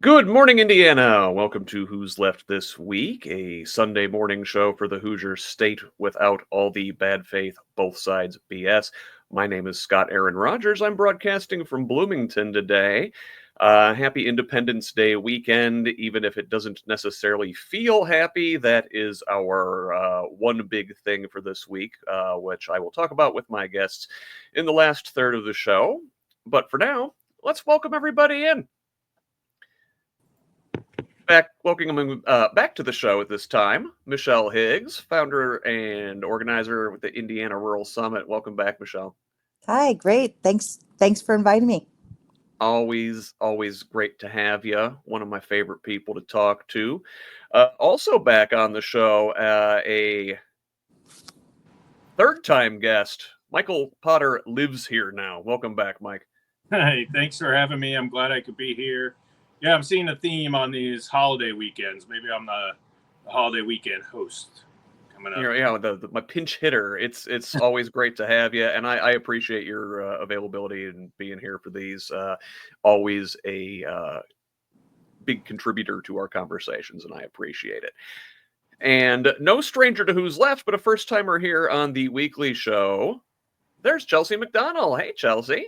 Good morning, Indiana. Welcome to Who's Left This Week, a Sunday morning show for the Hoosier State without all the bad faith, both sides BS. My name is Scott Aaron Rogers. I'm broadcasting from Bloomington today. Happy Independence Day weekend, even if it doesn't necessarily feel happy. That is our one big thing for this week, which I will talk about with my guests in the last third of the show. But for now, let's welcome everybody in. Welcoming back to the show at this time, Michelle Higgs, founder and organizer with the Indiana Rural Summit. Welcome back, Michelle. Hi, great. Thanks for inviting me. Always great to have you. One of my favorite people to talk to. Also back on the show, a third-time guest, Michael Potter lives here now. Welcome back, Mike. Hey, thanks for having me. I'm glad I could be here. Yeah, I'm seeing a theme on these holiday weekends. Maybe I'm the holiday weekend host coming up. My pinch hitter. It's always great to have you, and I appreciate your availability and being here for these. Always a big contributor to our conversations, and I appreciate it. And no stranger to Who's Left, but a first timer here on the weekly show. There's Chelsea McDonnell. Hey, Chelsea.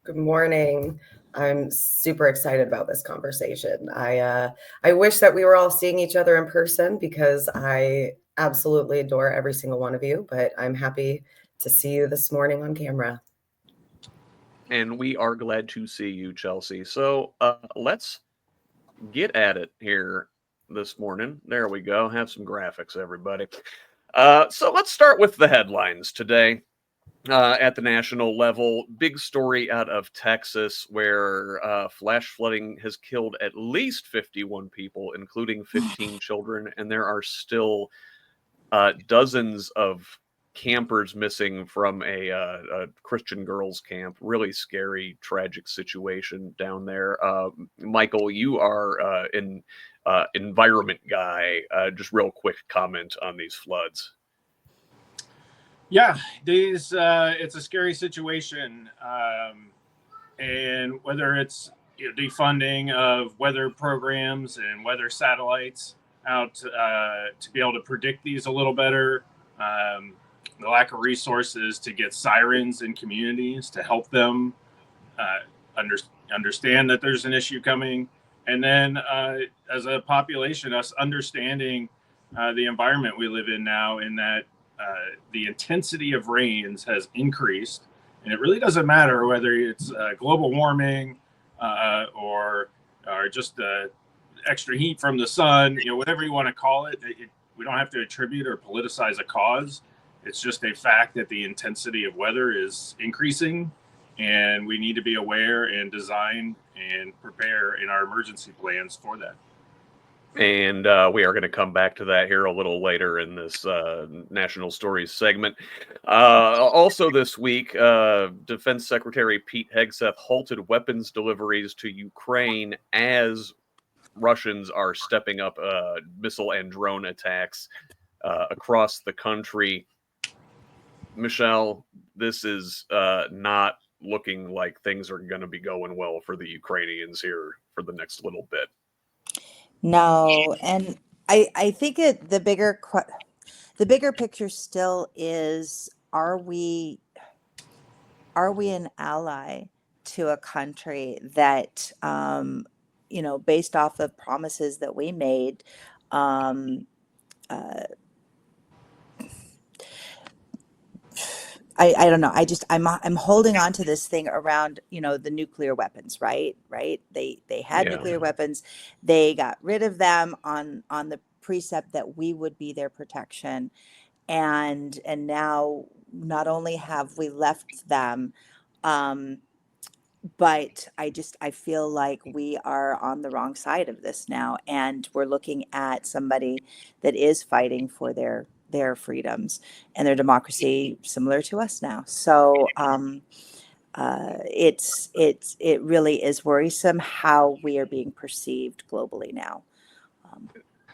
Good morning. I'm super excited about this conversation. I wish that we were all seeing each other in person because I absolutely adore every single one of you, but I'm happy to see you this morning on camera. And we are glad to see you, Chelsea. So let's get at it here this morning. There we go. Have some graphics, everybody. So let's start with the headlines today. At the national level, big story out of Texas where flash flooding has killed at least 51 people, including 15 children, and there are still dozens of campers missing from a Christian girls camp. Really scary, tragic situation down there. Michael, you are an environment guy. Just real quick comment on these floods. Yeah, it's a scary situation, and whether it's defunding of weather programs and weather satellites out to be able to predict these a little better, the lack of resources to get sirens in communities to help them understand that there's an issue coming, and then as a population, us understanding the environment we live in now, in that the intensity of rains has increased, and it really doesn't matter whether it's global warming or just extra heat from the sun, whatever you want to call it. We don't have to attribute or politicize a cause. It's just a fact that the intensity of weather is increasing, and we need to be aware and design and prepare in our emergency plans for that. And we are going to come back to that here a little later in this National Stories segment. Also this week, Defense Secretary Pete Hegseth halted weapons deliveries to Ukraine as Russians are stepping up missile and drone attacks across the country. Michelle, this is not looking like things are going to be going well for the Ukrainians here for the next little bit. No, and I think the bigger picture still is, are we an ally to a country that based off of promises that we made, I don't know. I'm holding on to this thing around, the nuclear weapons, right? They had nuclear weapons. They got rid of them on the precept that we would be their protection. And now not only have we left them, but I feel like we are on the wrong side of this now, and we're looking at somebody that is fighting for their freedoms and their democracy, similar to us now. So it really is worrisome how we are being perceived globally now.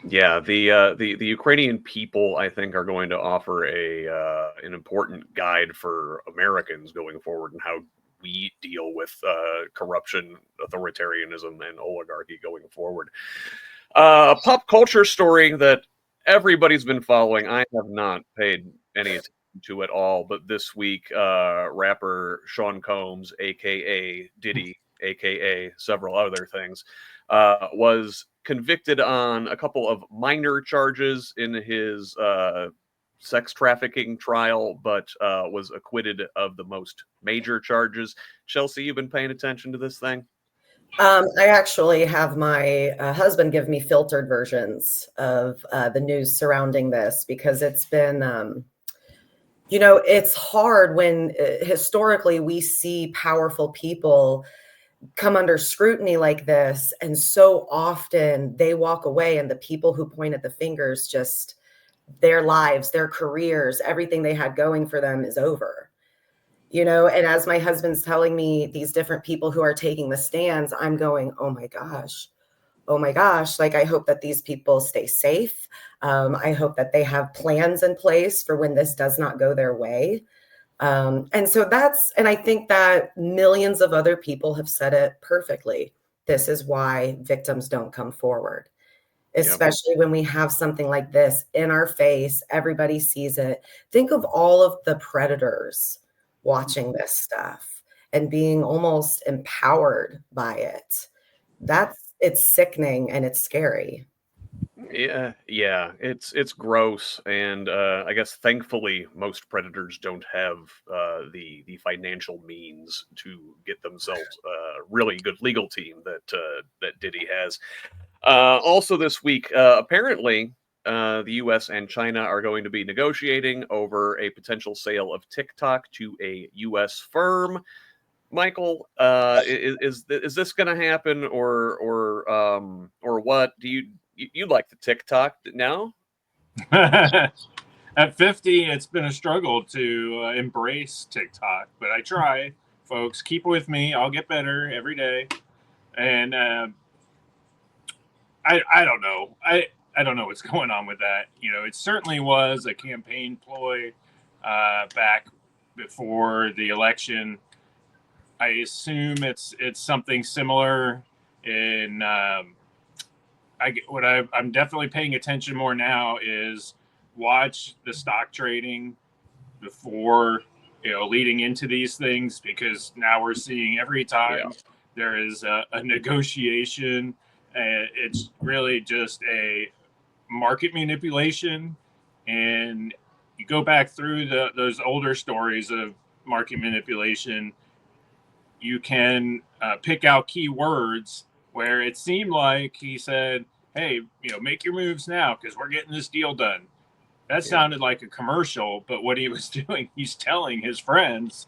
Yeah, the Ukrainian people, I think, are going to offer an important guide for Americans going forward, and how we deal with corruption, authoritarianism, and oligarchy going forward. A pop culture story that everybody's been following. I have not paid any attention to at all, but this week, rapper Sean Combs, aka Diddy, aka several other things, was convicted on a couple of minor charges in his sex trafficking trial, but was acquitted of the most major charges. Chelsea, you've been paying attention to this thing? I actually have my husband give me filtered versions of the news surrounding this, because it's been, it's hard when historically we see powerful people come under scrutiny like this, and so often they walk away, and the people who pointed the fingers, just their lives, their careers, everything they had going for them is over. And as my husband's telling me these different people who are taking the stands, I'm going, oh my gosh, like, I hope that these people stay safe. I hope that they have plans in place for when this does not go their way. And I think that millions of other people have said it perfectly. This is why victims don't come forward, especially when we have something like this in our face. Everybody sees it. Think of all of the predators watching this stuff and being almost empowered by it. It's sickening and it's scary. Yeah, it's gross, and I guess thankfully most predators don't have the financial means to get themselves a really good legal team that Diddy has. Also this week, apparently, the U.S. and China are going to be negotiating over a potential sale of TikTok to a U.S. firm. Michael, is this going to happen, or what? Do you like the TikTok now? At 50, it's been a struggle to embrace TikTok, but I try. Folks, keep with me. I'll get better every day. And I don't know. I don't know what's going on with that. It certainly was a campaign ploy back before the election. I assume it's something similar in. I'm definitely paying attention more now is watch the stock trading before leading into these things, because now we're seeing every time there is a negotiation, it's really just a market manipulation. And you go back through those older stories of market manipulation, you can pick out key words where it seemed like he said, hey, make your moves now because we're getting this deal done. That sounded like a commercial, but what he was doing, he's telling his friends,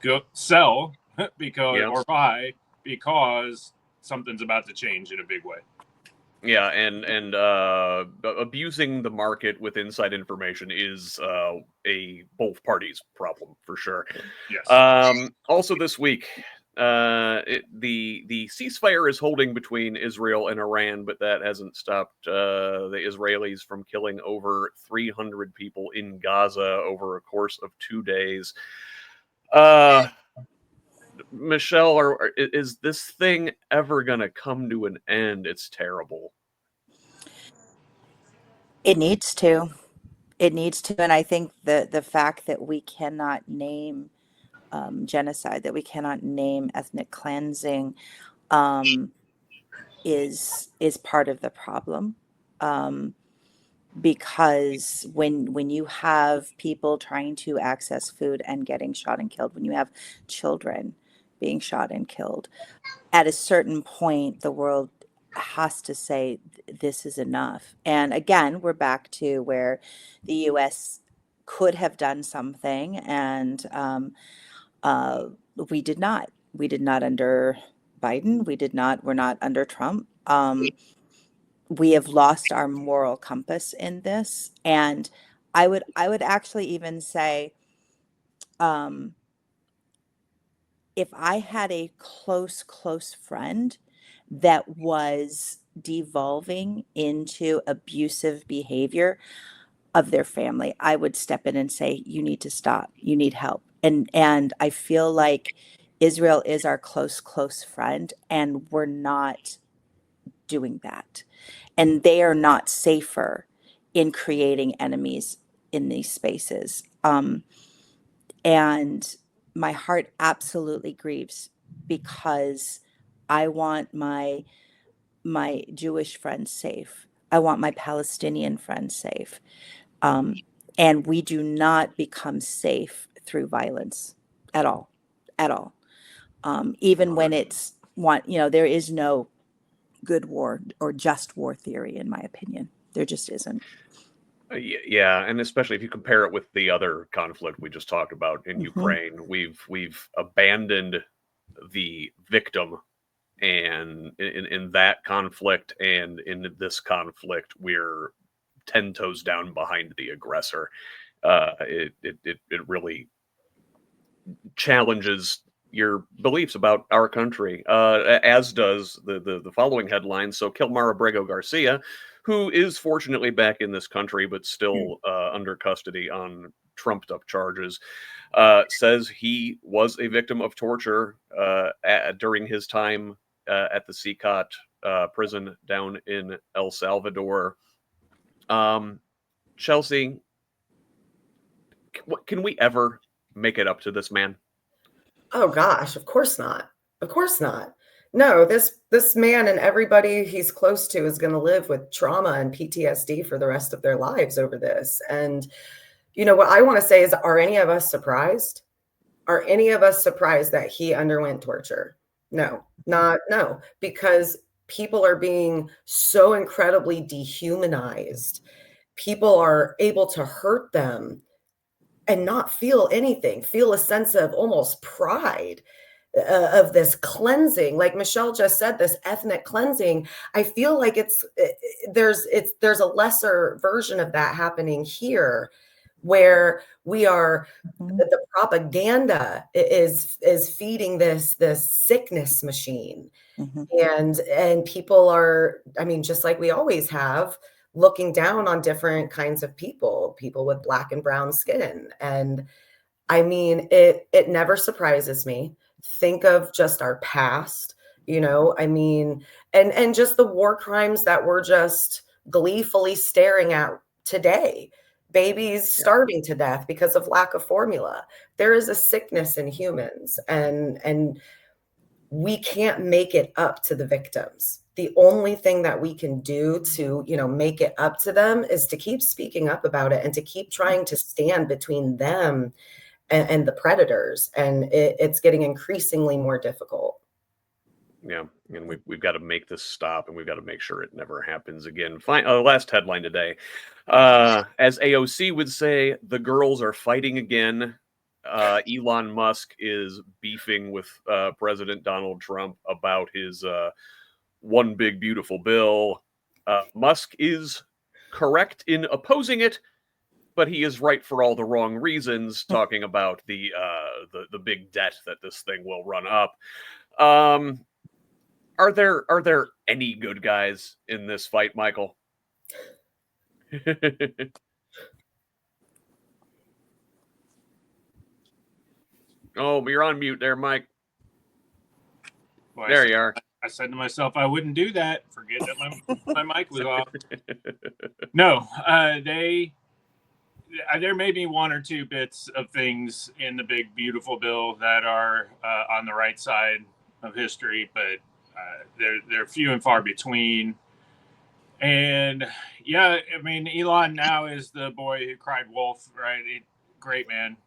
go sell or buy, because something's about to change in a big way. Yeah, and abusing the market with inside information is a both parties problem for sure. Yes. Also this week, the ceasefire is holding between Israel and Iran, but that hasn't stopped the Israelis from killing over 300 people in Gaza over a course of 2 days. Michelle, is this thing ever going to come to an end? It's terrible. It needs to. And I think the fact that we cannot name genocide, that we cannot name ethnic cleansing, is part of the problem. Because when you have people trying to access food and getting shot and killed, when you have children being shot and killed, at a certain point, the world has to say this is enough. And again, we're back to where the U.S. could have done something, and we did not. We did not under Biden. We're not under Trump. We have lost our moral compass in this. And I would actually even say, if I had a close friend that was devolving into abusive behavior of their family, I would step in and say, you need to stop. You need help. And I feel like Israel is our close friend, and we're not doing that. And they are not safer in creating enemies in these spaces. And my heart absolutely grieves because I want my Jewish friends safe. I want my Palestinian friends safe. And we do not become safe through violence at all, at all. Even when it's there is no good war or just war theory, in my opinion. There just isn't. Yeah, and especially if you compare it with the other conflict we just talked about in Ukraine, we've abandoned the victim, and in that conflict and in this conflict, we're 10 toes down behind the aggressor. It really challenges your beliefs about our country, as does the following headline. So Kilmar Abrego Garcia, who is fortunately back in this country but still under custody on trumped up charges, says he was a victim of torture during his time at the CCOT prison down in El Salvador. Chelsea, can we ever make it up to this man? Oh gosh, of course not. Of course not. No, this man and everybody he's close to is going to live with trauma and PTSD for the rest of their lives over this. And what I want to say is, are any of us surprised? Are any of us surprised that he underwent torture? No, no, because people are being so incredibly dehumanized. People are able to hurt them and not feel anything, feel a sense of almost pride of this cleansing. Like Michelle just said, this ethnic cleansing. I feel like there's a lesser version of that happening here, where we are the propaganda is feeding this sickness machine. And people are, just like we always have, looking down on different kinds of people with black and brown skin. And it never surprises me. Think of just our past, and just the war crimes that we're just gleefully staring at today. Babies starving to death because of lack of formula. There is a sickness in humans, and we can't make it up to the victims. The only thing that we can do to, make it up to them is to keep speaking up about it and to keep trying to stand between them and the predators. And it's getting increasingly more difficult. Yeah, and we've got to make this stop, and we've got to make sure it never happens again. Last headline today. As AOC would say, the girls are fighting again. Elon Musk is beefing with President Donald Trump about his one big beautiful bill. Musk is correct in opposing it, but he is right for all the wrong reasons, talking about the big debt that this thing will run up. Are there any good guys in this fight, Michael? Oh, you're on mute there, Mike. Well, there you are. I said to myself I wouldn't do that. Forget that my mic was off. No, there may be one or two bits of things in the big beautiful bill that are on the right side of history, but they're few and far between. And yeah, Elon now is the boy who cried wolf, right? Great man.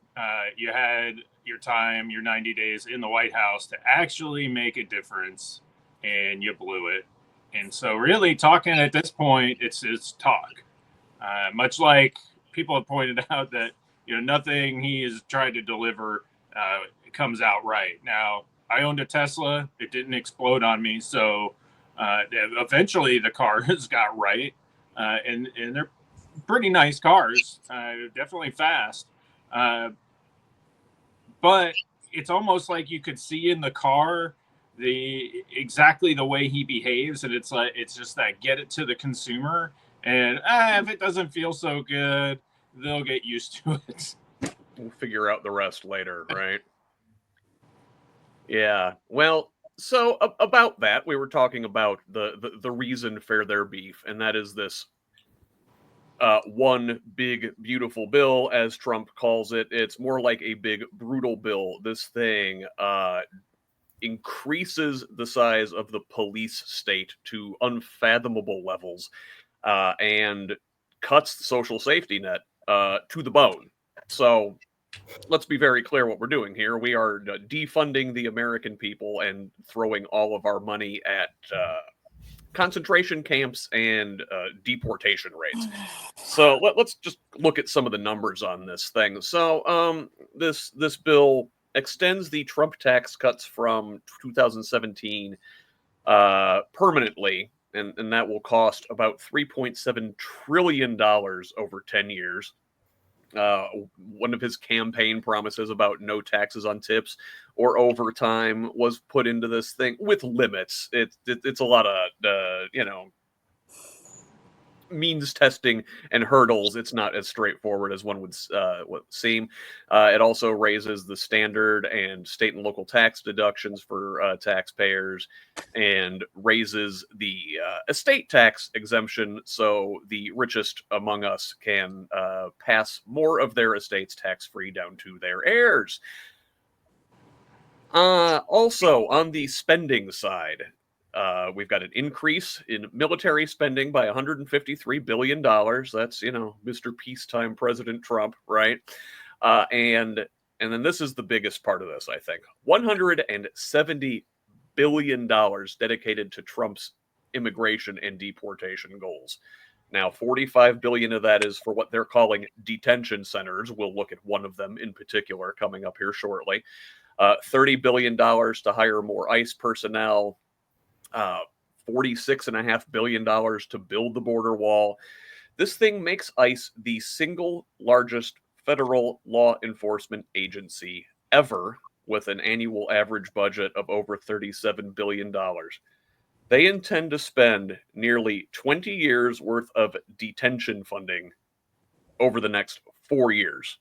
You had your time, your 90 days in the White House to actually make a difference, and you blew it. And so really talking at this point, it's talk. Much like people have pointed out that, nothing he has tried to deliver comes out right. Now, I owned a Tesla. It didn't explode on me. So eventually the cars got right. And they're pretty nice cars, definitely fast. But it's almost like you could see in the car exactly the way he behaves, and it's just that get it to the consumer, and if it doesn't feel so good, they'll get used to it. We'll figure out the rest later, right? Yeah. Well, so about that, we were talking about the reason for their beef, and that is this one big beautiful bill, as Trump calls it. It's more like a big brutal bill. This thing increases the size of the police state to unfathomable levels, and cuts the social safety net to the bone. So let's be very clear what we're doing here. We are defunding the American people and throwing all of our money at concentration camps and deportation rates. So let's just look at some of the numbers on this thing. So this bill extends the Trump tax cuts from 2017 permanently, and that will cost about $3.7 trillion over 10 years. One of his campaign promises about no taxes on tips or overtime was put into this thing with limits. It's a lot of means testing and hurdles. It's not as straightforward as one would seem. It also raises the standard and state and local tax deductions for taxpayers, and raises the estate tax exemption so the richest among us can pass more of their estates tax-free down to their heirs. Also, on the spending side, we've got an increase in military spending by $153 billion. That's, Mr. Peacetime President Trump, right? And then this is the biggest part of this, I think. $170 billion dedicated to Trump's immigration and deportation goals. Now, $45 billion of that is for what they're calling detention centers. We'll look at one of them in particular coming up here shortly. $30 billion to hire more ICE personnel, $46.5 billion to build the border wall. This thing makes ICE the single largest federal law enforcement agency ever, with an annual average budget of over $37 billion. They intend to spend nearly 20 years worth of detention funding over the next 4 years.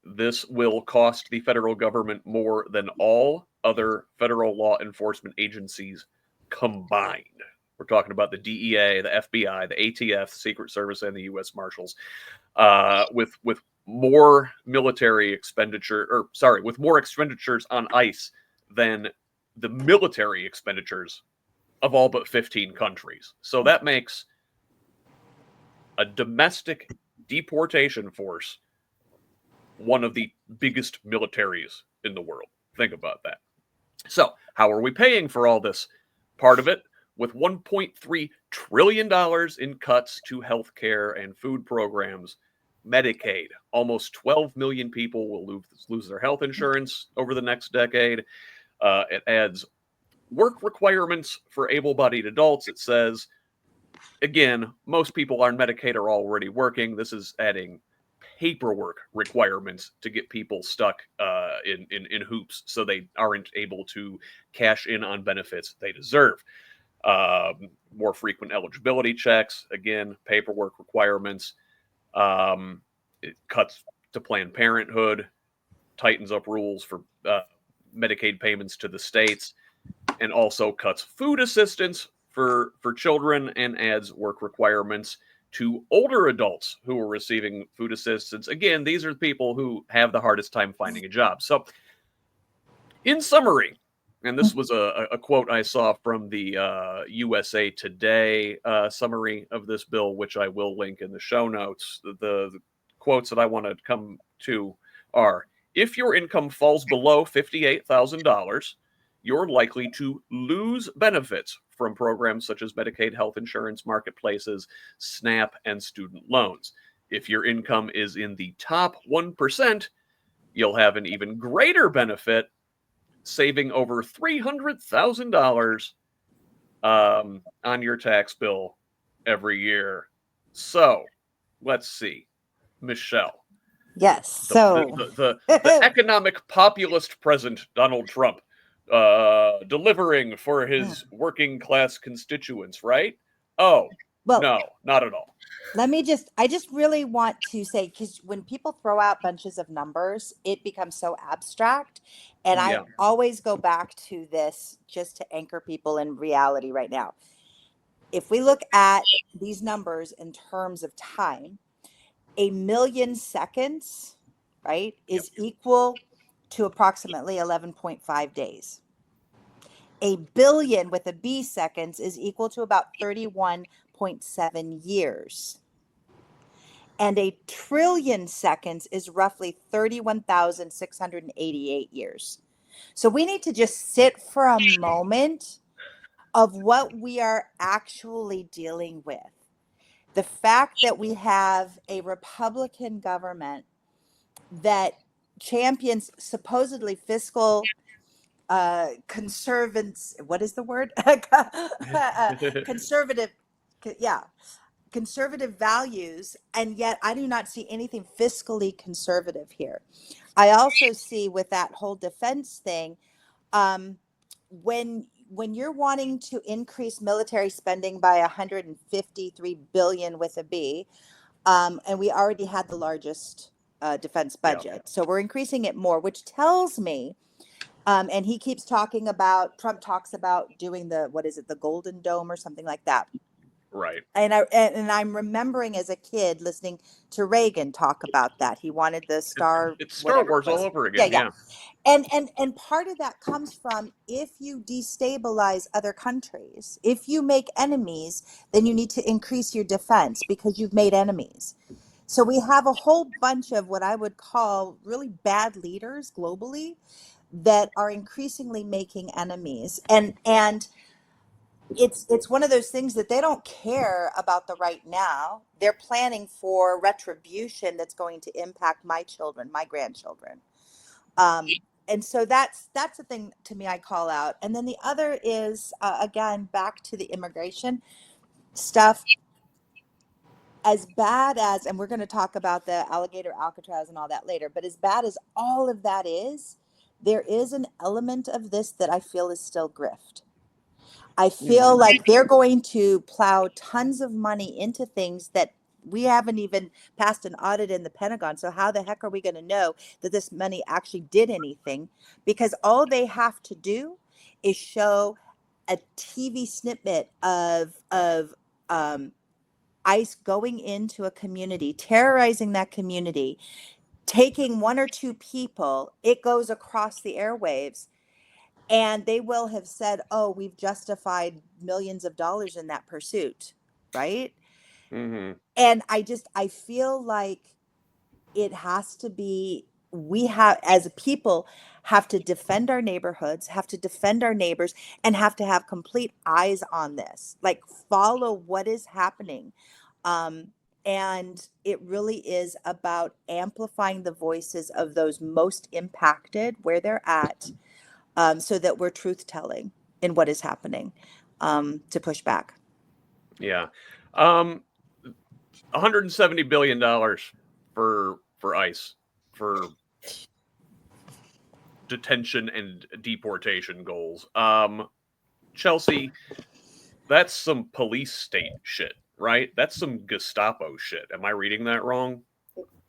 This will cost the federal government more than all other federal law enforcement agencies combined. We're talking about the DEA, the FBI, the ATF, the Secret Service, and the U.S. Marshals, with more military expenditure, with more expenditures on ICE than the military expenditures of all but 15 countries. So that makes a domestic deportation force one of the biggest militaries in the world. Think about that. So, how are we paying for all this? Part of it with $1.3 trillion in cuts to healthcare and food programs. Medicaid. Almost 12 million people will lose their health insurance over the next decade. It adds work requirements for able-bodied adults. It says, again, most people on Medicaid are already working. This is adding paperwork requirements to get people stuck in hoops so they aren't able to cash in on benefits they deserve. More frequent eligibility checks, again, paperwork requirements. It cuts to Planned Parenthood, tightens up rules for Medicaid payments to the states, and also cuts food assistance for children and adds work requirements to older adults who are receiving food assistance. Again, these are people who have the hardest time finding a job. So, in summary, and this was a quote I saw from the USA Today summary of this bill, which I will link in the show notes. The quotes that I want to come to are, if your income falls below $58,000, you're likely to lose benefits from programs such as Medicaid, health insurance, marketplaces, SNAP, and student loans. If your income is in the top 1%, you'll have an even greater benefit, saving over $300,000 on your tax bill every year. So, let's see. Michelle. Yes. So the economic populist president, Donald Trump, delivering for his working class constituents, right? Oh, Well, No, not at all. I just really want to say, because when people throw out bunches of numbers, it becomes so abstract. And I Yeah. always go back to this just to anchor people in reality right now. If we look at these numbers in terms of time, 1,000,000 seconds, right, is equal to approximately 11.5 days. A billion with a B seconds is equal to about 31.7 years. And a trillion seconds is roughly 31,688 years. So we need to just sit for a moment of what we are actually dealing with. The fact that we have a Republican government that champions supposedly fiscal conservatives, what is the word? Conservative, yeah, conservative values, and yet I do not see anything fiscally conservative here. I also see with that whole defense thing, um, when you're wanting to increase military spending by 153 billion with a B, and we already had the largest defense budget, so we're increasing it more, which tells me. And he keeps talking about, Trump talks about doing the, what is it, the Golden Dome or something like that. Right. And I'm remembering as a kid listening to Reagan talk about that. He wanted the star. It's Star Wars all over again. Yeah. And part of that comes from, if you destabilize other countries, if you make enemies, then you need to increase your defense because you've made enemies. So we have a whole bunch of what I would call really bad leaders globally that are increasingly making enemies. And it's one of those things that they don't care about the right now. They're planning for retribution that's going to impact my children, my grandchildren. And so that's the thing to me I call out. And then the other is, again, back to the immigration stuff. As bad as, and we're going to talk about the alligator Alcatraz and all that later, but as bad as all of that is, there is an element of this that I feel is still grift. I feel like they're going to plow tons of money into things that we haven't even passed an audit in the Pentagon. So how the heck are we going to know that this money actually did anything? Because all they have to do is show a TV snippet of ICE going into a community, terrorizing that community, taking one or two people, it goes across the airwaves. And they will have said, oh, we've justified millions of dollars in that pursuit, right? Mm-hmm. And I feel like it has to be, we have, as a people, have to defend our neighborhoods, have to defend our neighbors, and have to have complete eyes on this, like follow what is happening. And it really is about amplifying the voices of those most impacted where they're at, so that we're truth telling in what is happening, to push back. Yeah. $170 billion for ICE for detention and deportation goals. Chelsea, that's some police state shit, right? That's some Gestapo shit. Am I reading that wrong?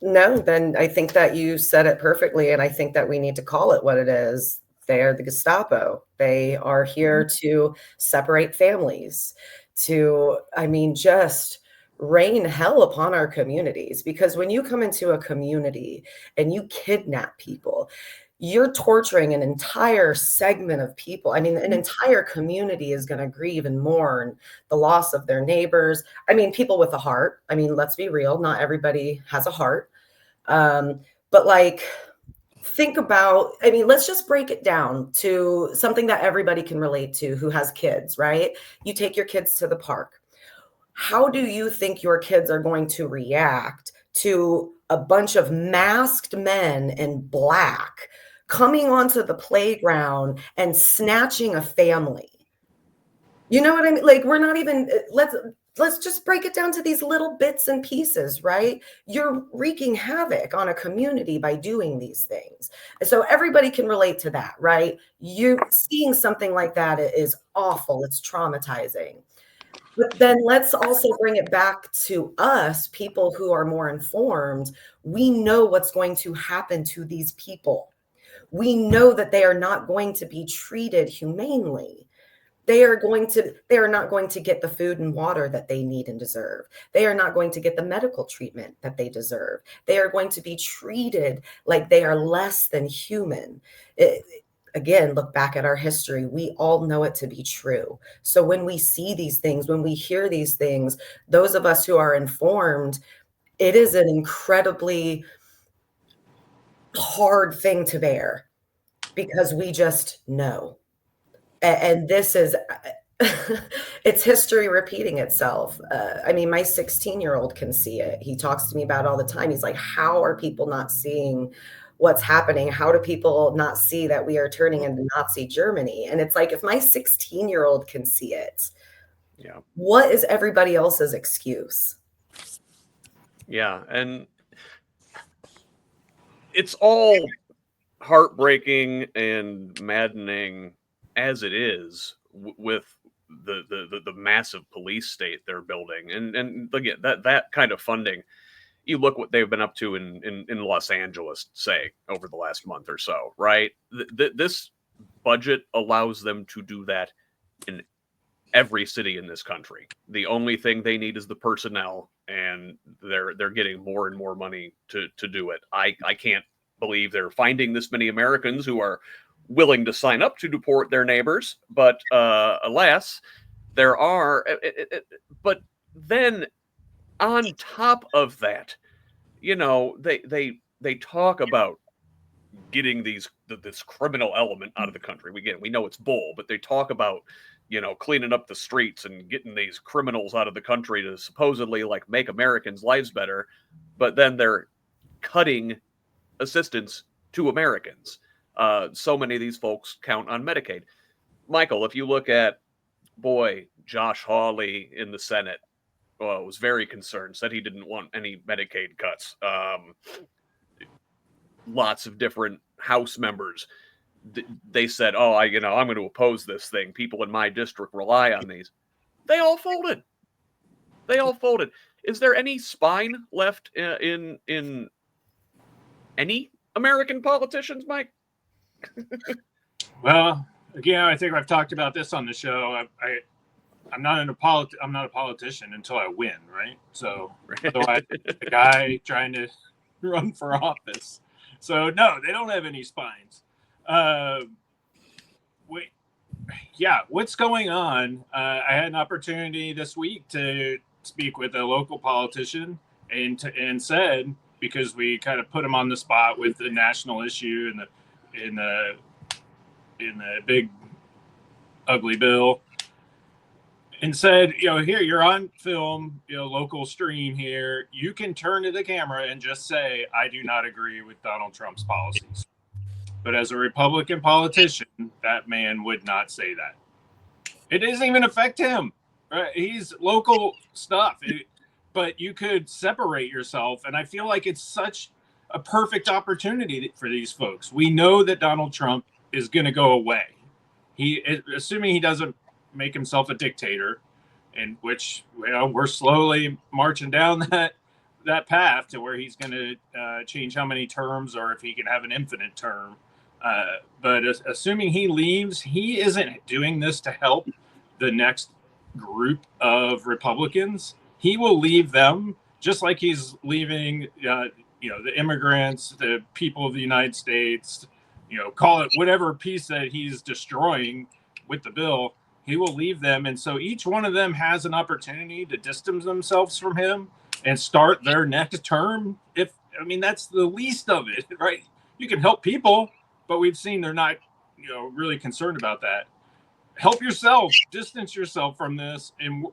No, then I think that you said it perfectly. And I think that we need to call it what it is. They are the Gestapo. They are here to separate families, to, just rain hell upon our communities. Because when you come into a community and you kidnap people, you're torturing an entire segment of people. An entire community is going to grieve and mourn the loss of their neighbors. People with a heart. Let's be real. Not everybody has a heart. But like, think about, let's just break it down to something that everybody can relate to who has kids, right? You take your kids to the park. How do you think your kids are going to react to a bunch of masked men in black coming onto the playground and snatching a family? You know what I mean? Like, we're not even, let's just break it down to these little bits and pieces, right? You're wreaking havoc on a community by doing these things. So everybody can relate to that, right? You seeing something like that is awful. It's traumatizing. But then let's also bring it back to us, people who are more informed. We know what's going to happen to these people. We know that they are not going to be treated humanely. They are not going to get the food and water that they need and deserve. They are not going to get the medical treatment that they deserve. They are going to be treated like they are less than human. Again, look back at our history. We all know it to be true. So when we see these things, when we hear these things, those of us who are informed, it is an incredibly hard thing to bear because we just know. And this is it's history repeating itself. I mean, my 16-year-old can see it. He talks to me about it all the time. He's like, how are people not seeing what's happening? How do people not see that we are turning into Nazi Germany? And it's like, if my 16-year-old can see it, Yeah. what is everybody else's excuse? Yeah. And it's all heartbreaking and maddening as it is with the massive police state they're building. And again, that kind of funding, you look what they've been up to in Los Angeles, say, over the last month or so, right? This budget allows them to do that in every city in this country. The only thing they need is the personnel, and they're getting more and more money to do it. I can't believe they're finding this many Americans who are willing to sign up to deport their neighbors, but alas, there are. But then on top of that, they talk about getting this criminal element out of the country. We know it's bull, but they talk about cleaning up the streets and getting these criminals out of the country to supposedly like make Americans' lives better, but then they're cutting assistance to Americans. So many of these folks count on Medicaid. Michael, if you look at Josh Hawley in the Senate, was very concerned, said he didn't want any Medicaid cuts. Lots of different House members, they said, I'm going to oppose this thing. People in my district rely on these. They all folded. Is there any spine left in any American politicians, Mike? Well, again, I think I've talked about this on the show. I'm not a politician until I win, right? So otherwise, the guy trying to run for office. So no, they don't have any spines. What's going on? I had an opportunity this week to speak with a local politician, and said, because we kind of put him on the spot with the national issue in the big ugly bill, and said, here, you're on film, local stream here. You can turn to the camera and just say, I do not agree with Donald Trump's policies. But as a Republican politician, that man would not say that. It doesn't even affect him. Right? He's local stuff. But you could separate yourself. And I feel like it's such a perfect opportunity for these folks. We know that Donald Trump is going to go away. Assuming he doesn't make himself a dictator, in which we're slowly marching down that path to where he's going to change how many terms, or if he can have an infinite term. But assuming he leaves, he isn't doing this to help the next group of Republicans. He will leave them just like he's leaving, the immigrants, the people of the United States, call it whatever piece that he's destroying with the bill. He will leave them. And so each one of them has an opportunity to distance themselves from him and start their next term. That's the least of it, right? You can help people, but we've seen they're not, really concerned about that. Help yourself, distance yourself from this, and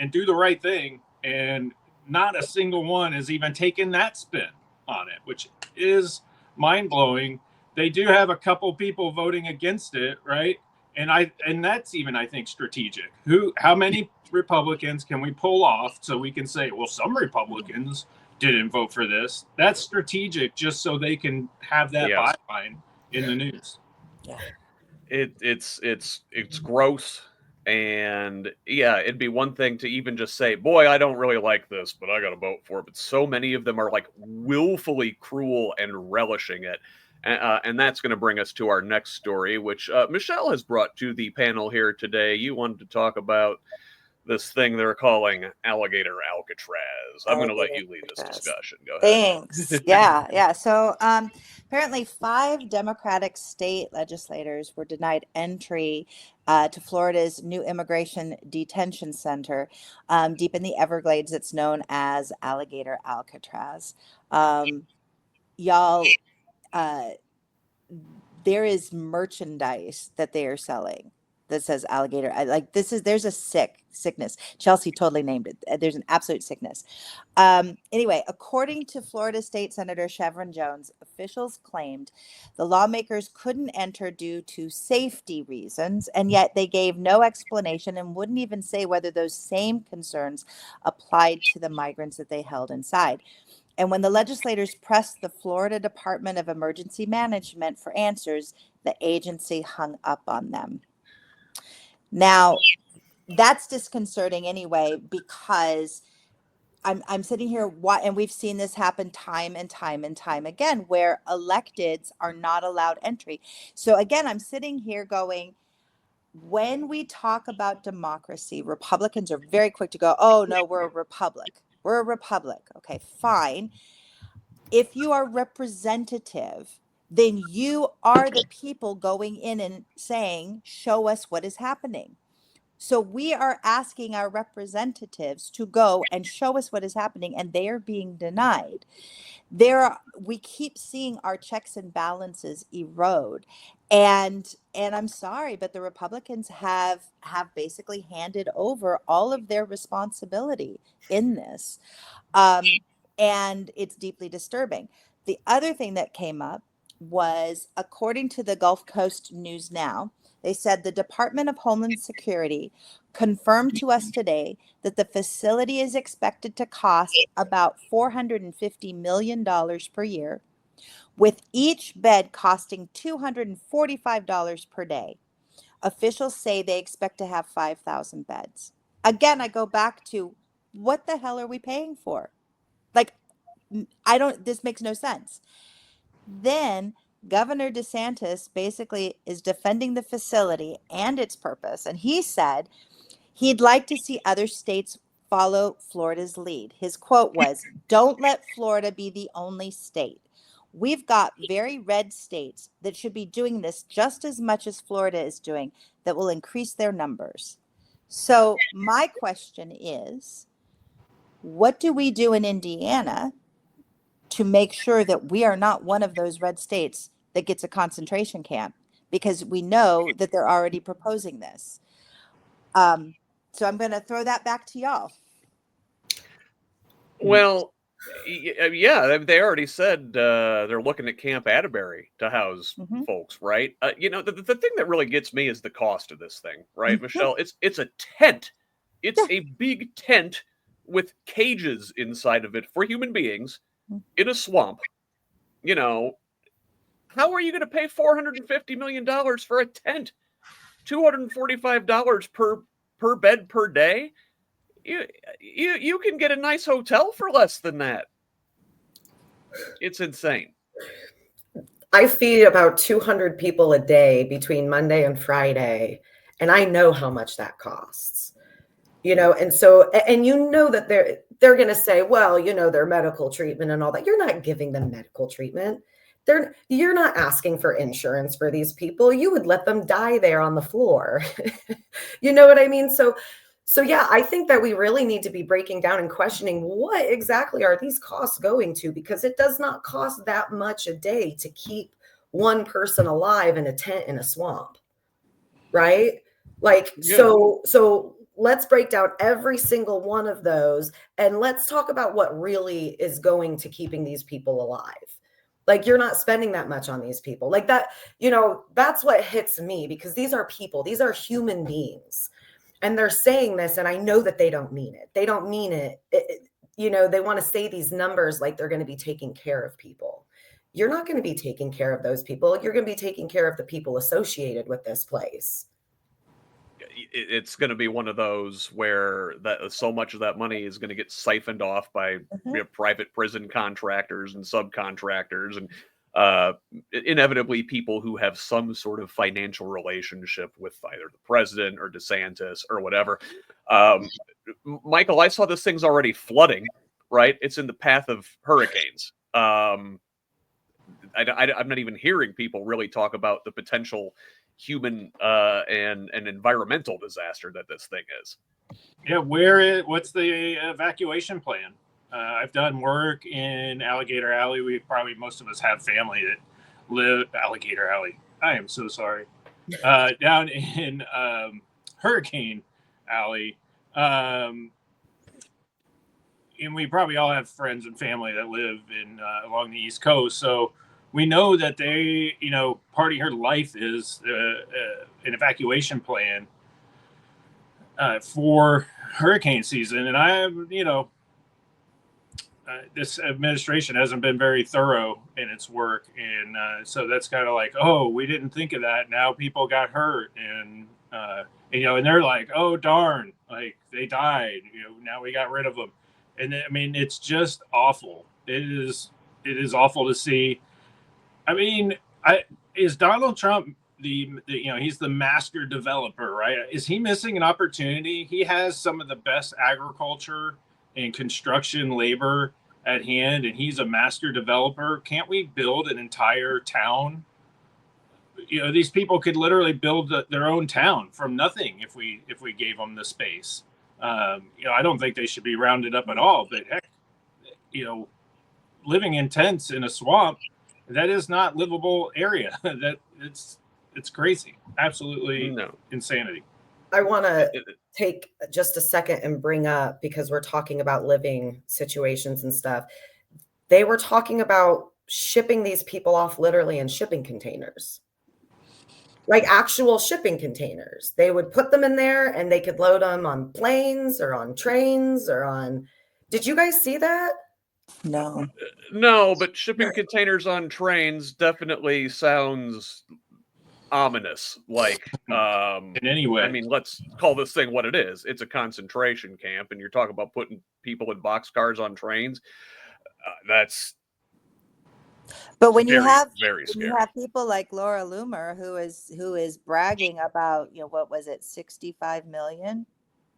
do the right thing. And not a single one has even taken that spin on it, which is mind-blowing. They do have a couple people voting against it, right? And that's even, I think, strategic. How many Republicans can we pull off so we can say, well, some Republicans didn't vote for this? That's strategic, just so they can have that byline in the news. Yeah. It's gross. And yeah, it'd be one thing to even just say, boy, I don't really like this, but I got to vote for it. But so many of them are like willfully cruel and relishing it. And that's going to bring us to our next story, which Michelle has brought to the panel here today. You wanted to talk about this thing they're calling alligator Alcatraz. I'm going to let you lead this discussion. Go ahead. Thanks. Yeah. So apparently 5 Democratic state legislators were denied entry to Florida's new immigration detention center deep in the Everglades. It's known as Alligator Alcatraz. Y'all, there is merchandise that they are selling that says alligator. There's a sickness. Chelsea totally named it. There's an absolute sickness. Anyway, according to Florida State Senator Chevron Jones, officials claimed the lawmakers couldn't enter due to safety reasons, and yet they gave no explanation and wouldn't even say whether those same concerns applied to the migrants that they held inside. And when the legislators pressed the Florida Department of Emergency Management for answers, the agency hung up on them. Now, that's disconcerting anyway, because I'm sitting here, and we've seen this happen time and time and time again, where electeds are not allowed entry. So again, I'm sitting here going, when we talk about democracy, Republicans are very quick to go, oh, no, we're a republic. We're a republic. Okay, fine. If you are representative, then you are the people going in and saying, show us what is happening. So we are asking our representatives to go and show us what is happening, and they are being denied. We keep seeing our checks and balances erode. And I'm sorry, but the Republicans have basically handed over all of their responsibility in this. And it's deeply disturbing. The other thing that came up was, according to the Gulf Coast News Now, they said the Department of Homeland Security confirmed to us today that the facility is expected to cost about $450 million per year, with each bed costing $245 per day. Officials say they expect to have 5,000 beds. Again, I go back to, what the hell are we paying for? Like, this makes no sense. Then Governor DeSantis basically is defending the facility and its purpose. And he said he'd like to see other states follow Florida's lead. His quote was, "Don't let Florida be the only state. We've got very red states that should be doing this just as much as Florida is doing, that will increase their numbers." So my question is, what do we do in Indiana to make sure that we are not one of those red states that gets a concentration camp? Because we know that they're already proposing this. So I'm going to throw that back to y'all. Well, yeah, they already said they're looking at Camp Atterbury to house folks, right? The thing that really gets me is the cost of this thing, right, Michelle? It's a tent. It's a big tent with cages inside of it for human beings in a swamp. How are you going to pay $450 million for a tent? $245 per bed per day? You can get a nice hotel for less than that. It's insane. I feed about 200 people a day between Monday and Friday, and I know how much that costs. And so, and that they're going to say, well, their medical treatment and all that. You're not giving them medical treatment. You're not asking for insurance for these people. You would let them die there on the floor. You know what I mean? So yeah, I think that we really need to be breaking down and questioning, what exactly are these costs going to? Because it does not cost that much a day to keep one person alive in a tent in a swamp, right? So let's break down every single one of those, and let's talk about what really is going to keeping these people alive. Like, you're not spending that much on these people like that. That's what hits me, because these are people, these are human beings. And they're saying this, and I know that they don't mean it. They don't mean it. They want to say these numbers like they're going to be taking care of people. You're not going to be taking care of those people. You're going to be taking care of the people associated with this place. it's going to be one of those where that so much of that money is going to get siphoned off by private prison contractors and subcontractors, and inevitably people who have some sort of financial relationship with either the president or DeSantis or whatever. Michael, I saw this thing's already flooding, right? It's in the path of hurricanes. I'm not even hearing people really talk about the potential human and environmental disaster that this thing is. Yeah, what's the evacuation plan? I've done work in Alligator Alley. Most of us have family that live Alligator Alley. I am so sorry. Down in Hurricane Alley. And we probably all have friends and family that live in along the East Coast. So we know that they, part of your life is an evacuation plan for hurricane season. And this administration hasn't been very thorough in its work. And so that's kind of like, oh, we didn't think of that. Now people got hurt. And they're like, oh, darn, like they died. Now we got rid of them. And I mean, it's just awful. It is awful to see. I mean, is Donald Trump he's the master developer, right? Is he missing an opportunity? He has some of the best agriculture and construction labor at hand, and he's a master developer. Can't we build an entire town? These people could literally build their own town from nothing if we gave them the space. I don't think they should be rounded up at all, but heck, living in tents in a swamp, that is not livable area. That it's crazy. Absolutely insanity. I want to take just a second and bring up, because we're talking about living situations and stuff. They were talking about shipping these people off literally in shipping containers. Like actual shipping containers. They would put them in there and they could load them on planes or on trains or on. Did you guys see that? No, but shipping containers on trains definitely sounds ominous. Like, in any way. I mean, let's call this thing what it is. It's a concentration camp, and you're talking about putting people in boxcars on trains. That's. But when you have people like Laura Loomer, who is bragging about, what was it, 65 million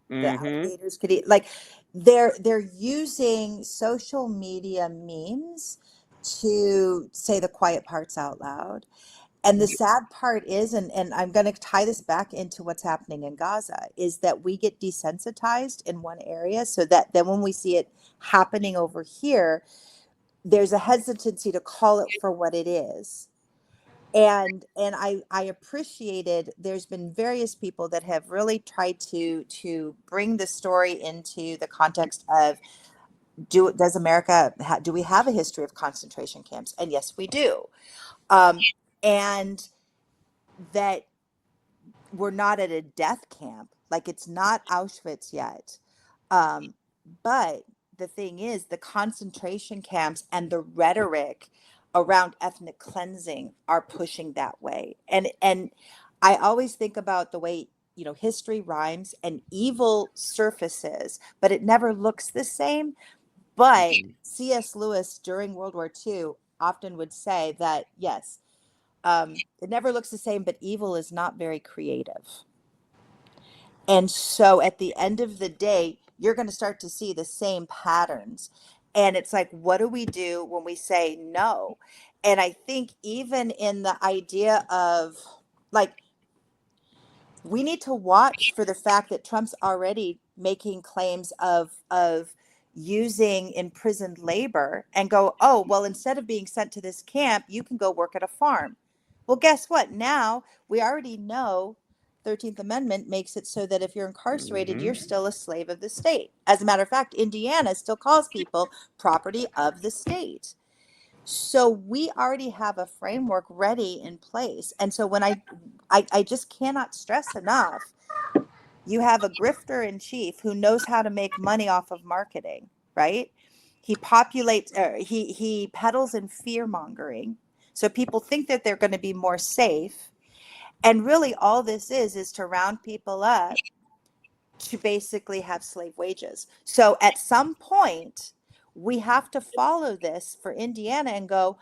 the alligators could eat, like they're using social media memes to say the quiet parts out loud. And the sad part is, and I'm going to tie this back into what's happening in Gaza, is that we get desensitized in one area, so that then when we see it happening over here, there's a hesitancy to call it for what it is. And I appreciated, there's been various people that have really tried to bring the story into the context of, do we have a history of concentration camps? And yes, we do. And that we're not at a death camp, like it's not Auschwitz yet. But the thing is, the concentration camps and the rhetoric around ethnic cleansing are pushing that way. And I always think about the way, history rhymes and evil surfaces, but it never looks the same. But C.S. Lewis during World War II often would say that, yes, it never looks the same, but evil is not very creative. And so at the end of the day, you're going to start to see the same patterns. And it's like, what do we do when we say no? And I think even in the idea of, like, we need to watch for the fact that Trump's already making claims of using imprisoned labor, and go, oh, well, instead of being sent to this camp, you can go work at a farm. Well, guess what? Now we already know 13th Amendment makes it so that if you're incarcerated, you're still a slave of the state. As a matter of fact, Indiana still calls people property of the state. So we already have a framework ready in place. And so when I just cannot stress enough, you have a grifter in chief who knows how to make money off of marketing, right? He peddles in fear mongering. So people think that they're going to be more safe. And really all this is to round people up to basically have slave wages. So at some point, we have to follow this for Indiana and go,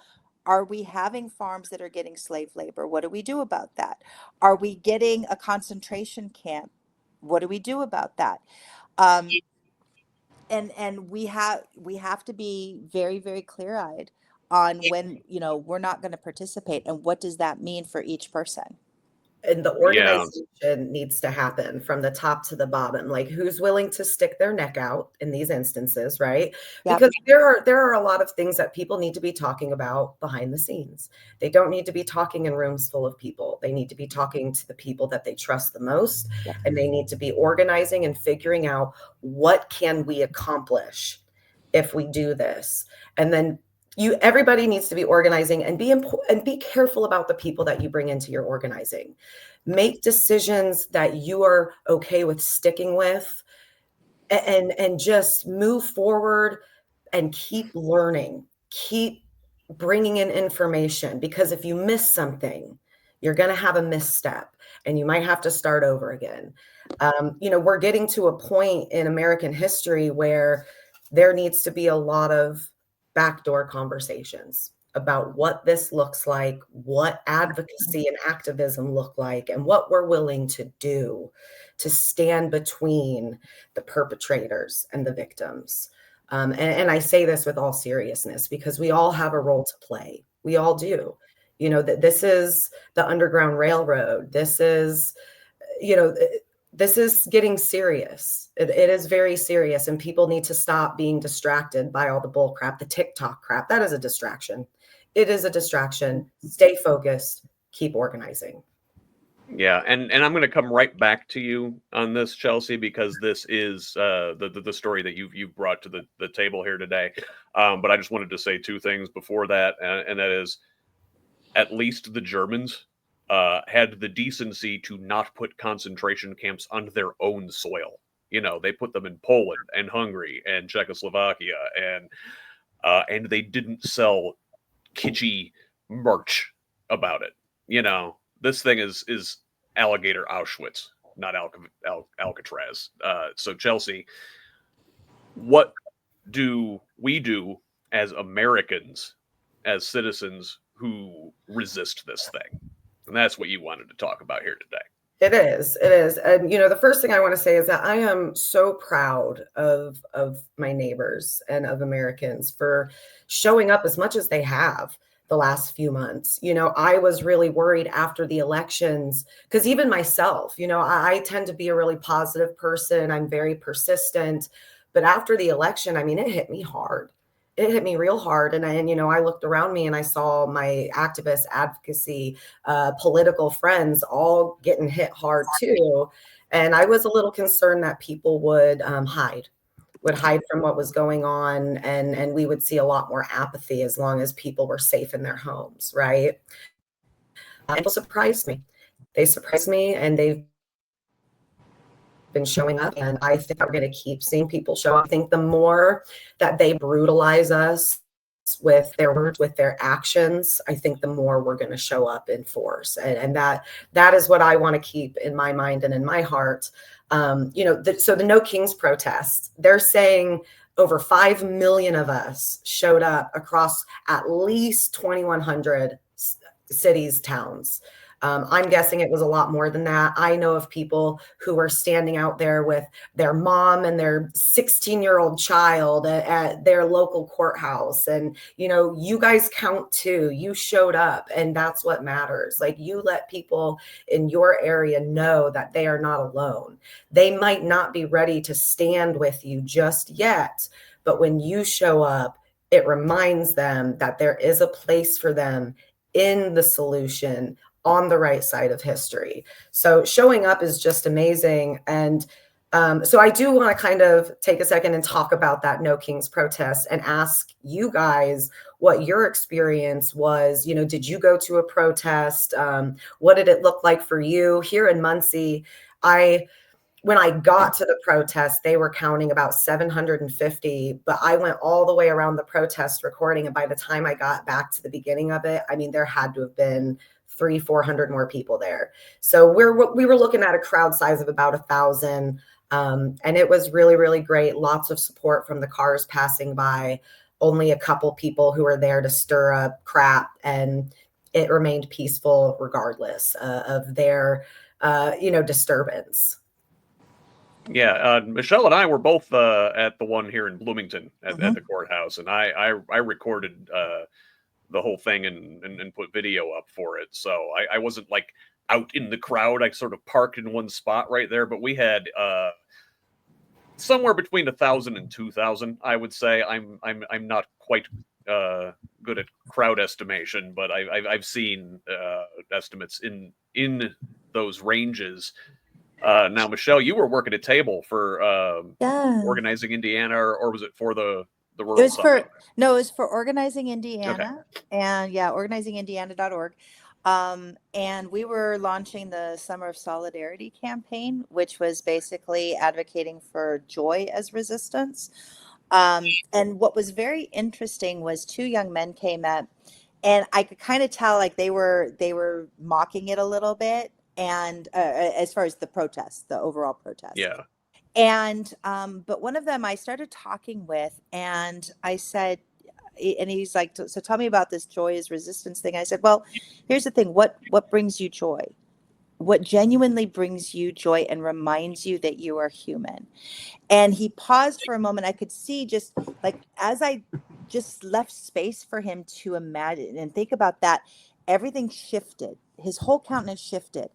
are we having farms that are getting slave labor? What do we do about that? Are we getting a concentration camp? What do we do about that? And we have to be very, very clear-eyed on when, we're not going to participate, and what does that mean for each person. And the Yeah. organization needs to happen from the top to the bottom. Like, who's willing to stick their neck out in these instances, right? Yep. Because there are a lot of things that people need to be talking about behind the scenes. They don't need to be talking in rooms full of people. They need to be talking to the people that they trust the most. Yep. And they need to be organizing and figuring out, what can we accomplish if we do this? And then everybody needs to be organizing, and be careful about the people that you bring into your organizing. Make decisions that you are okay with sticking with, and just move forward and keep learning, keep bringing in information, because if you miss something, you're going to have a misstep and you might have to start over again. We're getting to a point in American history where there needs to be a lot of backdoor conversations about what this looks like, what advocacy and activism look like, and what we're willing to do to stand between the perpetrators and the victims. And I say this with all seriousness, because we all have a role to play. We all do. That this is the Underground Railroad. This is, this is getting serious. It is very serious, and people need to stop being distracted by all the bull crap, the TikTok crap. That is a distraction. It is a distraction. Stay focused, keep organizing. Yeah, and I'm going to come right back to you on this, Chelsea, because this is the story that you've brought to the table here today. But I just wanted to say two things before that, and that is, at least the Germans had the decency to not put concentration camps on their own soil. They put them in Poland and Hungary and Czechoslovakia, and they didn't sell kitschy merch about it. This thing is alligator Auschwitz, not Alcatraz. So Chelsea, what do we do as Americans, as citizens who resist this thing? And that's what you wanted to talk about here today. It is. And, the first thing I want to say is that I am so proud of my neighbors and of Americans for showing up as much as they have the last few months. I was really worried after the elections, because even myself, I tend to be a really positive person. I'm very persistent. But after the election, it hit me hard. It hit me real hard. And I looked around me and I saw my activist, advocacy, political friends all getting hit hard too. And I was a little concerned that people would hide from what was going on. And we would see a lot more apathy as long as people were safe in their homes, right? People surprised me. They surprised me, and they've been showing up, and I think we're going to keep seeing people show up. I think the more that they brutalize us with their words, with their actions, I think the more we're going to show up in force, and that is what I want to keep in my mind and in my heart. So the No Kings protest, they're saying over 5 million of us showed up across at least 2,100 cities, towns. I'm guessing it was a lot more than that. I know of people who are standing out there with their mom and their 16-year-old child at their local courthouse. And, you guys count too. You showed up, and that's what matters. Like, you let people in your area know that they are not alone. They might not be ready to stand with you just yet, but when you show up, it reminds them that there is a place for them in the solution, on the right side of history. So showing up is just amazing. And so I do want to kind of take a second and talk about that No Kings protest and ask you guys what your experience was. Did you go to a protest? What did it look like for you? Here in Muncie, when I got to the protest, they were counting about 750, but I went all the way around the protest recording. And by the time I got back to the beginning of it, there had to have been 300-400 more people there. So we were looking at a crowd size of about 1,000. And it was really, really great. Lots of support from the cars passing by, only a couple people who were there to stir up crap. And it remained peaceful regardless of their, disturbance. Yeah, Michelle and I were both at the one here in Bloomington at the courthouse, and I recorded the whole thing and put video up for it. So I wasn't like out in the crowd. I sort of parked in one spot right there, but we had somewhere between 1,000 and 2,000. I would say I'm not quite good at crowd estimation, but I've seen estimates in those ranges. Now, Michelle, you were working a table for Organizing Indiana, or was it for the Rural It was Summit? it was for Organizing Indiana, and organizingindiana.org. And we were launching the Summer of Solidarity campaign, which was basically advocating for joy as resistance. And what was very interesting was two young men came up, and I could kind of tell like they were mocking it a little bit. And as far as the protest, the overall protest. Yeah. And but one of them I started talking with, and I said, and he's like, so tell me about this joy is resistance thing. I said, well, here's the thing. What brings you joy? What genuinely brings you joy and reminds you that you are human? And he paused for a moment. I could see just like as I just left space for him to imagine and think about that, everything shifted. His whole countenance shifted.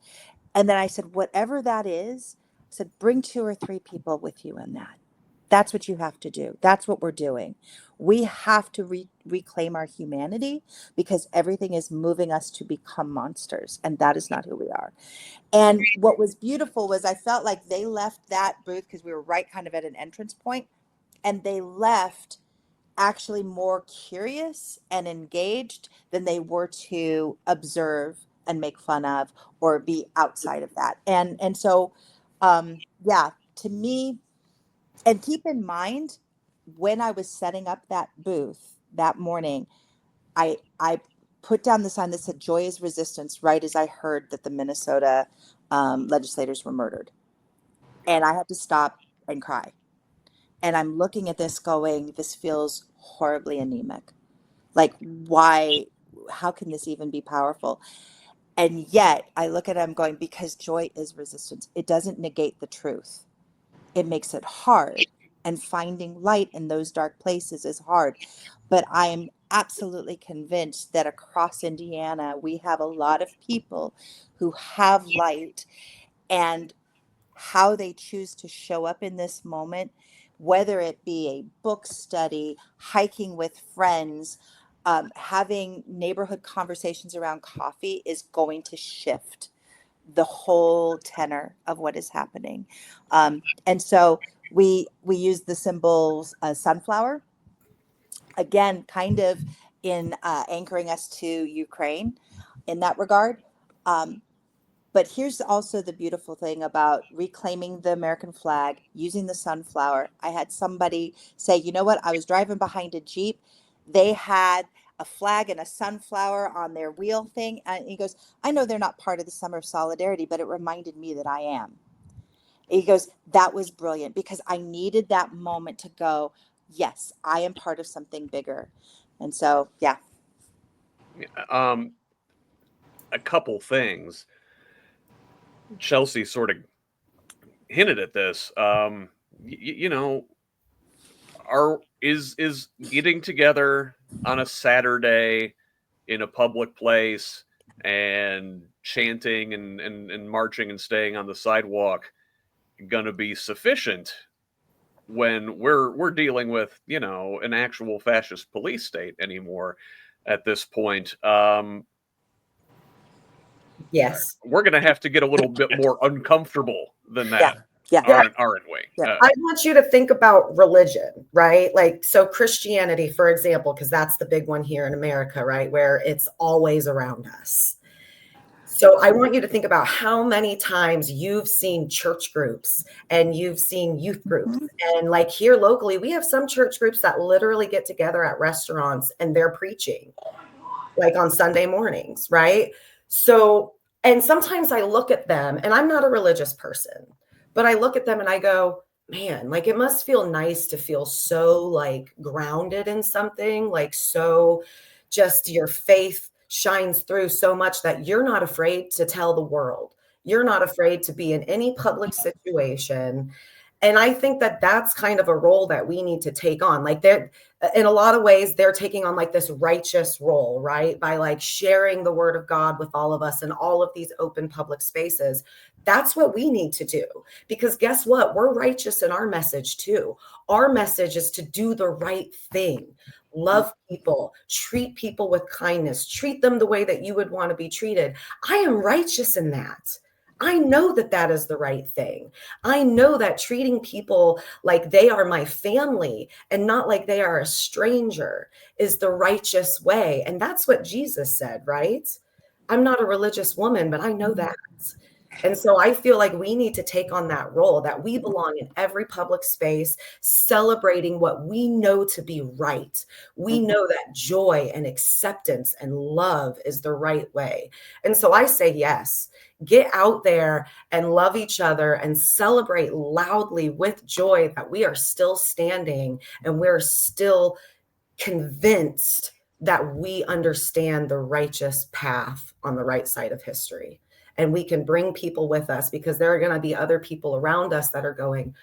And then I said, whatever that is, I said, bring 2 or 3 people with you in that. That's what you have to do. That's what we're doing. We have to reclaim our humanity because everything is moving us to become monsters. And that is not who we are. And what was beautiful was I felt like they left that booth because we were right kind of at an entrance point, and they left actually more curious and engaged than they were to observe and make fun of or be outside of that. And so, to me, and keep in mind, when I was setting up that booth that morning, I put down the sign that said "Joy is Resistance" right as I heard that the Minnesota legislators were murdered, and I had to stop and cry. And I'm looking at this going, this feels horribly anemic. Like, why? How can this even be powerful? And yet I look at it, I'm going, because joy is resistance. It doesn't negate the truth. It makes it hard. And finding light in those dark places is hard. But I am absolutely convinced that across Indiana, we have a lot of people who have light, and how they choose to show up in this moment, whether it be a book study, hiking with friends, having neighborhood conversations around coffee, is going to shift the whole tenor of what is happening. And so we use the symbols sunflower, again, kind of in anchoring us to Ukraine in that regard. But here's also the beautiful thing about reclaiming the American flag, using the sunflower. I had somebody say, you know what? I was driving behind a Jeep. They had a flag and a sunflower on their wheel thing. And he goes, I know they're not part of the Summer of Solidarity, but it reminded me that I am. He goes, that was brilliant, because I needed that moment to go, yes, I am part of something bigger. And so, yeah. A couple things. Chelsea sort of hinted at this. Is getting together on a Saturday in a public place and chanting and marching and staying on the sidewalk gonna be sufficient when we're dealing with, an actual fascist police state anymore at this point? Yes. We're going to have to get a little bit more uncomfortable than that. Yeah. Aren't we? Yeah. I want you to think about religion, right? Like, so Christianity, for example, because that's the big one here in America, right? Where it's always around us. So I want you to think about how many times you've seen church groups and you've seen youth groups. And like here locally, we have some church groups that literally get together at restaurants and they're preaching like on Sunday mornings, right? So, and sometimes I look at them, and I'm not a religious person, but I look at them and I go, man, like it must feel nice to feel so like grounded in something, like so just your faith shines through so much that you're not afraid to tell the world. You're not afraid to be in any public situation. And I think that that's kind of a role that we need to take on. Like they're, in a lot of ways, they're taking on like this righteous role, right? By like sharing the word of God with all of us in all of these open public spaces. That's what we need to do. Because guess what? We're righteous in our message too. Our message is to do the right thing. Love people, treat people with kindness, treat them the way that you would want to be treated. I am righteous in that. I know that that is the right thing. I know that treating people like they are my family and not like they are a stranger is the righteous way. And that's what Jesus said, right? I'm not a religious woman, but I know that. And so I feel like we need to take on that role, that we belong in every public space, celebrating what we know to be right. We know that joy and acceptance and love is the right way. And so I say, yes, get out there and love each other and celebrate loudly with joy that we are still standing and we're still convinced that we understand the righteous path on the right side of history. And we can bring people with us because there are going to be other people around us that are going,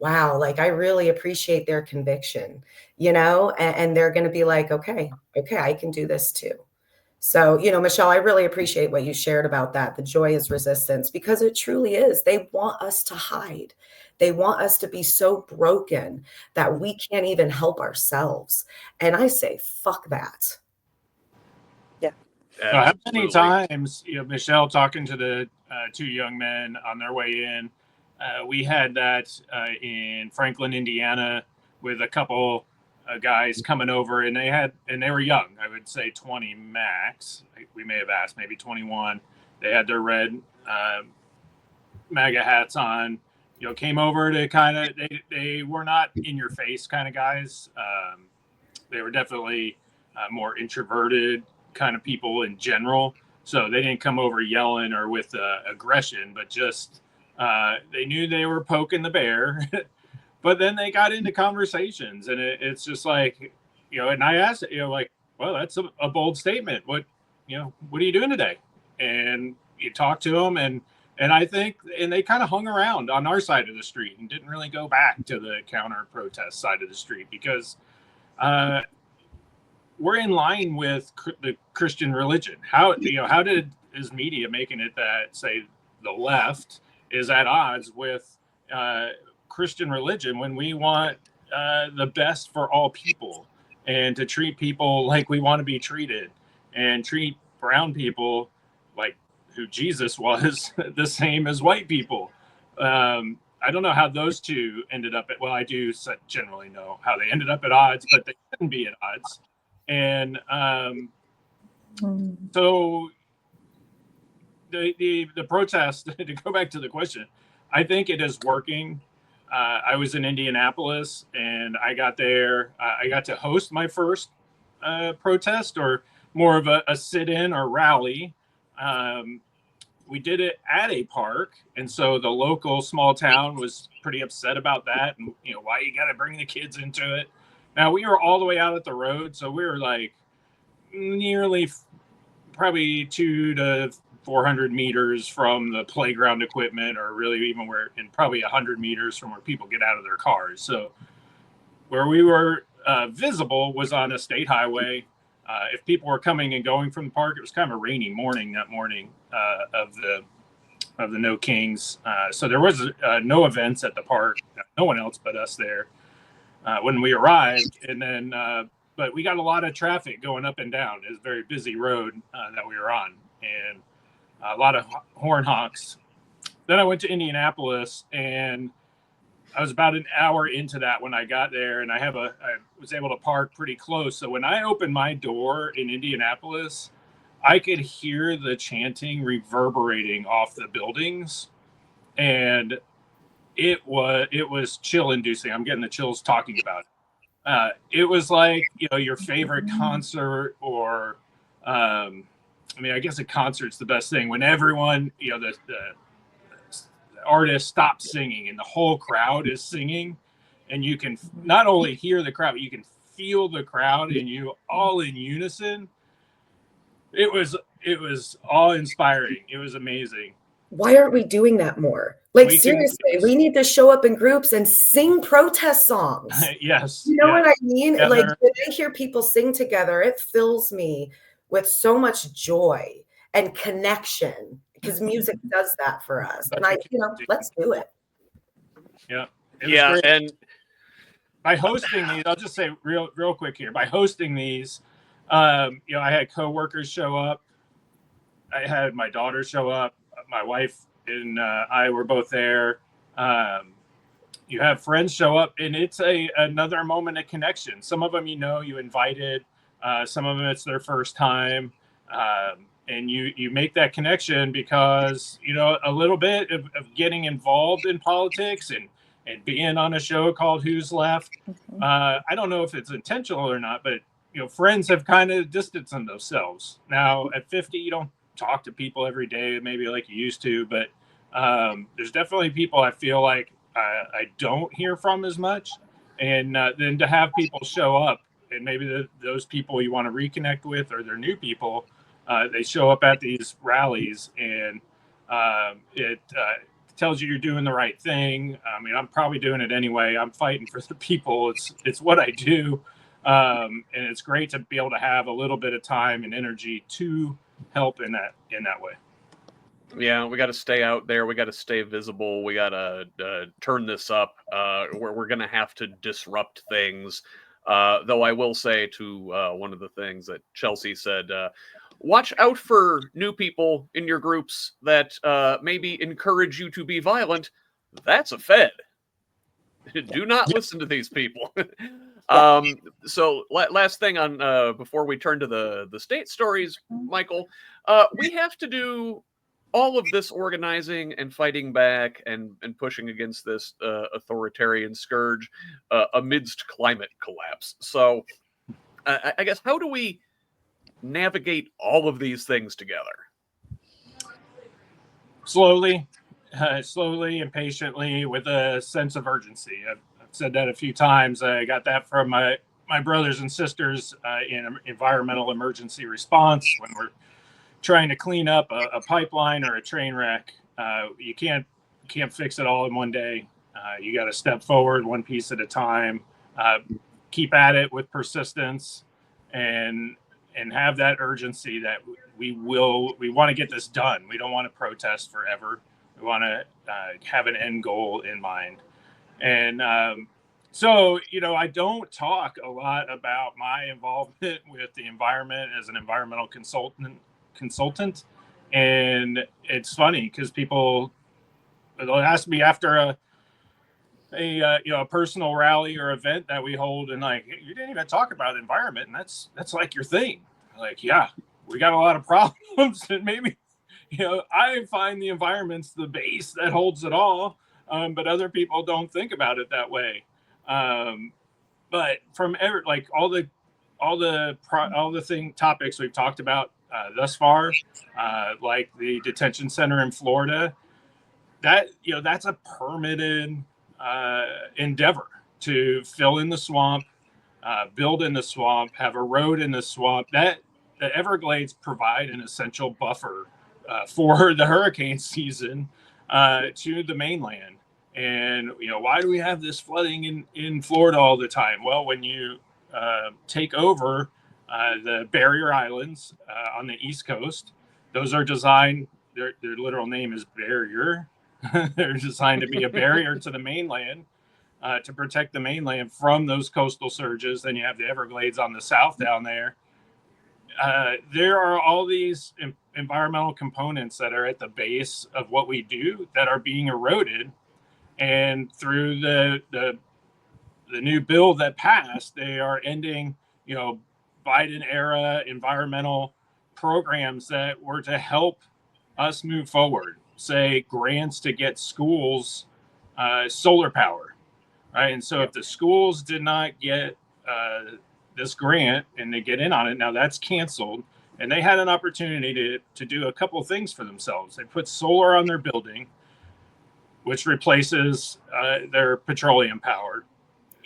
wow, like I really appreciate their conviction, you know, and they're going to be like, okay, I can do this too. So, you know, Michelle, I really appreciate what you shared about that. The joy is resistance, because it truly is. They want us to hide. They want us to be so broken that we can't even help ourselves. And I say, fuck that. Yeah. How many times, you know, Michelle talking to the two young men on their way in, we had that in Franklin, Indiana, with a couple guys coming over, and they were young. I would say 20 max. We may have asked maybe 21. They had their red MAGA hats on. You know, came over to kind of. They were not in your face kind of guys. They were definitely more introverted kind of people in general. So they didn't come over yelling or with aggression, but just they knew they were poking the bear. But then they got into conversations, and it's just like, you know, and I asked, you know, like, well, that's a bold statement. What are you doing today? And you talk to them, and I think, and they kind of hung around on our side of the street and didn't really go back to the counter protest side of the street because we're in line with the Christian religion. How is media making it that, say, the left is at odds with Christian religion when we want the best for all people and to treat people like we want to be treated and treat brown people like who Jesus was the same as white people. I don't know how those two ended up at, well, I do generally know how they ended up at odds, but they shouldn't be at odds. And so the protest, to go back to the question, I think it is working. I was in Indianapolis, and I got there. I got to host my first protest, or more of a sit-in or rally. We did it at a park, and so the local small town was pretty upset about that, and why you got to bring the kids into it. Now we were all the way out at the road, so we were like nearly probably 200 to 400 meters from the playground equipment, or really even we're in probably 100 meters from where people get out of their cars. So where we were visible was on a state highway. If people were coming and going from the park, it was kind of a rainy morning that morning of the No Kings. So there was no events at the park, no one else but us there when we arrived. And then, but we got a lot of traffic going up and down. It was a very busy road that we were on, and a lot of horn honks. Then I went to Indianapolis, and I was about an hour into that when I got there, and I was able to park pretty close. So when I opened my door in Indianapolis, I could hear the chanting reverberating off the buildings, and it was chill inducing. I'm getting the chills talking about it. It was like, your favorite concert or I mean, I guess a concert's the best thing when everyone, the artist stops singing and the whole crowd is singing, and you can not only hear the crowd, but you can feel the crowd, and you all in unison. It was awe-inspiring. It was amazing. Why aren't we doing that more? Like, seriously, yes. we need to show up in groups and sing protest songs. Yes. You know what I mean? Together. Like, when I hear people sing together, it fills me with so much joy and connection, because music does that for us. And let's do it. Yeah. Yeah. Great. And by hosting these, I'll just say real quick here, by hosting these, I had coworkers show up. I had my daughter show up. My wife and I were both there. You have friends show up, and it's another moment of connection. Some of them, you invited. Some of them, it's their first time. And you make that connection because, a little bit of getting involved in politics and being on a show called Who's Left. I don't know if it's intentional or not, but, friends have kind of distanced themselves. Now, at 50, you don't talk to people every day, maybe like you used to, but there's definitely people I feel like I don't hear from as much. And then to have people show up, and maybe those people you want to reconnect with, or they're new people, they show up at these rallies, and it tells you you're doing the right thing. I mean, I'm probably doing it anyway. I'm fighting for the people. It's what I do. And it's great to be able to have a little bit of time and energy to help in that way. Yeah, we got to stay out there. We got to stay visible. We got to turn this up. We're going to have to disrupt things. Though I will say to one of the things that Chelsea said, watch out for new people in your groups that maybe encourage you to be violent. That's a Fed. Do not listen to these people. So last thing on before we turn to the state stories, Michael, we have to do all of this organizing and fighting back and pushing against this authoritarian scourge amidst climate collapse. So I guess, how do we navigate all of these things together? Slowly and patiently, with a sense of urgency. I've said that a few times. I got that from my brothers and sisters in environmental emergency response. When we're trying to clean up a pipeline or a train wreck, you can't fix it all in one day. You got to step forward one piece at a time, keep at it with persistence, and have that urgency that we want to get this done. We don't want to protest forever. We want to have an end goal in mind. And so, I don't talk a lot about my involvement with the environment as an environmental consultant. And it's funny because people, they'll ask me after a personal rally or event that we hold, and like, you didn't even talk about the environment, and that's like your thing. Like, yeah, we got a lot of problems, and maybe I find the environment's the base that holds it all, but other people don't think about it that way. But from all the topics we've talked about thus far, like the detention center in Florida, that's a permitted endeavor to fill in the swamp, build in the swamp, have a road in the swamp. That the Everglades provide an essential buffer for the hurricane season to the mainland. And why do we have this flooding in Florida all the time? Well, when you take over the barrier islands on the East Coast, those are designed. Their literal name is barrier. They're designed to be a barrier to the mainland, to protect the mainland from those coastal surges. Then you have the Everglades on the south down there. There are all these environmental components that are at the base of what we do that are being eroded. And through the new bill that passed, they are ending, Biden era environmental programs that were to help us move forward. Say grants to get schools solar power, right? And so if the schools did not get this grant and they get in on it, now that's canceled. and they had an opportunity to do a couple of things for themselves. They put solar on their building, which replaces their petroleum power,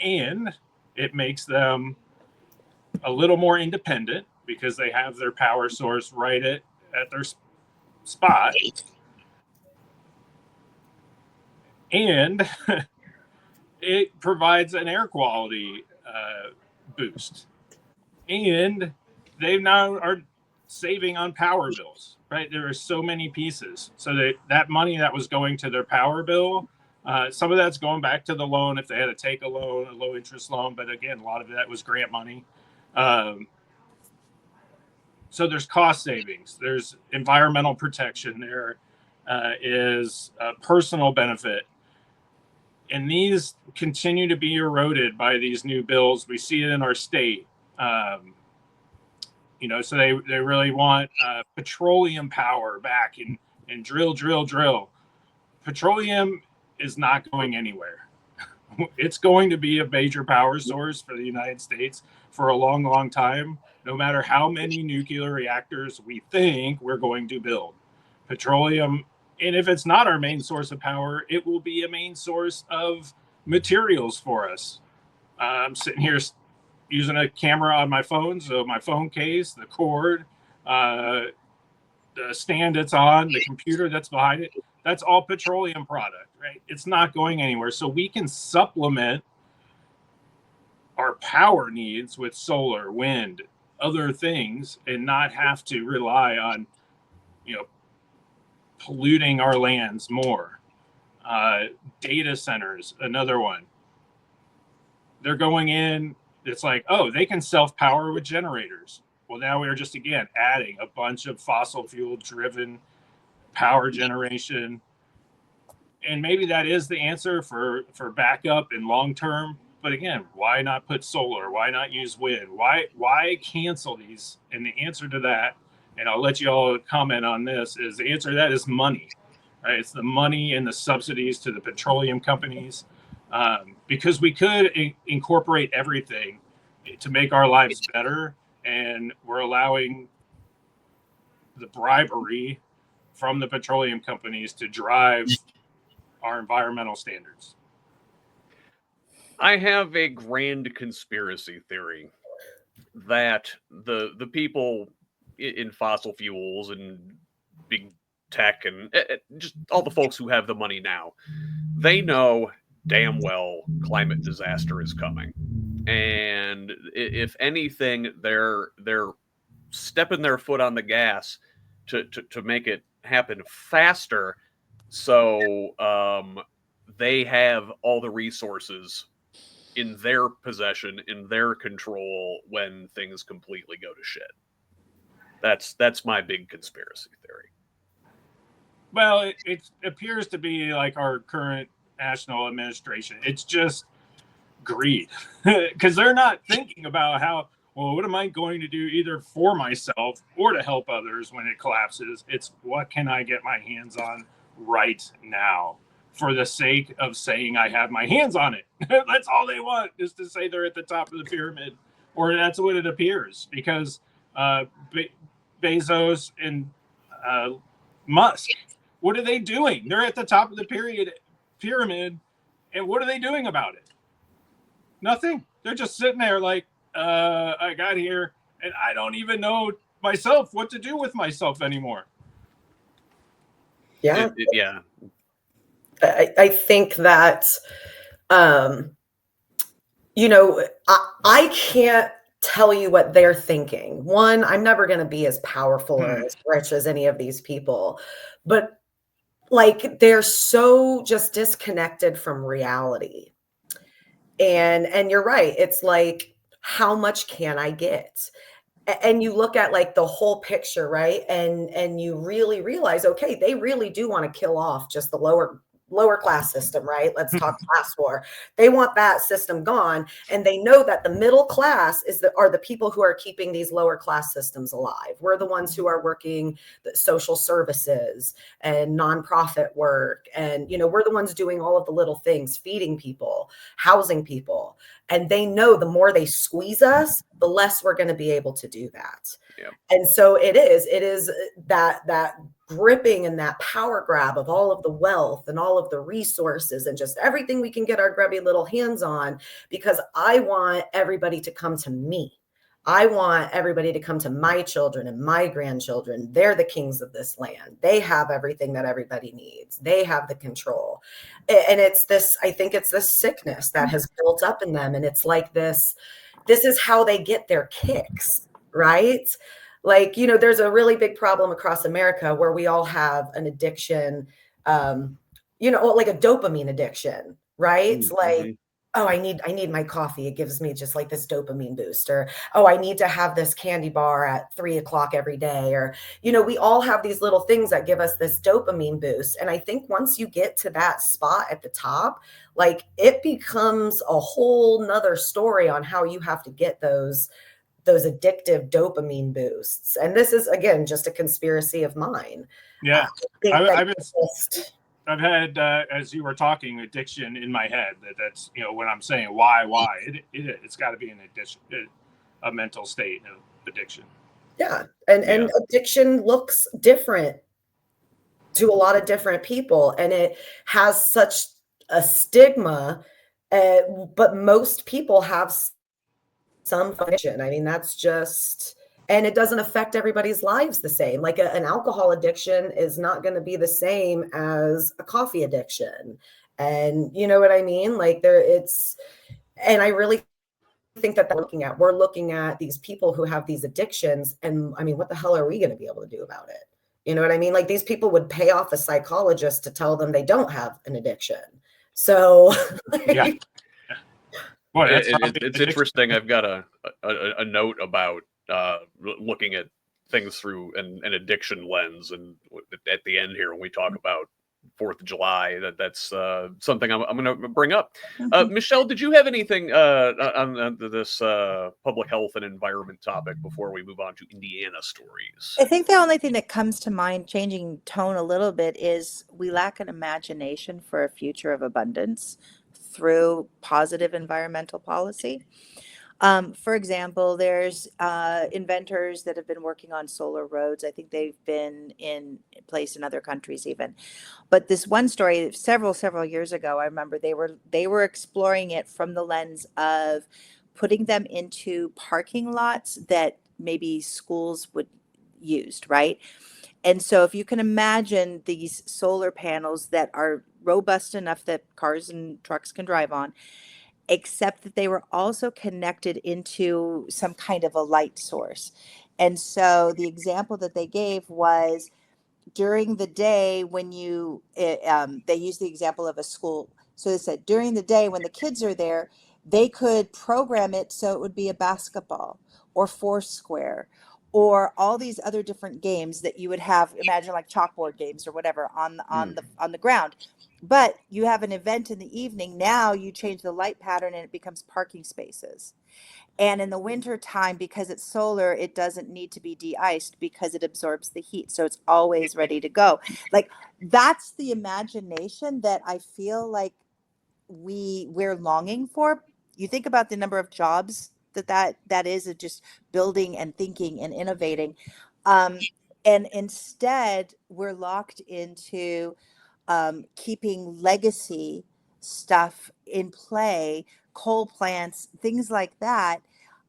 and it makes them a little more independent because they have their power source right at their spot. And it provides an air quality boost. And they now are saving on power bills, right? There are so many pieces. So that money that was going to their power bill, some of that's going back to the loan if they had to take a loan, a low interest loan. But again, a lot of that was grant money. So there's cost savings, there's environmental protection, there is personal benefit. And these continue to be eroded by these new bills. We see it in our state. So they really want petroleum power back and drill. Petroleum is not going anywhere. It's going to be a major power source for the United States for a long, long time, no matter how many nuclear reactors we think we're going to build. Petroleum, and if it's not our main source of power, it will be a main source of materials for us. I'm sitting here using a camera on my phone, so my phone case, the cord, the stand it's on, the computer that's behind it, that's all petroleum product, right? It's not going anywhere. So we can supplement our power needs with solar, wind, other things, and not have to rely on, polluting our lands more. Data centers, another one. They're going in, it's like, oh, they can self-power with generators. Well, now we are just, again, adding a bunch of fossil fuel driven power generation. And maybe that is the answer for backup and long term. But again, why not put solar? Why not use wind? Why cancel these? And the answer to that, and I'll let you all comment on this, is the answer to that is money. Right? It's the money and the subsidies to the petroleum companies. Because we could incorporate everything to make our lives better, and we're allowing the bribery from the petroleum companies to drive our environmental standards. I have a grand conspiracy theory that the people in fossil fuels and big tech and just all the folks who have the money now, they know damn well climate disaster is coming. And if anything, they're stepping their foot on the gas to make it happen faster, so they have all the resources in their possession, in their control, when things completely go to shit. That's my big conspiracy theory. Well, it appears to be like our current national administration. It's just greed, because they're not thinking about how, well, what am I going to do either for myself or to help others when it collapses? It's what can I get my hands on right now for the sake of saying I have my hands on it. That's all they want, is to say they're at the top of the pyramid, or that's what it appears, because Bezos and Musk, what are they doing? They're at the top of the pyramid, and what are they doing about it? Nothing. They're just sitting there like, I got here, and I don't even know myself what to do with myself anymore. Yeah. Yeah. I think that, I can't tell you what they're thinking. One, I'm never going to be as powerful or as rich as any of these people, but like, they're so just disconnected from reality. And you're right. It's like, how much can I get? And you look at like the whole picture, right? And you really realize, okay, they really do want to kill off just the lower lower class system, right? Let's talk class war. They want that system gone. And they know that the middle class are the people who are keeping these lower class systems alive. We're the ones who are working the social services and nonprofit work. And, we're the ones doing all of the little things, feeding people, housing people. And they know the more they squeeze us, the less we're going to be able to do that. Yeah. And so it is that gripping and that power grab of all of the wealth and all of the resources and just everything we can get our grubby little hands on, because I want everybody to come to me. I want everybody to come to my children and my grandchildren. They're the kings of this land. They have everything that everybody needs. They have the control. And I think it's this sickness that has built up in them. And it's like this is how they get their kicks, right? Like, there's a really big problem across America where we all have an addiction, like a dopamine addiction, right? Mm-hmm. Like, oh, I need my coffee. It gives me just like this dopamine boost, or, oh, I need to have this candy bar at 3:00 every day. Or, we all have these little things that give us this dopamine boost. And I think once you get to that spot at the top, like it becomes a whole nother story on how you have to get those addictive dopamine boosts. And this is, again, just a conspiracy of mine. Yeah. I've had, as you were talking, addiction in my head. That's when I'm saying why, it's got to be an addiction, a mental state of addiction. Yeah. And addiction looks different to a lot of different people. And it has such a stigma, but most people have some function. I mean, that's just, and it doesn't affect everybody's lives the same. Like an alcohol addiction is not going to be the same as a coffee addiction. And you know what I mean? Like and I really think that we're looking at these people who have these addictions. And I mean, what the hell are we going to be able to do about it? You know what I mean? Like these people would pay off a psychologist to tell them they don't have an addiction. So yeah. Well, it's interesting. I've got a note about looking at things through an addiction lens, and at the end here, when we talk about 4th of July, that's something I'm going to bring up. Michelle, did you have anything on this public health and environment topic before we move on to Indiana stories? I think the only thing that comes to mind, changing tone a little bit, is we lack an imagination for a future of abundance through positive environmental policy. For example, there's inventors that have been working on solar roads. I think they've been in place in other countries even. But this one story, several years ago, I remember they were exploring it from the lens of putting them into parking lots that maybe schools would use, right? And so if you can imagine these solar panels that are robust enough that cars and trucks can drive on, except that they were also connected into some kind of a light source. And so the example that they gave was during the day when they used the example of a school. So they said during the day when the kids are there, they could program it so it would be a basketball or Foursquare or all these other different games that you would have, imagine like chalkboard games or whatever on the ground. But you have an event in the evening. Now you change the light pattern and it becomes parking spaces. And in the winter time, because it's solar, it doesn't need to be de-iced because it absorbs the heat. So it's always ready to go. Like that's the imagination that I feel like we're longing for. You think about the number of jobs that is just building and thinking and innovating. And instead we're locked into keeping legacy stuff in play, coal plants, things like that.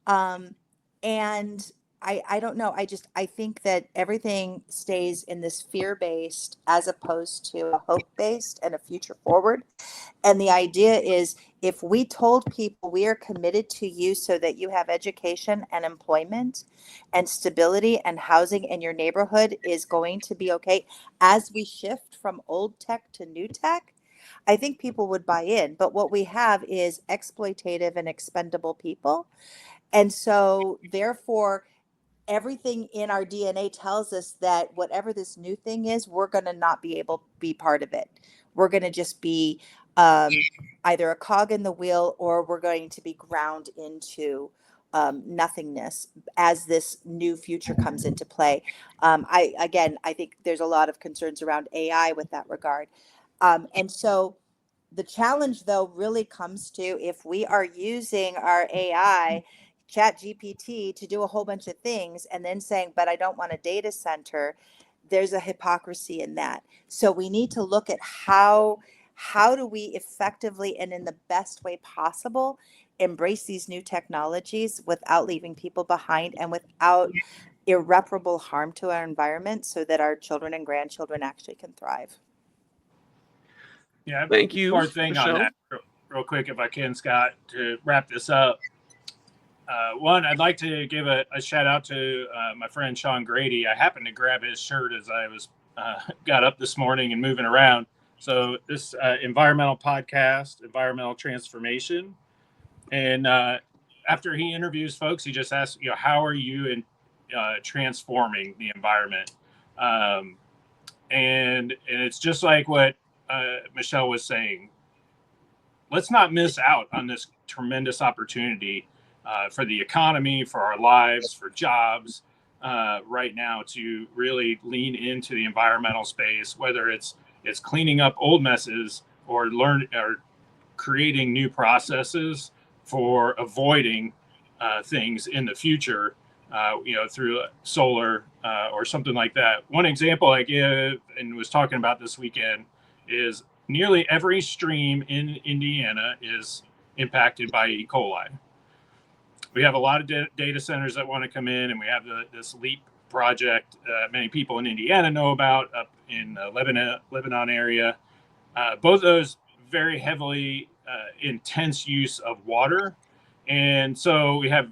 And I don't know. I think that everything stays in this fear-based as opposed to a hope-based and a future forward. And the idea is if we told people we are committed to you so that you have education and employment and stability and housing and your neighborhood is going to be okay as we shift from old tech to new tech, I think people would buy in. But what we have is exploitative and expendable people. And so therefore, everything in our DNA tells us that whatever this new thing is, we're going to not be able to be part of it. we're going to just be either a cog in the wheel, or we're going to be ground into nothingness as this new future comes into play. I think there's a lot of concerns around AI with that regard. And so the challenge, though, really comes to if we are using our AI, Chat GPT, to do a whole bunch of things and then saying, but I don't want a data center, there's a hypocrisy in that. So we need to look at how do we effectively and in the best way possible embrace these new technologies without leaving people behind and without irreparable harm to our environment, so that our children and grandchildren actually can thrive. Yeah, Thank you, one more thing Michelle. on that, real quick, if I can, Scott, to wrap this up. One, I'd like to give a shout out to my friend Sean Grady. I happened to grab his shirt as I was got up this morning and moving around. So this environmental podcast, Environmental Transformation, and after he interviews folks, he just asks, how are you transforming the environment? And it's just like what Michelle was saying. Let's not miss out on this tremendous opportunity for the economy, for our lives, for jobs right now, to really lean into the environmental space, whether it's cleaning up old messes or creating new processes for avoiding things in the future, through solar or something like that. One example I give and was talking about this weekend is nearly every stream in Indiana is impacted by E. coli. We have a lot of data centers that want to come in, and we have this LEAP project many people in Indiana know about, up in the Lebanon area. Both those very heavily intense use of water. And so we have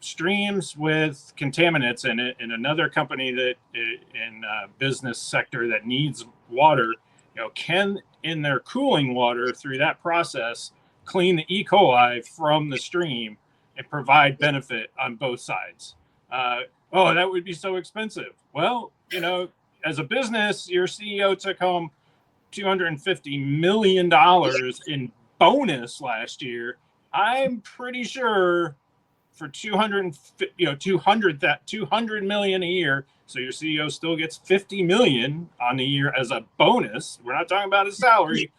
streams with contaminants in it, and another company that in business sector that needs water, can in their cooling water through that process clean the E. coli from the stream and provide benefit on both sides. Oh, that would be so expensive. Well, as a business, your CEO took home $250 million in bonus last year. I'm pretty sure for 200 million a year. So your CEO still gets 50 million on the year as a bonus. We're not talking about his salary,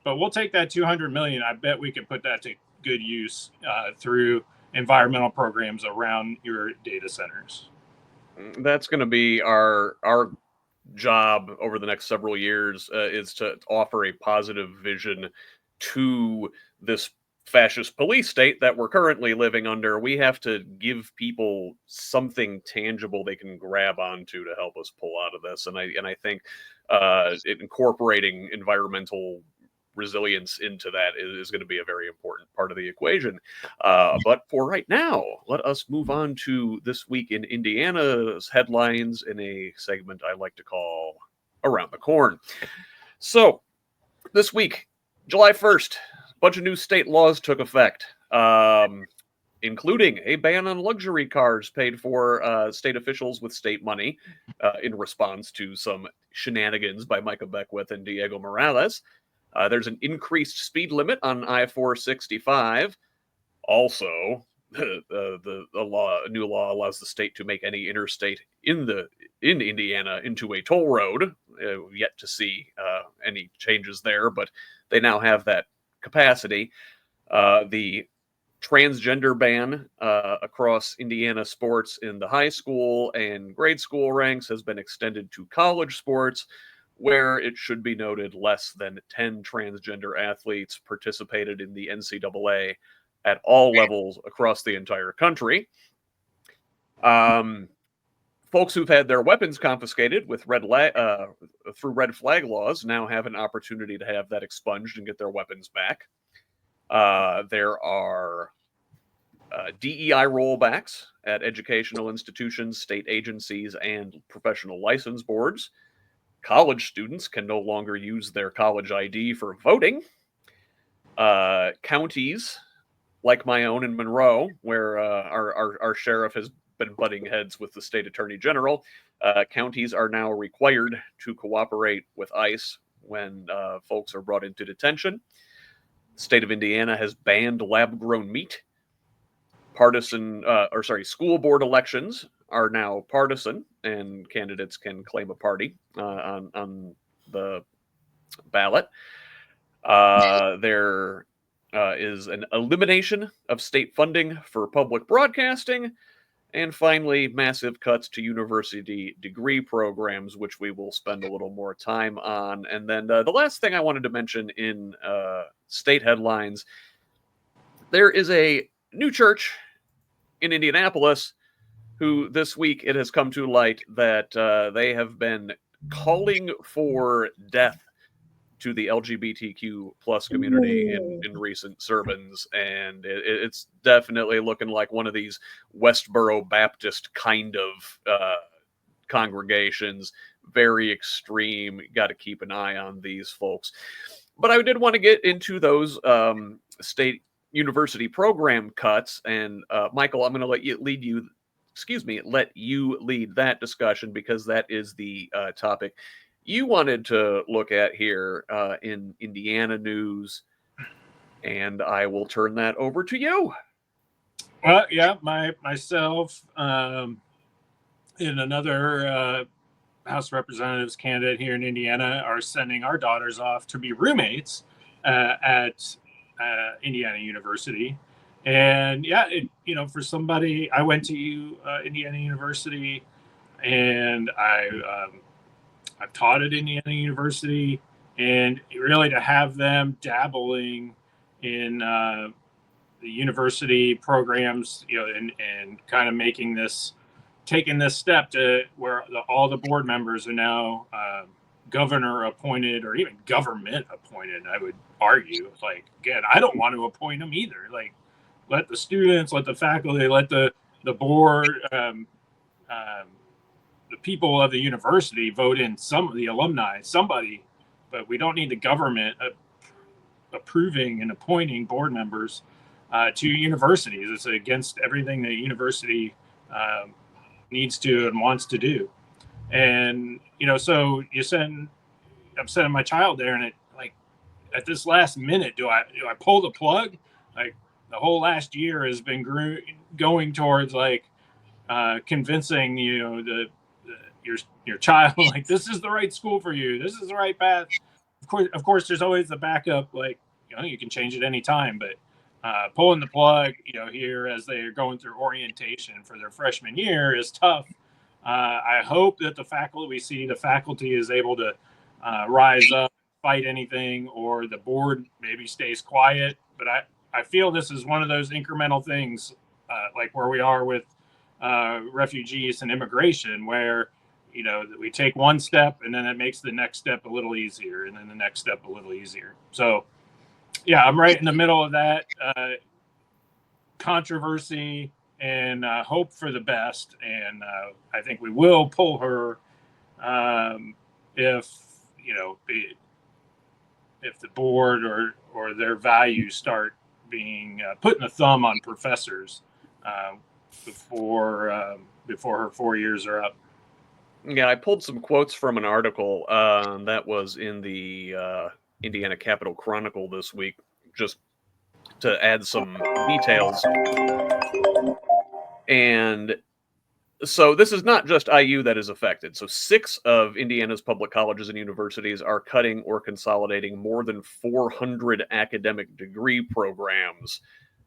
but we'll take that 200 million. I bet we can put that to good use through environmental programs around your data centers. That's going to be our job over the next several years, is to offer a positive vision to this fascist police state that we're currently living under. We have to give people something tangible they can grab onto to help us pull out of this. And I think incorporating environmental resilience into that is going to be a very important part of the equation. But for right now, let us move on to this week in Indiana's headlines in a segment I like to call Around the Corn. So this week, July 1st, a bunch of new state laws took effect, including a ban on luxury cars paid for state officials with state money in response to some shenanigans by Micah Beckwith and Diego Morales. There's an increased speed limit on I-465. Also, the new law allows the state to make any interstate in Indiana into a toll road. Yet to see any changes there, but they now have that capacity. The transgender ban across Indiana sports in the high school and grade school ranks has been extended to college sports, where it should be noted less than 10 transgender athletes participated in the NCAA at all levels across the entire country. Folks who've had their weapons confiscated with through red flag laws now have an opportunity to have that expunged and get their weapons back. There are DEI rollbacks at educational institutions, state agencies, and professional license boards. College students can no longer use their college ID for voting. Counties, like my own in Monroe, where our sheriff has been butting heads with the state attorney general, counties are now required to cooperate with ICE when folks are brought into detention. The state of Indiana has banned lab-grown meat. School board elections are now partisan, and candidates can claim a party on the ballot. There is an elimination of state funding for public broadcasting. And finally, massive cuts to university degree programs, which we will spend a little more time on. And then the last thing I wanted to mention in state headlines, there is a new church in Indianapolis who this week it has come to light that they have been calling for death to the LGBTQ plus community in recent sermons, and it's definitely looking like one of these Westboro Baptist kind of congregations. Very extreme. Got to keep an eye on these folks. But I did want to get into those state university program cuts, and Michael, I'm going to let you lead that discussion, because that is the topic you wanted to look at here in Indiana news, and I will turn that over to you. Well, yeah, myself and another House of Representatives candidate here in Indiana are sending our daughters off to be roommates at Indiana University. And yeah, for somebody, I went to Indiana University, and I've taught at Indiana University, and really to have them dabbling in the university programs, and kind of taking this step to where all the board members are now governor appointed, or even government appointed. I would argue, like, again, I don't want to appoint them either. Like, let the students, let the faculty, let the board, the people of the university vote in some of the alumni, somebody, but we don't need the government approving and appointing board members to universities. It's against everything that university needs to and wants to do. And, so I'm sending my child there, and at this last minute, do I pull the plug? Like, the whole last year has been going towards convincing, your child, like, this is the right school for you. This is the right path. Of course, there's always the backup, you can change it anytime, but pulling the plug, here as they're going through orientation for their freshman year is tough. I hope that the faculty is able to rise up, fight anything, or the board maybe stays quiet. But I feel this is one of those incremental things, like where we are with refugees and immigration, where we take one step and then it makes the next step a little easier, and then the next step a little easier. So yeah, I'm right in the middle of that controversy, and hope for the best. And I think we will pull her if the board or their values start being putting a thumb on professors before her 4 years are up. Yeah, I pulled some quotes from an article that was in the Indiana Capitol Chronicle this week, just to add some details. And so this is not just IU that is affected. So 6 of Indiana's public colleges and universities are cutting or consolidating more than 400 academic degree programs.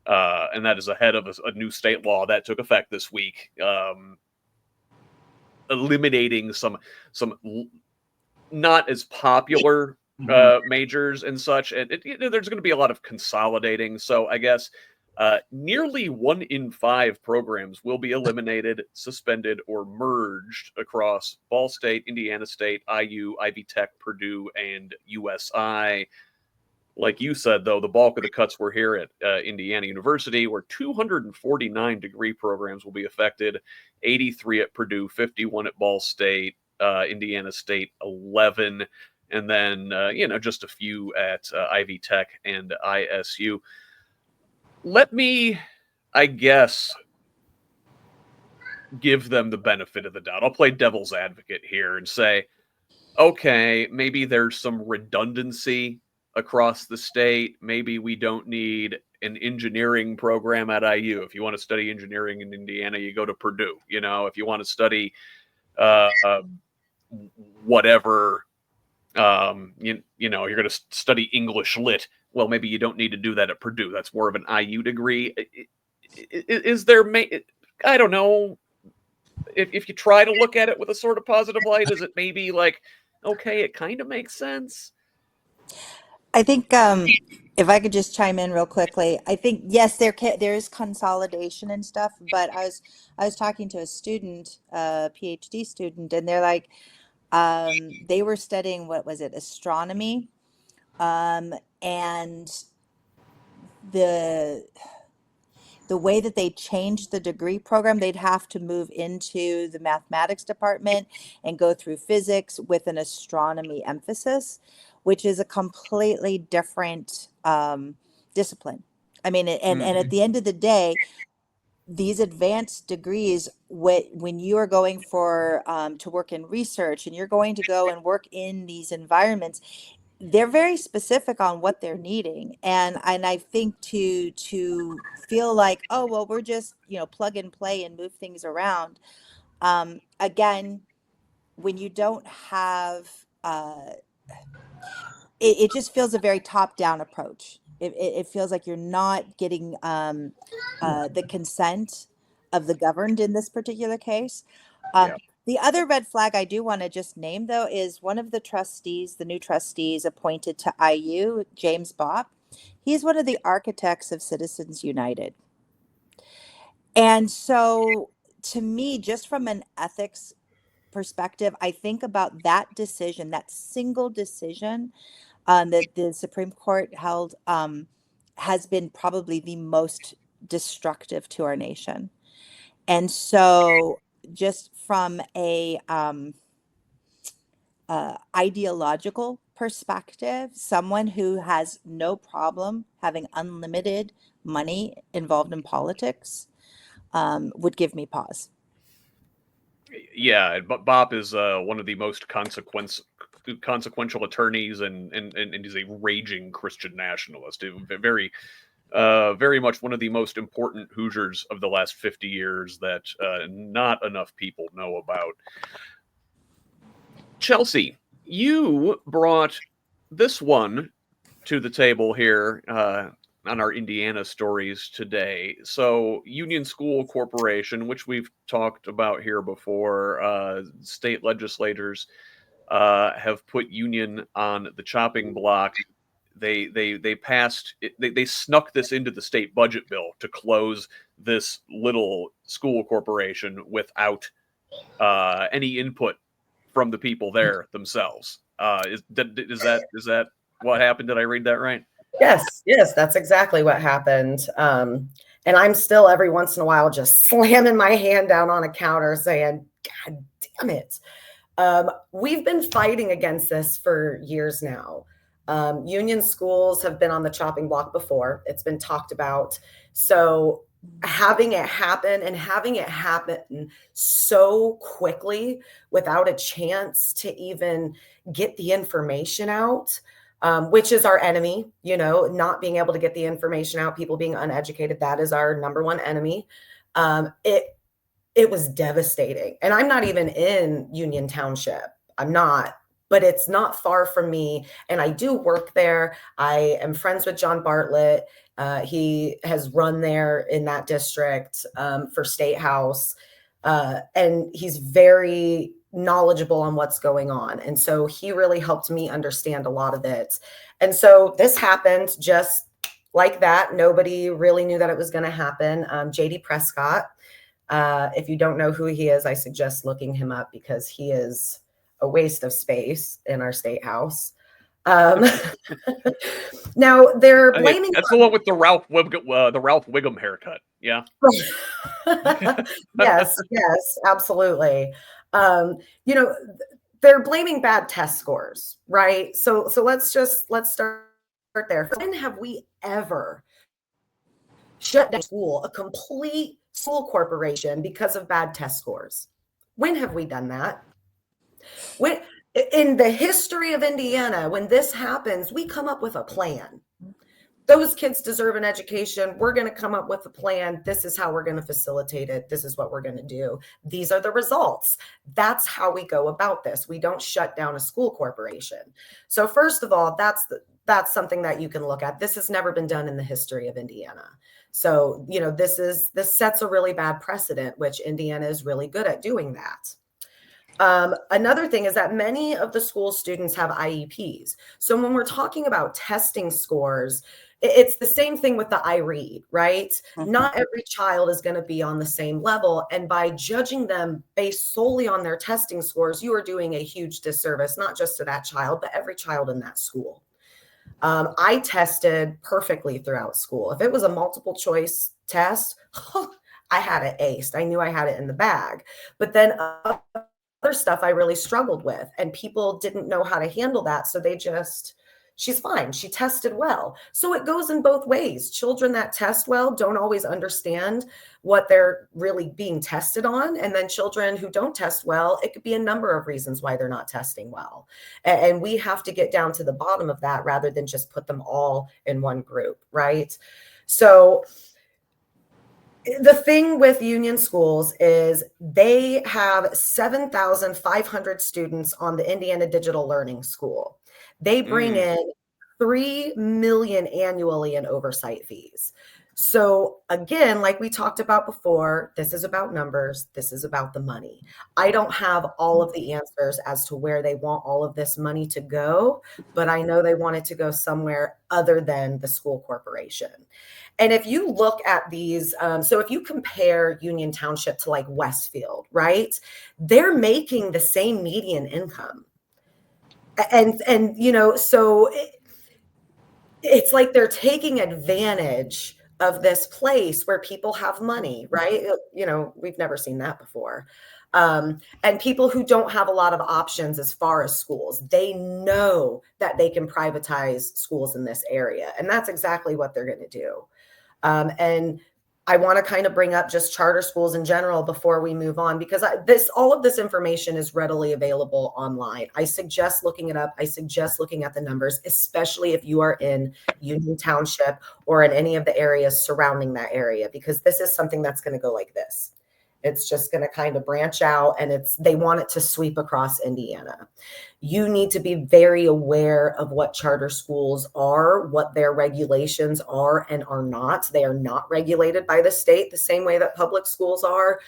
And that is ahead of a new state law that took effect this week, eliminating some not as popular majors and such. And there's going to be a lot of consolidating. So I guess nearly 1 in 5 programs will be eliminated, suspended, or merged across Ball State, Indiana State, IU, Ivy Tech, Purdue, and USI. Like you said, though, the bulk of the cuts were here at Indiana University, where 249 degree programs will be affected, 83 at Purdue, 51 at Ball State, Indiana State, 11, and then, just a few at Ivy Tech and ISU. Let me, I guess, give them the benefit of the doubt. I'll play devil's advocate here and say, okay, maybe there's some redundancy across the state. Maybe we don't need an engineering program at IU. If you want to study engineering in Indiana, you go to Purdue. If you want to study uh, whatever, you're going to study English lit. Well, maybe you don't need to do that at Purdue. That's more of an IU degree. Is there? I don't know. If you try to look at it with a sort of positive light, is it maybe like, okay, it kind of makes sense? I think if I could just chime in real quickly, I think yes, there is consolidation and stuff, but I was talking to a student, a PhD student, and they're like, they were studying, what was it, astronomy, and the the way that they changed the degree program, they'd have to move into the mathematics department and go through physics with an astronomy emphasis, which is a completely different discipline. I mean, and at the end of the day, these advanced degrees, when you are going for to work in research and you're going to go and work in these environments, they're very specific on what they're needing, and I think to feel like, oh well, we're just plug and play and move things around, again, when you don't have it just feels a very top down approach. It feels like you're not getting the consent of the governed in this particular case. Yeah. The other red flag I do want to just name, though, is one of the new trustees appointed to IU, James Bopp. He's one of the architects of Citizens United. And so, to me, just from an ethics perspective, I think about that decision, that single decision that the Supreme Court held, has been probably the most destructive to our nation. And so, just from a ideological perspective, someone who has no problem having unlimited money involved in politics would give me pause. Yeah, but Bob is one of the most consequential attorneys, and he's a raging Christian nationalist. Very, very much one of the most important Hoosiers of the last 50 years that not enough people know about. Chelsea, you brought this one to the table here on our Indiana stories today. So, Union School Corporation, which we've talked about here before, state legislators have put Union on the chopping block. They passed they snuck this into the state budget bill to close this little school corporation without any input from the people there themselves. Is that what happened? Did I read that right? Yes, that's exactly what happened. And I'm still every once in a while just slamming my hand down on a counter saying, God damn it. We've been fighting against this for years now. Union schools have been on the chopping block before. It's been talked about. So having it happen so quickly without a chance to even get the information out, which is our enemy, not being able to get the information out, people being uneducated, that is our number one enemy. It was devastating. And I'm not even in Union Township. I'm not, but it's not far from me. And I do work there. I am friends with John Bartlett. He has run there in that district for State House. And he's very knowledgeable on what's going on. And so he really helped me understand a lot of it. And so this happened just like that. Nobody really knew that it was going to happen. JD Prescott, if you don't know who he is, I suggest looking him up because he is a waste of space in our State House. Now they're blaming. That's the one with the Ralph Wiggum haircut. Yeah. Yes, absolutely. They're blaming bad test scores, right? So let's start there. When have we ever shut down a complete school corporation because of bad test scores? When have we done that? In the history of Indiana, when this happens, we come up with a plan. Those kids deserve an education. We're going to come up with a plan. This is how we're going to facilitate it. This is what we're going to do. These are the results. That's how we go about this. We don't shut down a school corporation. So first of all, that's something that you can look at. This has never been done in the history of Indiana. So, this sets a really bad precedent, which Indiana is really good at doing that. Another thing is that many of the school students have IEPs. So when we're talking about testing scores, it's the same thing with the iRead, right? Not every child is going to be on the same level. And by judging them based solely on their testing scores, you are doing a huge disservice, not just to that child, but every child in that school. I tested perfectly throughout school. If it was a multiple choice test, I had it aced. I knew I had it in the bag. But then other stuff I really struggled with, and people didn't know how to handle that. So she's fine. She tested well. So it goes in both ways. Children that test well don't always understand what they're really being tested on. And then children who don't test well, it could be a number of reasons why they're not testing well. And we have to get down to the bottom of that rather than just put them all in one group, right? So the thing with Union schools is they have 7,500 students on the Indiana Digital Learning School. They bring in $3 million annually in oversight fees. So again, like we talked about before, this is about numbers. This is about the money. I don't have all of the answers as to where they want all of this money to go, but I know they want it to go somewhere other than the school corporation. And if you look at these, so if you compare Union Township to like Westfield, right? They're making the same median income. And so it's like they're taking advantage of this place where people have money, right? We've never seen that before. And people who don't have a lot of options as far as schools, they know that they can privatize schools in this area. And that's exactly what they're going to do. And I want to kind of bring up just charter schools in general before we move on, because all of this information is readily available online. I suggest looking it up. I suggest looking at the numbers, especially if you are in Union Township or in any of the areas surrounding that area, because this is something that's going to go like this. It's just going to kind of branch out, and they want it to sweep across Indiana. You need to be very aware of what charter schools are, what their regulations are and are not. They are not regulated by the state the same way that public schools are.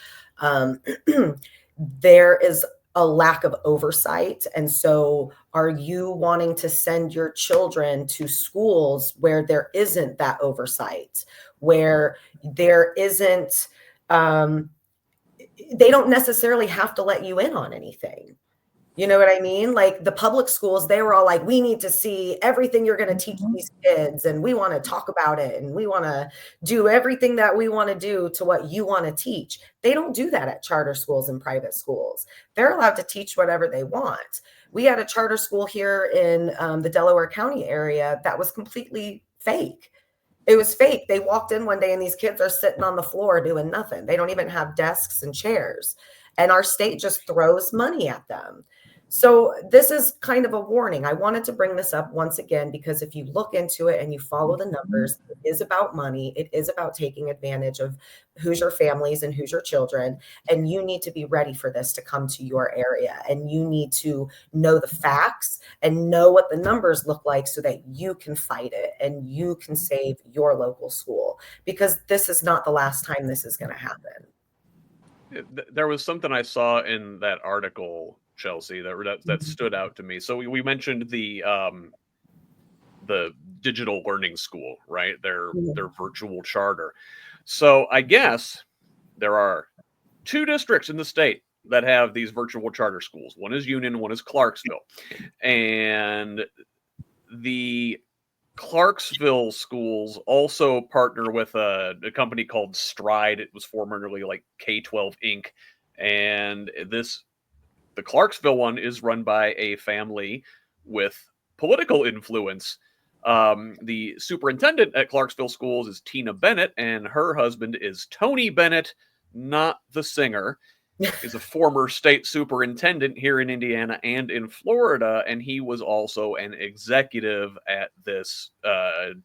There is a lack of oversight. And so are you wanting to send your children to schools where there isn't that oversight, where there isn't, they don't necessarily have to let you in on anything. You know what I mean? Like the public schools, they were all like, we need to see everything you're going to teach these kids, and we want to talk about it, and we want to do everything that we want to do to what you want to teach. They don't do that at charter schools and private schools. They're allowed to teach whatever they want. We had a charter school here in the Delaware County area that was completely fake. It was fake. They walked in one day and these kids are sitting on the floor doing nothing. They don't even have desks and chairs. And our state just throws money at them. So this is kind of a warning. I wanted to bring this up once again, because if you look into it and you follow the numbers, it is about money. It is about taking advantage of Hoosier families and Hoosier children. And you need to be ready for this to come to your area. And you need to know the facts and know what the numbers look like so that you can fight it and you can save your local school, because this is not the last time this is going to happen. There was something I saw in that article, Chelsea, that stood out to me. So we mentioned the digital learning school, right? Their virtual charter. So I guess there are 2 districts in the state that have these virtual charter schools. One is Union, one is Clarksville. And the Clarksville schools also partner with a company called Stride. It was formerly like K-12 Inc. And the Clarksville one is run by a family with political influence. The superintendent at Clarksville schools is Tina Bennett, and her husband is Tony Bennett, not the singer. is a former state superintendent here in Indiana and in Florida, and he was also an executive at this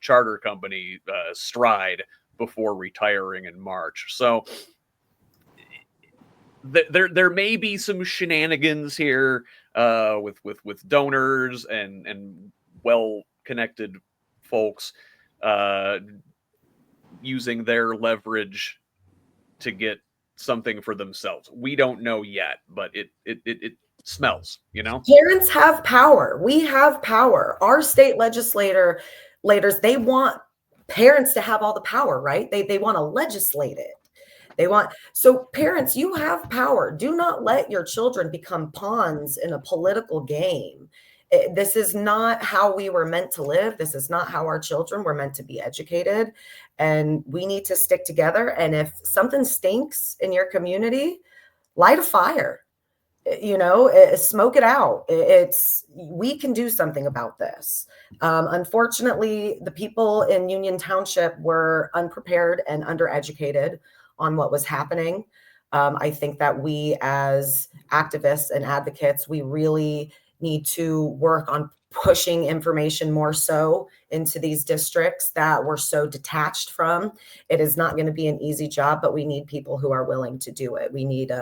charter company, Stride, before retiring in March. So there may be some shenanigans here with donors and well connected folks using their leverage to get something for themselves. We don't know yet, but it smells, you know? Parents have power. We have power. Our state legislators, they want parents to have all the power, right? They want to legislate it. So parents, you have power. Do not let your children become pawns in a political game. This is not how we were meant to live. This is not how our children were meant to be educated. And we need to stick together. And if something stinks in your community, light a fire, smoke it out. We can do something about this. Unfortunately, the people in Union Township were unprepared and undereducated on what was happening. I think that we as activists and advocates, we really need to work on pushing information more so into these districts that we're so detached from. It is not going to be an easy job, but we need people who are willing to do it. We need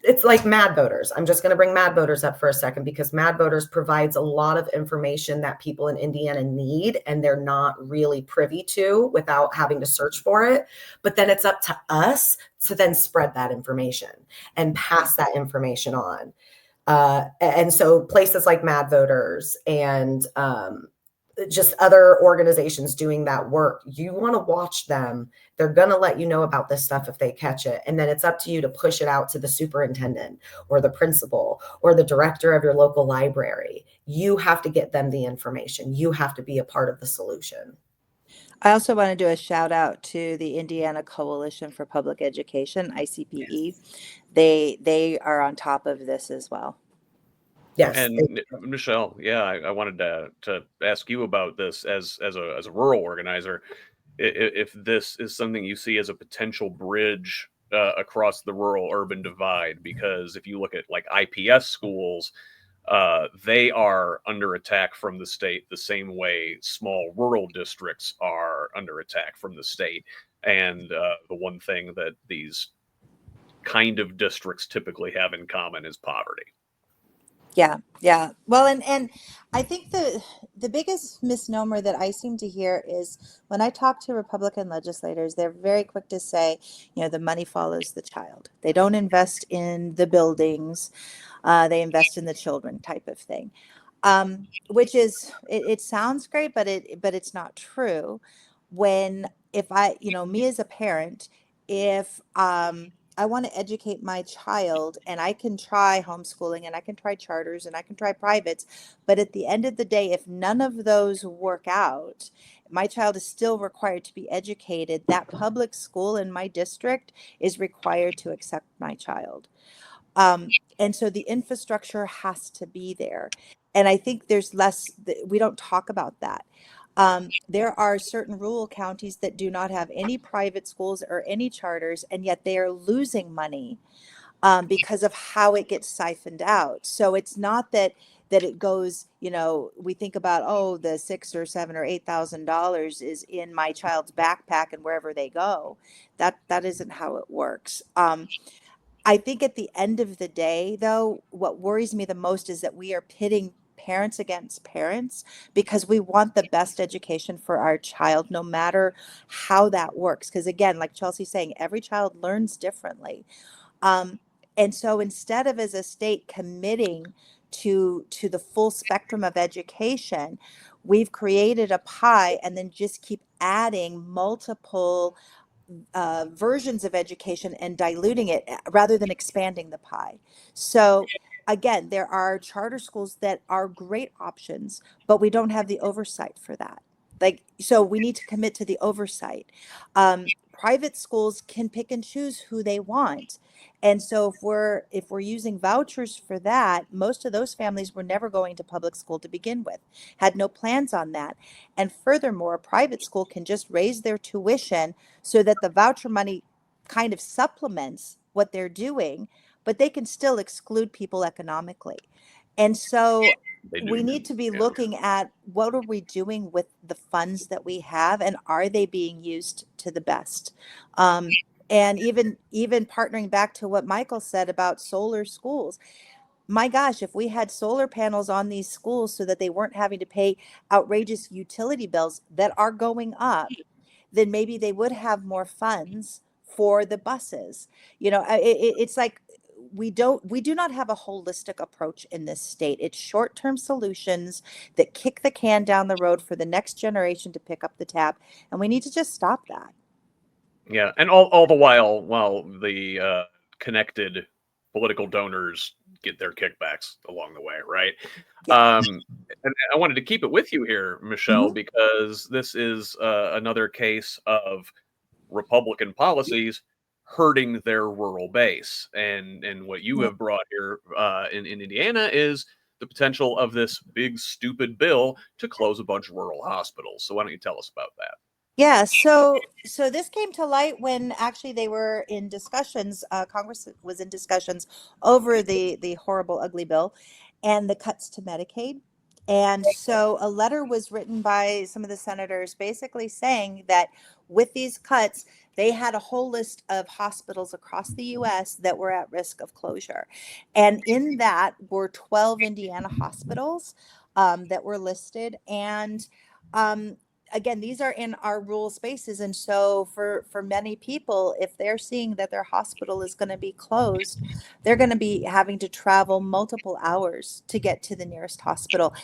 it's like Mad Voters. I'm just going to bring Mad Voters up for a second because Mad Voters provides a lot of information that people in Indiana need and they're not really privy to without having to search for it. But then it's up to us to then spread that information and pass that information on. And so places like Mad Voters and just other organizations doing that work, you want to watch them. They're going to let you know about this stuff if they catch it. And then it's up to you to push it out to the superintendent or the principal or the director of your local library. You have to get them the information. You have to be a part of the solution. I also want to do a shout out to the Indiana Coalition for Public Education, ICPE. They are on top of this as well. Yes. And Michelle, yeah, I wanted to ask you about this as a rural organizer. If this is something you see as a potential bridge across the rural urban divide, because if you look at like IPS schools, they are under attack from the state the same way small rural districts are under attack from the state. And the one thing that these kind of districts typically have in common is poverty. Yeah. Well, and I think the biggest misnomer that I seem to hear is when I talk to Republican legislators, they're very quick to say, the money follows the child. They don't invest in the buildings, they invest in the children type of thing, which is it sounds great, but it's not true. If I, me as a parent, if I want to educate my child and I can try homeschooling and I can try charters and I can try privates. But at the end of the day, if none of those work out, my child is still required to be educated. That public school in my district is required to accept my child. And so the infrastructure has to be there. And I think we don't talk about that. There are certain rural counties that do not have any private schools or any charters, and yet they are losing money because of how it gets siphoned out. So it's not that it goes, we think about, the $6,000 or $7,000 or $8,000 is in my child's backpack and wherever they go. That isn't how it works. I think at the end of the day, though, what worries me the most is that we are pitting parents against parents because we want the best education for our child, no matter how that works. Because again, like Chelsea's saying, every child learns differently. And so instead of as a state committing to the full spectrum of education, we've created a pie and then just keep adding multiple versions of education and diluting it rather than expanding the pie. So again, there are charter schools that are great options, but we don't have the oversight for that. So we need to commit to the oversight. Private schools can pick and choose who they want. And so if we're using vouchers for that, most of those families were never going to public school to begin with, had no plans on that. And furthermore, a private school can just raise their tuition so that the voucher money kind of supplements what they're doing, but they can still exclude people economically. And so They we do. need to be Yeah. looking at what are we doing with the funds that we have, and are they being used to the best? And even partnering back to what Michael said about solar schools. My gosh, if we had solar panels on these schools so that they weren't having to pay outrageous utility bills that are going up, then maybe they would have more funds for the buses. It's like we do not have a holistic approach in this state. It's short-term solutions that kick the can down the road for the next generation to pick up the tab, and we need to just stop that. Yeah, and all the while the connected political donors get their kickbacks along the way, right? Yeah. And I wanted to keep it with you here, Michelle, Mhm. because this is another case of Republican policies hurting their rural base, and what you Yeah. have brought here in Indiana is the potential of this big stupid bill to close a bunch of rural hospitals. So why don't you tell us about that? Yeah, so this came to light when actually they were in discussions. Congress was in discussions over the horrible, ugly bill, and the cuts to Medicaid. And so a letter was written by some of the senators, basically saying that with these cuts, they had a whole list of hospitals across the U.S. that were at risk of closure, and in that were 12 Indiana hospitals that were listed. And um, again, these are in our rural spaces, and so for many people, if they're seeing that their hospital is going to be closed, they're going to be having to travel multiple hours to get to the nearest hospital.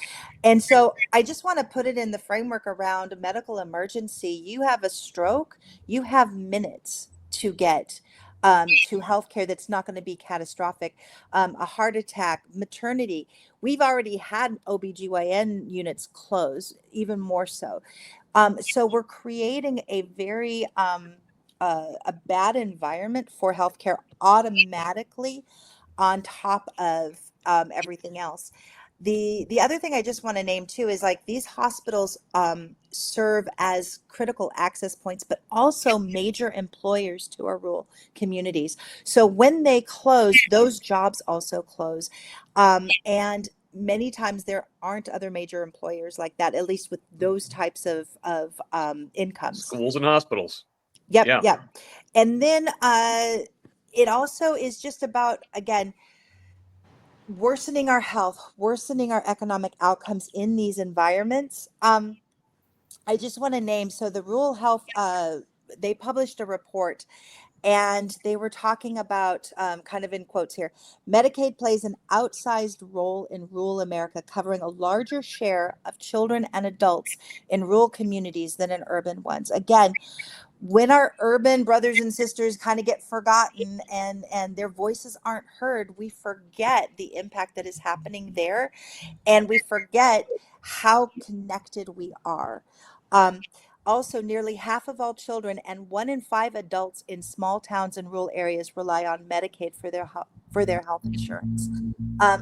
And so I just want to put it in the framework around a medical emergency. You have a stroke, you have minutes to get to healthcare that's not going to be catastrophic. A heart attack, maternity. We've already had OBGYN units close, even more so. So we're creating a very a bad environment for healthcare automatically on top of everything else. The other thing I just want to name too is like these hospitals serve as critical access points, but also major employers to our rural communities. So when they close, those jobs also close, and many times there aren't other major employers like that, at least with those types of incomes. Schools and hospitals. Yep, Yeah. yep. And then it also is just about, again, worsening our health, worsening our economic outcomes in these environments. I just want to name, so the Rural Health, they published a report, and they were talking about, kind of in quotes here, Medicaid plays an outsized role in rural America, covering a larger share of children and adults in rural communities than in urban ones. Again, when our urban brothers and sisters kind of get forgotten and their voices aren't heard, we forget the impact that is happening there, and we forget how connected we are. Um, Also, nearly half of all children and 1 in 5 adults in small towns and rural areas rely on Medicaid for their health insurance.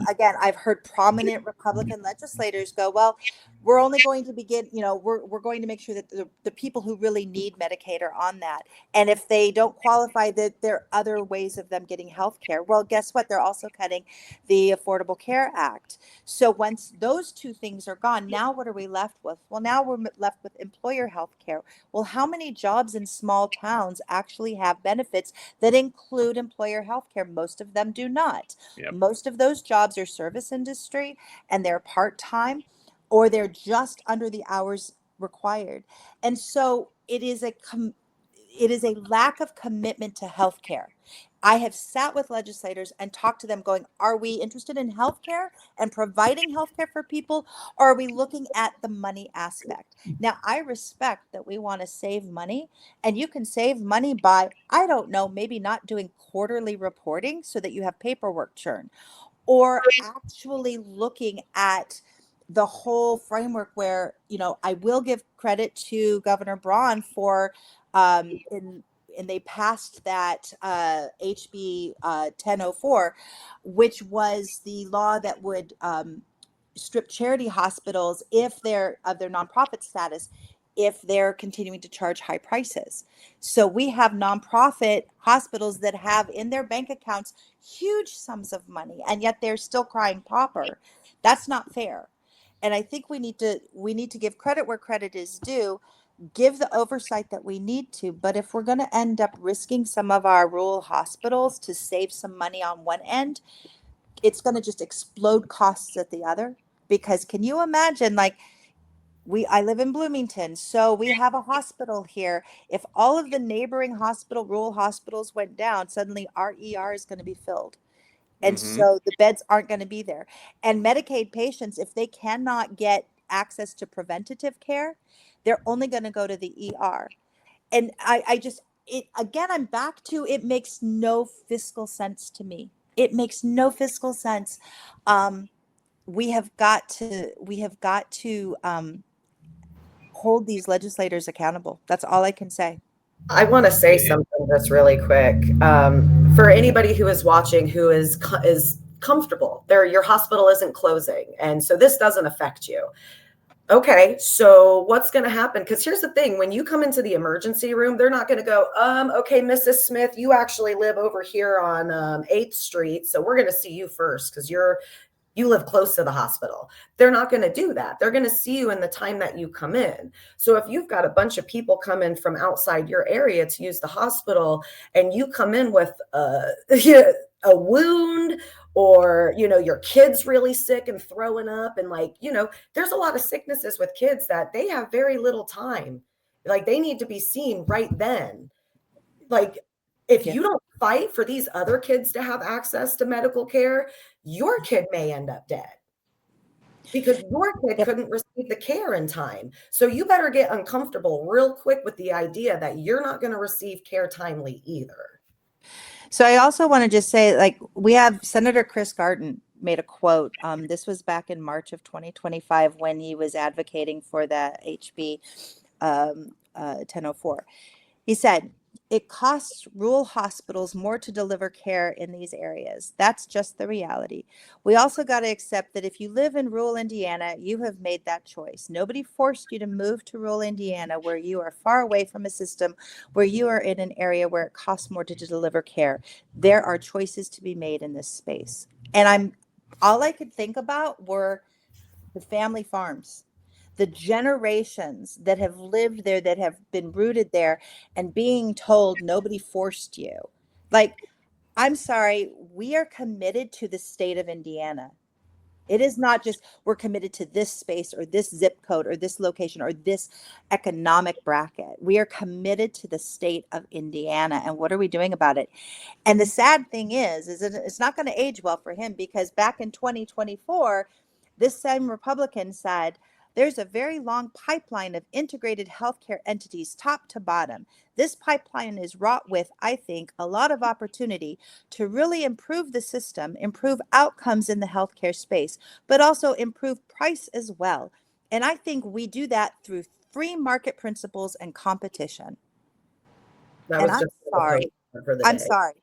Again, I've heard prominent Republican legislators go, well, we're only going to begin, we're going to make sure that the people who really need Medicaid are on that. And if they don't qualify, that there are other ways of them getting health care. Well, guess what? They're also cutting the Affordable Care Act. So once those two things are gone, now what are we left with? Well, now we're left with employer health care. Well, how many jobs in small towns actually have benefits that include employer health care? Most of them do not. Yep. Most of those jobs are service industry, and they're part-time, or they're just under the hours required. And so it is a lack of commitment to healthcare. I have sat with legislators and talked to them going, are we interested in healthcare and providing healthcare for people? Or are we looking at the money aspect? Now, I respect that we want to save money, and you can save money by, I don't know, maybe not doing quarterly reporting so that you have paperwork churn, or actually looking at the whole framework where, I will give credit to Governor Braun for and they passed that HB 1004, which was the law that would strip charity hospitals, if they're of their nonprofit status, if they're continuing to charge high prices. So we have nonprofit hospitals that have in their bank accounts huge sums of money, and yet they're still crying pauper. That's not fair. And I think we need to give credit where credit is due, give the oversight that we need to. But if we're going to end up risking some of our rural hospitals to save some money on one end, it's going to just explode costs at the other. Because can you imagine, like, I live in Bloomington, so we have a hospital here. If all of the neighboring rural hospitals went down, suddenly our ER is going to be filled. And Mm-hmm. so the beds aren't going to be there. And Medicaid patients, if they cannot get access to preventative care, they're only going to go to the ER. And again, I'm back to, it makes no fiscal sense to me. It makes no fiscal sense. We have got to hold these legislators accountable. That's all I can say. I want to say something that's really quick. For anybody who is watching who is comfortable, your hospital isn't closing, and so this doesn't affect you. Okay, so what's going to happen? Because here's the thing: when you come into the emergency room, they're not going to go, okay, Mrs. Smith, you actually live over here on 8th Street, so we're going to see you first because you live close to the hospital. They're not going to do that. They're going to see you in the time that you come in. So if you've got a bunch of people come in from outside your area to use the hospital, and you come in with a wound, or, your kid's really sick and throwing up, and there's a lot of sicknesses with kids that they have very little time. Like, they need to be seen right then. Like, if you don't fight for these other kids to have access to medical care, your kid may end up dead because your kid couldn't receive the care in time. So you better get uncomfortable real quick with the idea that you're not going to receive care timely either. So I also want to just say, like, we have Senator Chris Garten made a quote. This was back in March of 2025 when he was advocating for the HB 1004. He said, "It costs rural hospitals more to deliver care in these areas. That's just the reality. We also got to accept that if you live in rural Indiana, you have made that choice. Nobody forced you to move to rural Indiana where you are far away from a system, where you are in an area where it costs more to deliver care. There are choices to be made in this space." And all I could think about were the family farms, the generations that have lived there, that have been rooted there, and being told nobody forced you. Like, I'm sorry, we are committed to the state of Indiana. It is not just we're committed to this space or this zip code or this location or this economic bracket. We are committed to the state of Indiana. And what are we doing about it? And the sad thing is it's not going to age well for him, because back in 2024, this same Republican said, "There's a very long pipeline of integrated healthcare entities, top to bottom. This pipeline is wrought with, I think, a lot of opportunity to really improve the system, improve outcomes in the healthcare space, but also improve price as well. And I think we do that through free market principles and competition." That And was just sorry. for the I'm day. sorry.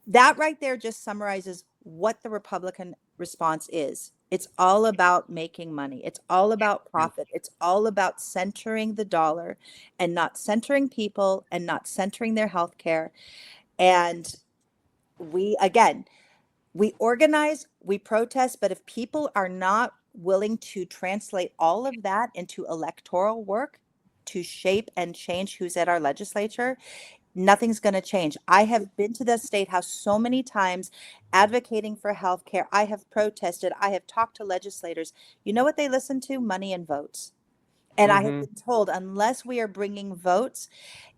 That right there just summarizes what the Republican response is. It's all about making money. It's all about profit. It's all about centering the dollar and not centering people and not centering their health care. And we organize, we protest, but if people are not willing to translate all of that into electoral work to shape and change who's at our legislature, nothing's going to change. I have been to the state house so many times advocating for healthcare. I have protested. I have talked to legislators. You know what they listen to? Money and votes. And I have been told, unless we are bringing votes,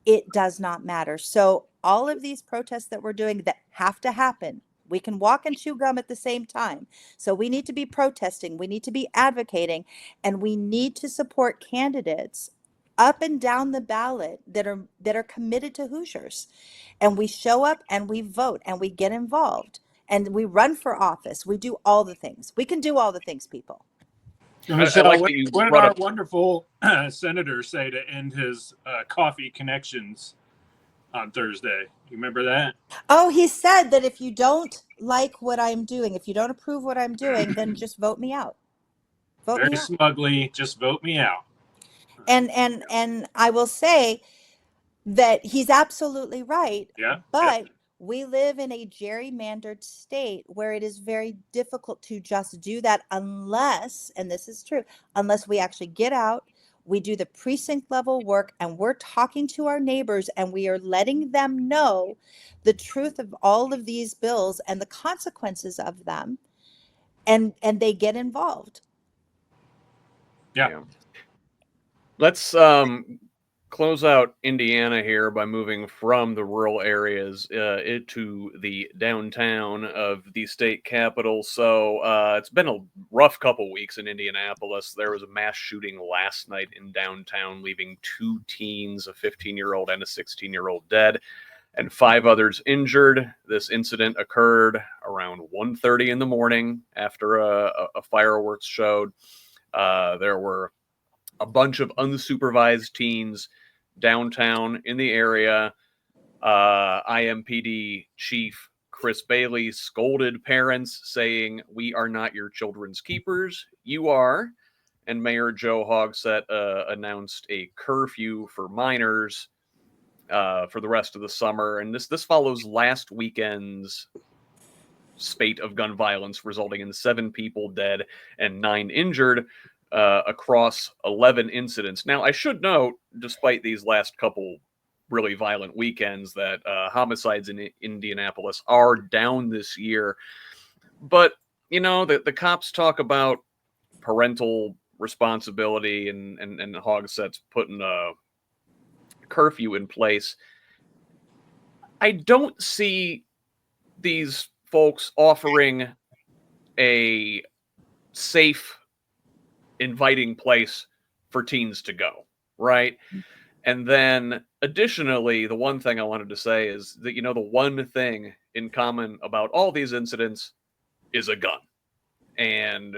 it does not matter. So all of these protests that we're doing that have to happen, we can walk and chew gum at the same time. So we need to be protesting, we need to be advocating, and we need to support candidates up and down the ballot that are committed to Hoosiers. And we show up and we vote and we get involved and we run for office. We do all the things. We can do all the things, people. Michelle, like that you what did brought our up- wonderful senator say to end his coffee connections on Thursday? You remember that? Oh, he said that if you don't like what I'm doing, if you don't approve what I'm doing, then just vote me out. Vote Very me out. smugly, just vote me out. And I will say that he's absolutely right. Yeah. But we live in a gerrymandered state where it is very difficult to just do that unless, and this is true, unless we actually get out, we do the precinct level work, and we're talking to our neighbors and we are letting them know the truth of all of these bills and the consequences of them, and they get involved. Yeah. Let's close out Indiana here by moving from the rural areas into the downtown of the state capital. So it's been a rough couple weeks in Indianapolis. There was a mass shooting last night in downtown, leaving 2 teens, a 15-year-old and a 16-year-old dead, and 5 others injured. This incident occurred around 1:30 in the morning after a fireworks showed. There were a bunch of unsupervised teens downtown in the area. IMPD Chief Chris Bailey scolded parents, saying, "We are not your children's keepers. You are." And Mayor Joe Hogsett announced a curfew for minors for the rest of the summer. And this follows last weekend's spate of gun violence, resulting in 7 people dead and 9 injured across 11 incidents. Now, I should note, despite these last couple really violent weekends, that homicides in Indianapolis are down this year. But, you know, the cops talk about parental responsibility, and Hogsett's putting a curfew in place. I don't see these folks offering a safe, inviting place for teens to go, right? And then additionally, the one thing I wanted to say is that, you know, the one thing in common about all these incidents is a gun. And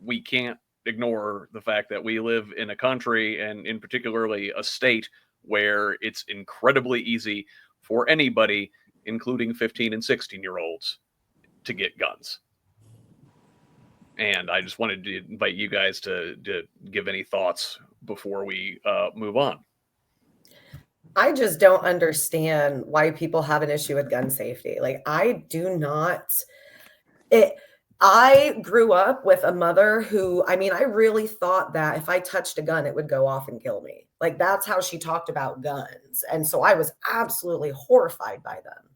we can't ignore the fact that we live in a country, and in particularly a state, where it's incredibly easy for anybody, including 15 and 16-year-olds, to get guns. And I just wanted to invite you guys to give any thoughts before we move on. I just don't understand why people have an issue with gun safety. Like, I do not. I grew up with a mother who, I mean, I really thought that if I touched a gun, it would go off and kill me. Like, that's how she talked about guns. And so I was absolutely horrified by them.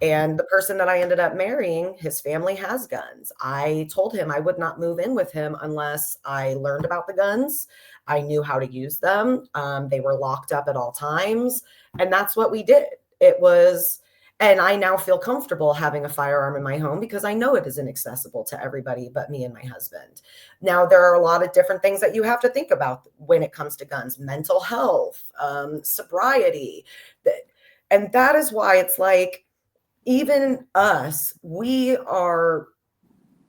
And the person that I ended up marrying, his family has guns. I told him I would not move in with him unless I learned about the guns. I knew how to use them. They were locked up at all times. And that's what we did. And I now feel comfortable having a firearm in my home because I know it is inaccessible to everybody but me and my husband. Now, there are a lot of different things that you have to think about when it comes to guns: mental health, sobriety. And that is why it's like, even us, we are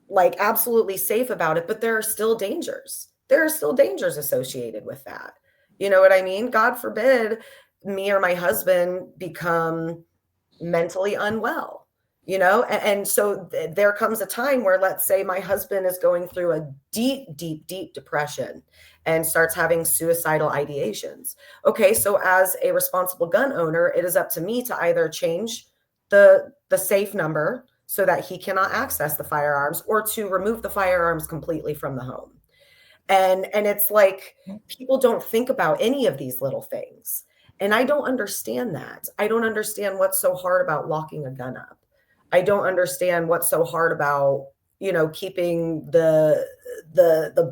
like absolutely safe about it, but there are still dangers. There are still dangers associated with that. You know what I mean? God forbid me or my husband become mentally unwell, you know? And so there comes a time where, let's say my husband is going through a deep, deep, deep depression and starts having suicidal ideations. Okay, so as a responsible gun owner, it is up to me to either change the safe number so that he cannot access the firearms, or to remove the firearms completely from the home. And it's like, people don't think about any of these little things. And I don't understand that. I don't understand what's so hard about locking a gun up. I don't understand what's so hard about, you know, keeping the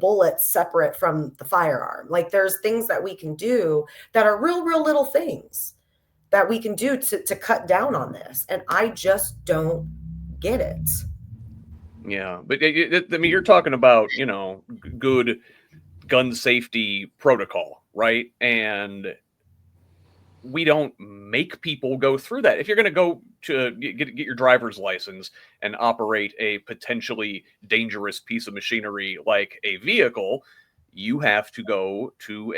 bullet separate from the firearm. Like, there's things that we can do that are real little things that we can do to cut down on this. And I just don't get it. Yeah, but I mean, you're talking about, you know, good gun safety protocol, right? And we don't make people go through that. If you're going to go to get your driver's license and operate a potentially dangerous piece of machinery like a vehicle, you have to go to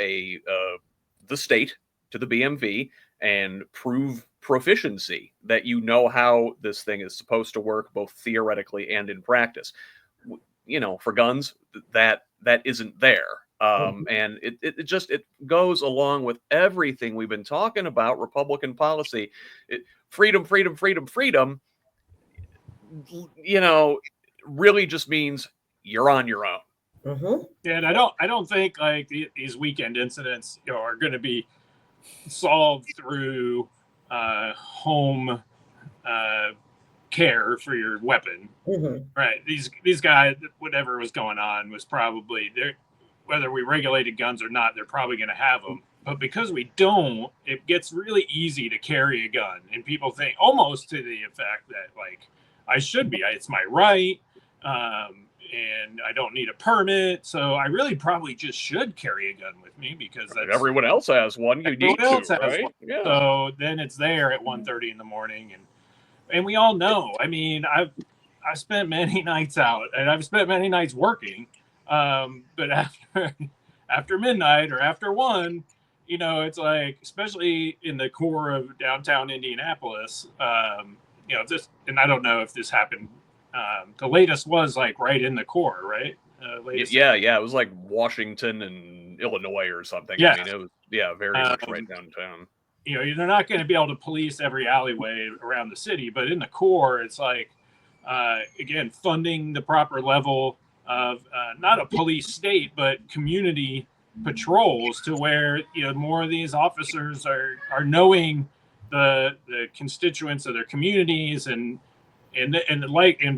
the state, to the BMV, and prove proficiency, that you know how this thing is supposed to work, both theoretically and in practice. You know, for guns, that isn't there. And it just goes along with everything we've been talking about, Republican policy. Freedom, freedom, freedom, freedom, really just means you're on your own. Mm-hmm. Yeah, and I don't think like these weekend incidents are going to be solved through home care for your weapon. Mm-hmm. Right. These guys, whatever was going on was probably there. Whether we regulated guns or not, they're probably going to have them. But because we don't, it gets really easy to carry a gun, and people think almost to the effect that like I should be, it's my right, and I don't need a permit, so I really probably just should carry a gun with me because that's everyone else has one. You need to, right? Yeah. So then it's there at 1:30 in the morning, and we all know. I mean, I've spent many nights out, and I've spent many nights working. But after midnight or after 1, it's like, especially in the core of downtown Indianapolis, this, and I don't know if this happened. The latest was like right in the core, right? Yeah. It was like Washington and Illinois or something. Yeah. I mean, it was very much right downtown. They're not going to be able to police every alleyway around the city, but in the core, it's like, again, funding the proper level of not a police state, but community patrols to where more of these officers are knowing the constituents of their communities and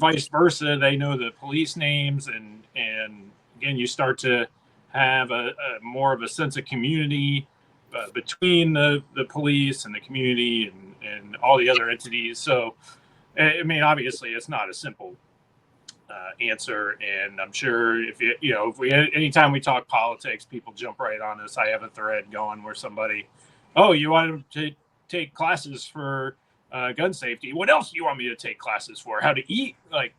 vice versa. They know the police names and again, you start to have a more of a sense of community between the police and the community and all the other entities. So, I mean, obviously, it's not a simple answer, and I'm sure if anytime we talk politics, people jump right on us. I have a thread going where somebody, you want to take classes for gun safety? What else do you want me to take classes for? How to eat? Like,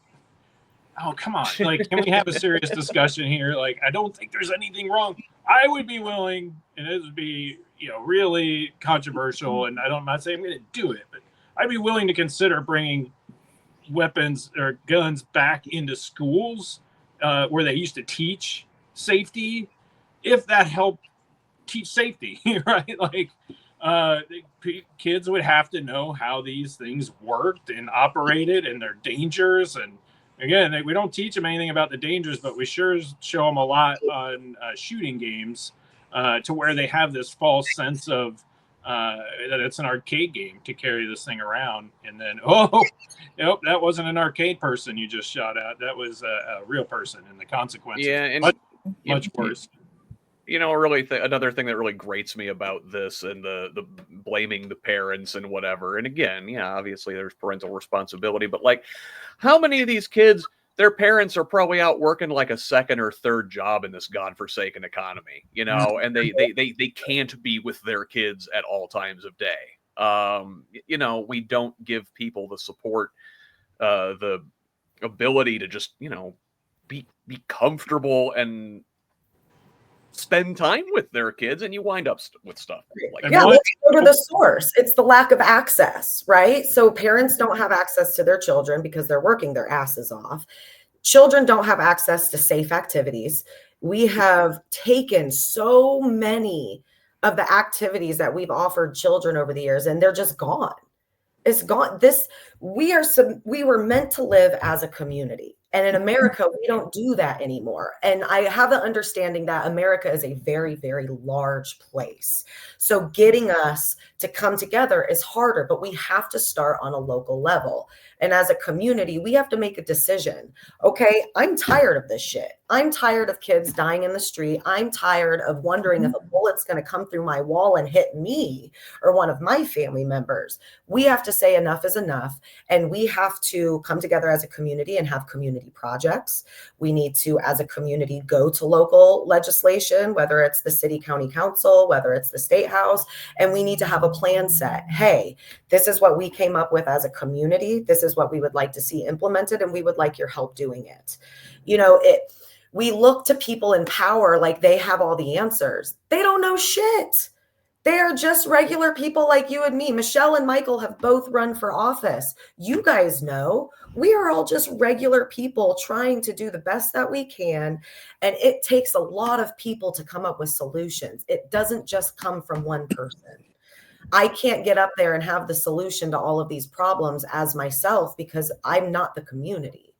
oh, come on! Like, can we have a serious discussion here? Like, I don't think there's anything wrong. I would be willing, and it would be really controversial, and I'm not saying I'm going to do it, but I'd be willing to consider bringing weapons or guns back into schools where they used to teach safety, if that helped teach safety, right? Like kids would have to know how these things worked and operated and their dangers. And again, we don't teach them anything about the dangers, but we sure show them a lot on shooting games to where they have this false sense of that it's an arcade game to carry this thing around, and then that wasn't an arcade person you just shot at. That was a real person, and the consequences much worse. Really, another thing that really grates me about this and the blaming the parents and whatever. And again, obviously there's parental responsibility, but like, how many of these kids, their parents are probably out working like a second or third job in this godforsaken economy, and they can't be with their kids at all times of day. We don't give people the support, the ability to just, be comfortable and spend time with their kids, and you wind up with stuff like let's go to the source. It's the lack of access, right? So parents don't have access to their children because they're working their asses off. Children don't have access to safe activities. We have taken so many of the activities that we've offered children over the years, and they're just gone. It's gone. We were meant to live as a community. And in America, we don't do that anymore. And I have an understanding that America is a very, very large place. So getting us to come together is harder, but we have to start on a local level. And as a community, we have to make a decision. Okay, I'm tired of this shit. I'm tired of kids dying in the street. I'm tired of wondering if a bullet's going to come through my wall and hit me or one of my family members. We have to say enough is enough. And we have to come together as a community and have community projects. We need to, as a community, go to local legislation, whether it's the city, county council, whether it's the state house, and we need to have a plan set. Hey, this is what we came up with as a community. This is what we would like to see implemented, and we would like your help doing it. We look to people in power like they have all the answers. They don't know shit. They are just regular people like you and me. Michelle and Michael have both run for office. You guys know we are all just regular people trying to do the best that we can. And it takes a lot of people to come up with solutions. It doesn't just come from one person. I can't get up there and have the solution to all of these problems as myself because I'm not the community.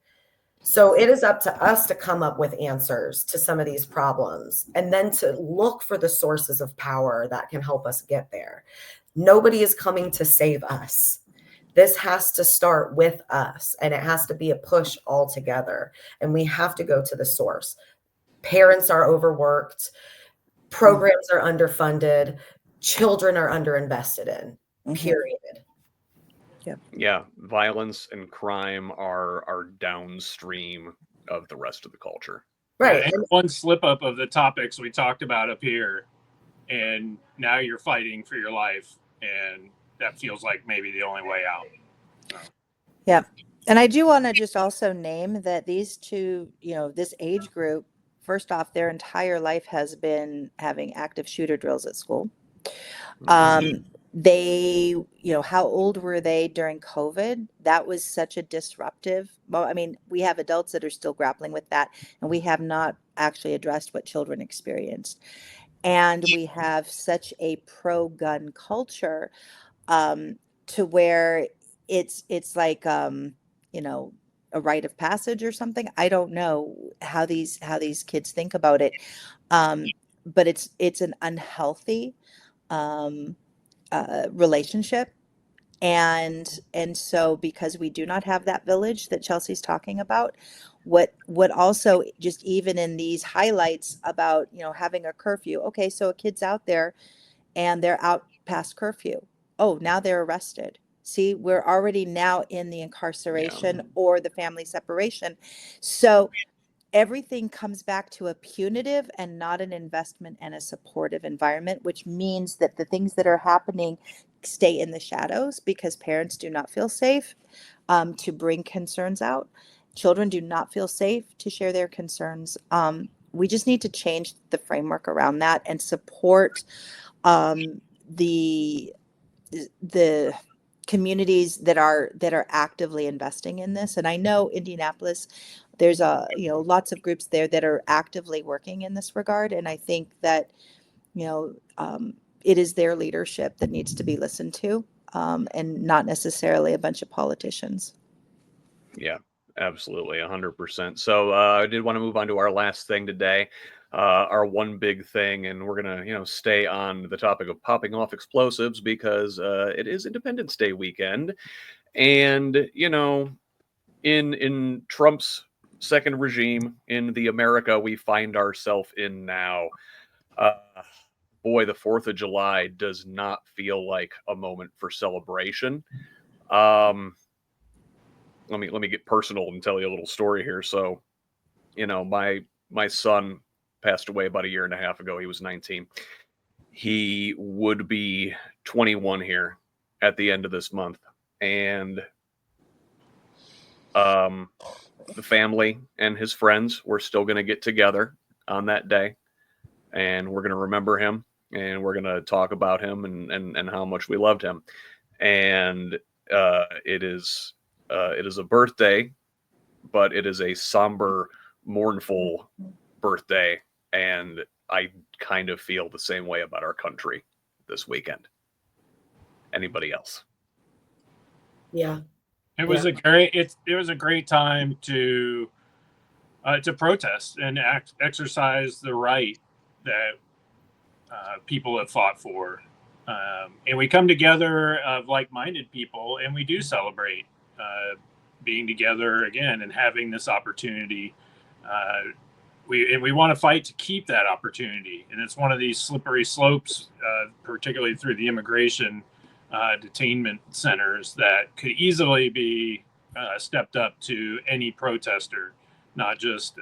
So it is up to us to come up with answers to some of these problems and then to look for the sources of power that can help us get there. Nobody is coming to save us. This has to start with us, and it has to be a push all together. And we have to go to the source. Parents are overworked. Programs are underfunded. Children are underinvested in, period. Yeah, violence and crime are downstream of the rest of the culture. Right. Yeah, and one slip up of the topics we talked about up here, and now you're fighting for your life, and that feels like maybe the only way out. Yeah. And I do want to just also name that these two, this age group, first off, their entire life has been having active shooter drills at school. They, how old were they during COVID? That was such a disruptive. Well, I mean, we have adults that are still grappling with that, and we have not actually addressed what children experienced. And we have such a pro-gun culture, to where it's like, a rite of passage or something. I don't know how these kids think about it, but it's an unhealthy relationship. And so because we do not have that village that Chelsea's talking about, what also, just even in these highlights about, having a curfew. Okay, so a kid's out there and they're out past curfew. Oh, now they're arrested. See, we're already now in the incarceration or the family separation. So everything comes back to a punitive and not an investment and a supportive environment, which means that the things that are happening stay in the shadows because parents do not feel safe to bring concerns out. Children do not feel safe to share their concerns. We just need to change the framework around that and support the communities that are actively investing in this. And I know Indianapolis, there's lots of groups there that are actively working in this regard. And I think that, it is their leadership that needs to be listened to, and not necessarily a bunch of politicians. Yeah, absolutely, 100%. So I did want to move on to our last thing today, our one big thing, and we're gonna, stay on the topic of popping off explosives because it is Independence Day weekend, and in Trump's second regime, in the America we find ourselves in now, boy, the 4th of July does not feel like a moment for celebration. Let me get personal and tell you a little story here. So, my son passed away about a year and a half ago. He was 19. He would be 21 here at the end of this month, and the family and his friends were still going to get together on that day, and we're going to remember him, and we're going to talk about him and how much we loved him. And it is a birthday, but it is a somber, mournful birthday, and I kind of feel the same way about our country this weekend. Anybody else? Yeah. It was a great time to protest and exercise the right that people have fought for, and we come together of like-minded people, and we do celebrate being together again and having this opportunity. We want to fight to keep that opportunity, and it's one of these slippery slopes, particularly through the immigration detainment centers, that could easily be stepped up to any protester, not just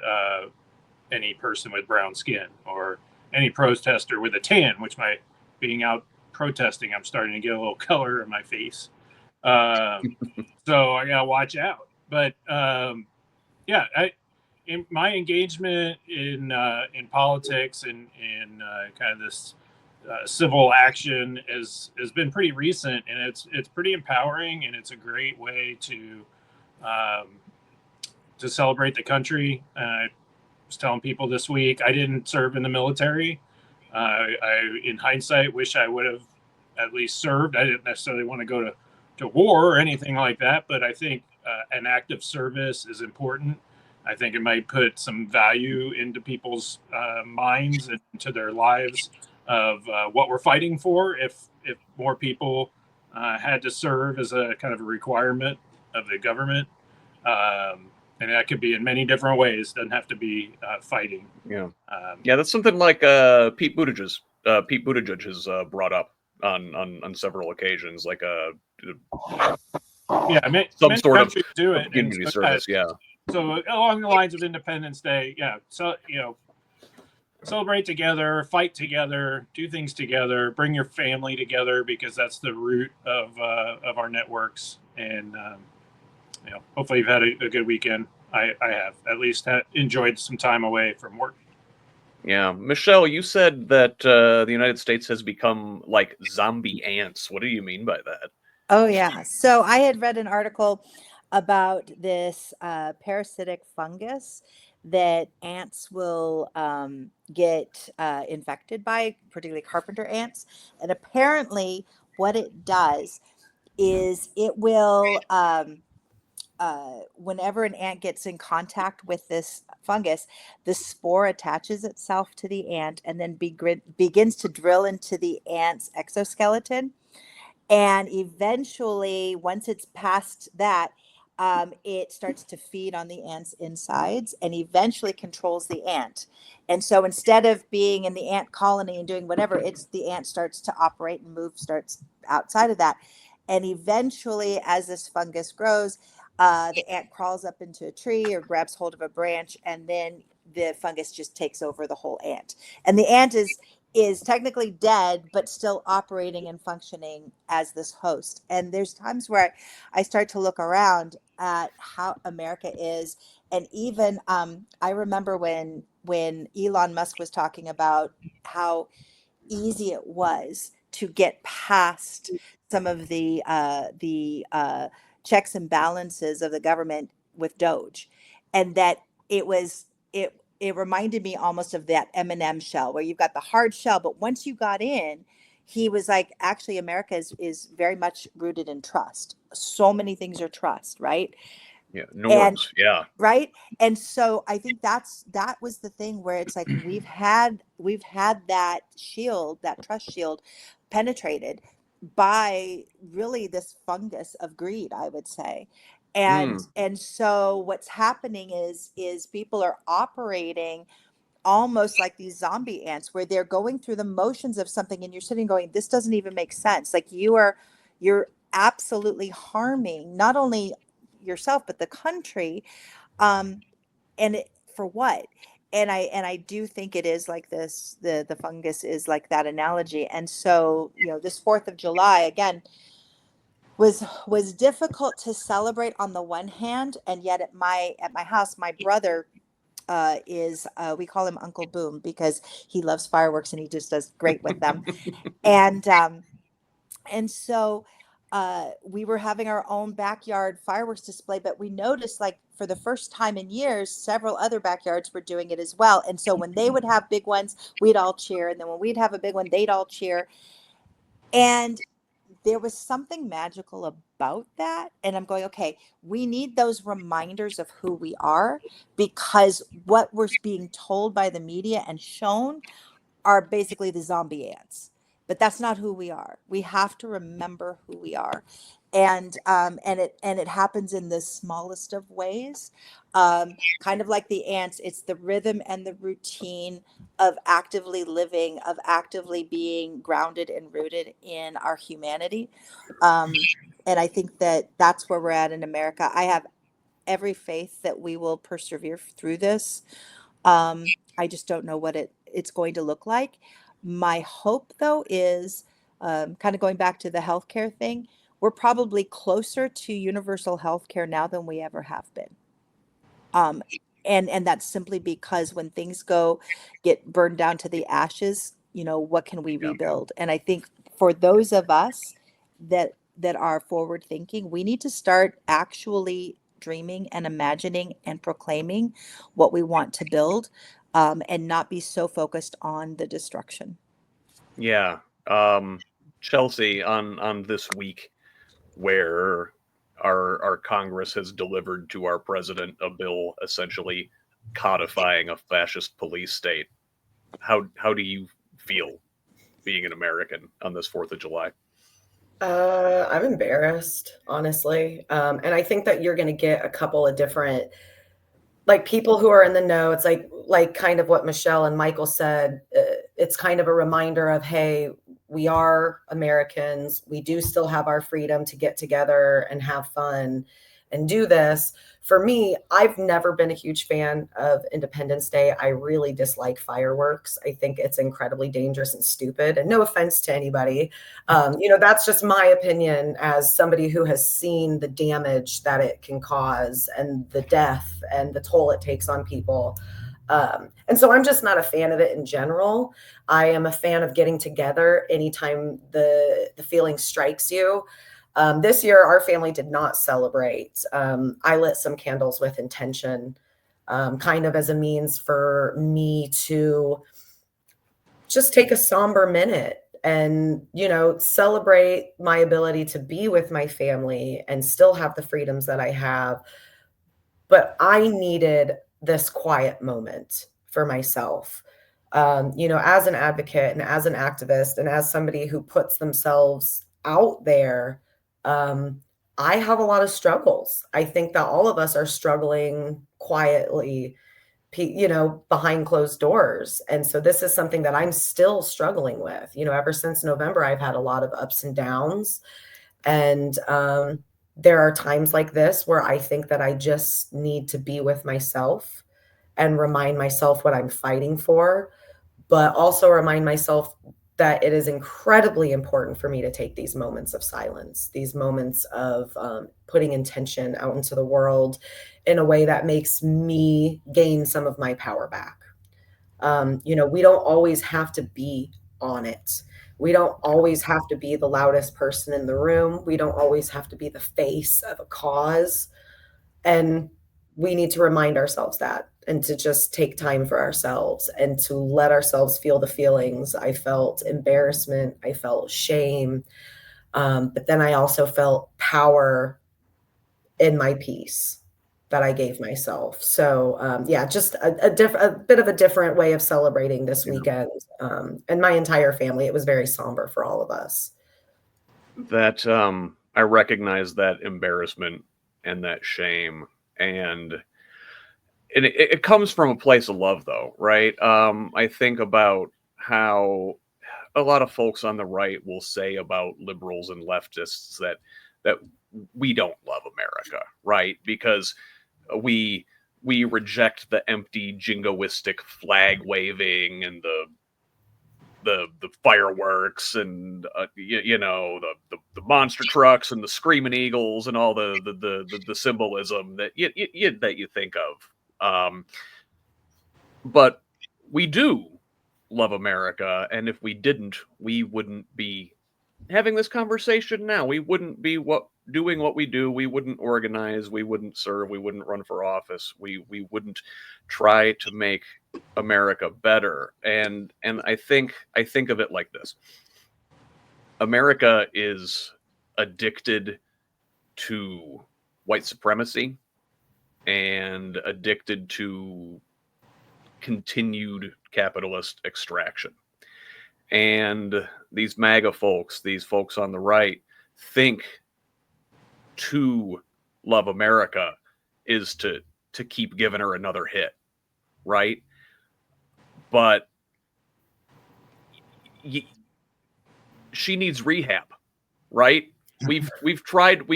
any person with brown skin or any protester with a tan, which by being out protesting, I'm starting to get a little color in my face. So I gotta watch out. But in my engagement in politics and in kind of this civil action has been pretty recent, and it's pretty empowering, and it's a great way to celebrate the country. I was telling people this week I didn't serve in the military. I, in hindsight, wish I would have at least served. I didn't necessarily want to go to war or anything like that, but I think an act of service is important. I think it might put some value into people's minds and into their lives of what we're fighting for. If more people had to serve as a kind of a requirement of the government, and that could be in many different ways. Doesn't have to be fighting. Yeah, yeah, that's something like Pete Buttigieg. Pete Buttigieg has brought up on several occasions, like yeah, some many sort of countries do it, and community so, service. Yeah, so along the lines of Independence Day, yeah. So celebrate together, fight together, do things together, bring your family together, because that's the root of our networks. And hopefully you've had a good weekend. I have at least enjoyed some time away from work. yeah. Michelle, you said that the United States has become like zombie ants. What do you mean by that? Oh, yeah. So I had read an article about this parasitic fungus that ants will get infected by, particularly carpenter ants. And apparently, what it does is it will, whenever an ant gets in contact with this fungus, the spore attaches itself to the ant and then begins to drill into the ant's exoskeleton. And eventually, once it's past that, it starts to feed on the ant's insides and eventually controls the ant. And so instead of being in the ant colony and doing whatever, it's the ant starts to operate and move, starts outside of that. And eventually, as this fungus grows, the ant crawls up into a tree or grabs hold of a branch, and then the fungus just takes over the whole ant. And the ant is technically dead, but still operating and functioning as this host. And there's times where I start to look around at how America is. And even I remember when Elon Musk was talking about how easy it was to get past some of the checks and balances of the government with Doge, and that it reminded me almost of that M&M shell where you've got the hard shell, but once you got in, he was like, actually, America is very much rooted in trust. So many things are trust, right? Yeah, And norms. Yeah, right. And so I think that was the thing where it's like we've had that shield, that trust shield, penetrated by really this fungus of greed, I would say. And so what's happening is people are operating almost like these zombie ants where they're going through the motions of something and you're sitting going, this doesn't even make sense. Like you're absolutely harming not only yourself but the country, and for what? And I do think it is like this, the fungus is like that analogy. And so this 4th of July again was difficult to celebrate on the one hand, and yet at my house, my brother is we call him Uncle Boom because he loves fireworks and he just does great with them. and and so we were having our own backyard fireworks display, but we noticed, like, for the first time in years, several other backyards were doing it as well. And so when they would have big ones, we'd all cheer. And then when we'd have a big one, they'd all cheer. And there was something magical about that. And I'm going, okay, we need those reminders of who we are, because what we're being told by the media and shown are basically the zombie ants. But that's not who we are. We have to remember who we are. And it happens in the smallest of ways. Kind of like the ants, it's the rhythm and the routine of actively living, of actively being grounded and rooted in our humanity. And I think that that's where we're at in America. I have every faith that we will persevere through this. I just don't know what it's going to look like. My hope, though, is kind of going back to the healthcare thing. We're probably closer to universal healthcare now than we ever have been. And that's simply because when things get burned down to the ashes, what can we Yeah. rebuild? And I think for those of us that are forward thinking, we need to start actually dreaming and imagining and proclaiming what we want to build, and not be so focused on the destruction. Yeah. Chelsea, on this week where our Congress has delivered to our president a bill essentially codifying a fascist police state. How do you feel being an American on this 4th of July? I'm embarrassed, honestly. And I think that you're going to get a couple of different, like, people who are in the know. It's like kind of what Michelle and Michael said. It's kind of a reminder of, hey, we are Americans. We do still have our freedom to get together and have fun and do this. For me, I've never been a huge fan of Independence Day. I really dislike fireworks. I think it's incredibly dangerous and stupid. And no offense to anybody, that's just my opinion as somebody who has seen the damage that it can cause and the death and the toll it takes on people. And so I'm just not a fan of it in general. I am a fan of getting together anytime the feeling strikes you. This year, our family did not celebrate. I lit some candles with intention, kind of as a means for me to just take a somber minute and, celebrate my ability to be with my family and still have the freedoms that I have. But I needed this quiet moment for myself. As an advocate and as an activist and as somebody who puts themselves out there, I have a lot of struggles. I think that all of us are struggling quietly, behind closed doors. And so this is something that I'm still struggling with. Ever since November, I've had a lot of ups and downs. And there are times like this where I think that I just need to be with myself and remind myself what I'm fighting for, but also remind myself that it is incredibly important for me to take these moments of silence, these moments of putting intention out into the world in a way that makes me gain some of my power back. We don't always have to be on it. We don't always have to be the loudest person in the room. We don't always have to be the face of a cause. And we need to remind ourselves that, and to just take time for ourselves and to let ourselves feel the feelings. I felt embarrassment. I felt shame. But then I also felt power in my peace that I gave myself. So just a bit of a different way of celebrating this weekend. And my entire family, it was very somber for all of us. That I recognize that embarrassment and that shame, and it comes from a place of love, though, right? I think about how a lot of folks on the right will say about liberals and leftists that we don't love America, right? Because we reject the empty jingoistic flag waving and the fireworks and the monster trucks and the screaming eagles and all the symbolism that you think of. But we do love America, and if we didn't, we wouldn't be having this conversation now. We wouldn't be doing what we do. We wouldn't organize. We wouldn't serve. We wouldn't run for office. We wouldn't try to make America better. And I think of it like this: America is addicted to white supremacy and addicted to continued capitalist extraction. And these MAGA folks, these folks on the right, think to love America is to keep giving her another hit, right? But she needs rehab, right? We've tried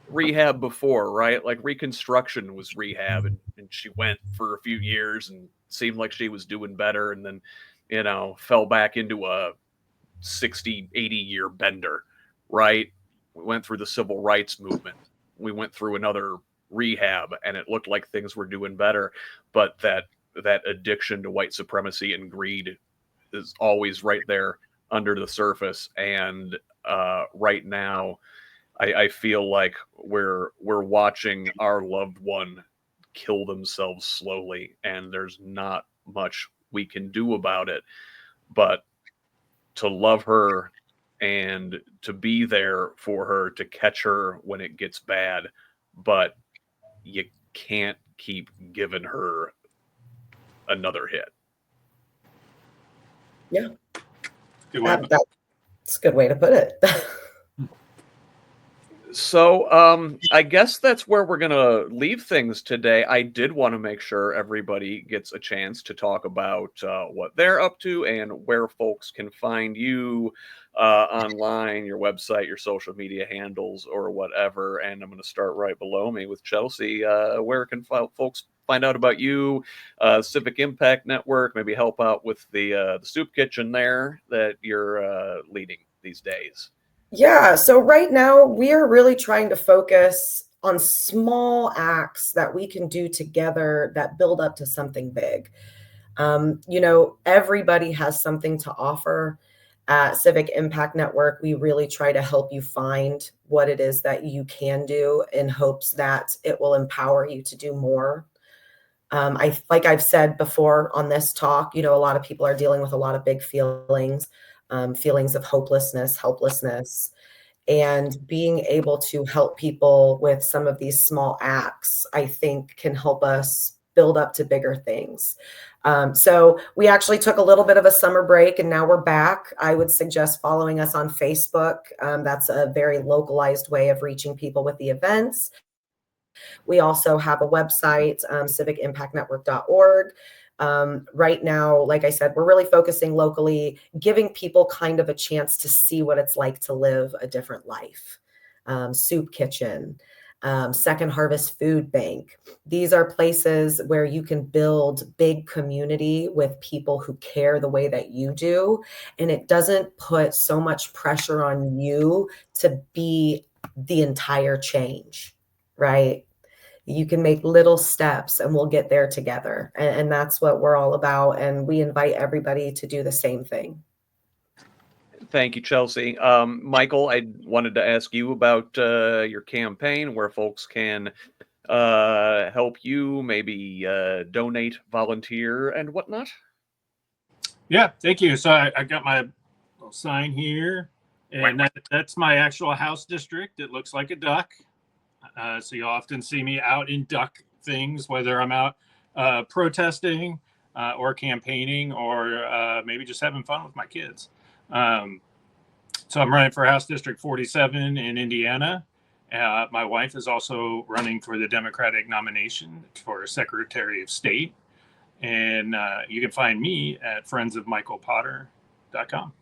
rehab before, right? Like Reconstruction was rehab, and she went for a few years and seemed like she was doing better, and then fell back into a 60, 80-year bender, right? We went through the civil rights movement. We went through another rehab, and it looked like things were doing better, but that addiction to white supremacy and greed is always right there under the surface. And right now, I feel like we're watching our loved one kill themselves slowly, and there's not much we can do about it. But to love her and to be there for her, to catch her when it gets bad, but you can't keep giving her another hit. Yeah, Good way. that's a good way to put it. So I guess that's where we're going to leave things today. I did want to make sure everybody gets a chance to talk about what they're up to and where folks can find you online, your website, your social media handles, or whatever. And I'm going to start right below me with Chelsea. Where can folks find out about you, Civic Impact Network, maybe help out with the soup kitchen there that you're leading these days? Yeah, so right now we are really trying to focus on small acts that we can do together that build up to something big. Everybody has something to offer. At Civic Impact Network, we really try to help you find what it is that you can do in hopes that it will empower you to do more. Like I've said before on this talk, a lot of people are dealing with a lot of big feelings, feelings of hopelessness, helplessness, and being able to help people with some of these small acts, I think, can help us build up to bigger things. So we actually took a little bit of a summer break and now we're back. I would suggest following us on Facebook. That's a very localized way of reaching people with the events. We also have a website, civicimpactnetwork.org. Right now, like I said, we're really focusing locally, giving people kind of a chance to see what it's like to live a different life. Soup Kitchen, Second Harvest Food Bank. These are places where you can build big community with people who care the way that you do. And it doesn't put so much pressure on you to be the entire change, right? You can make little steps and we'll get there together. And that's what we're all about. And we invite everybody to do the same thing. Thank you, Chelsea. Michael, I wanted to ask you about your campaign, where folks can help you, maybe donate, volunteer, and whatnot. Yeah, thank you. So I got my little sign here, and that's my actual house district. It looks like a duck. So you often see me out in duck things, whether I'm out protesting or campaigning or maybe just having fun with my kids. So I'm running for House District 47 in Indiana. My wife is also running for the Democratic nomination for Secretary of State. And you can find me at friendsofmichaelpotter.com.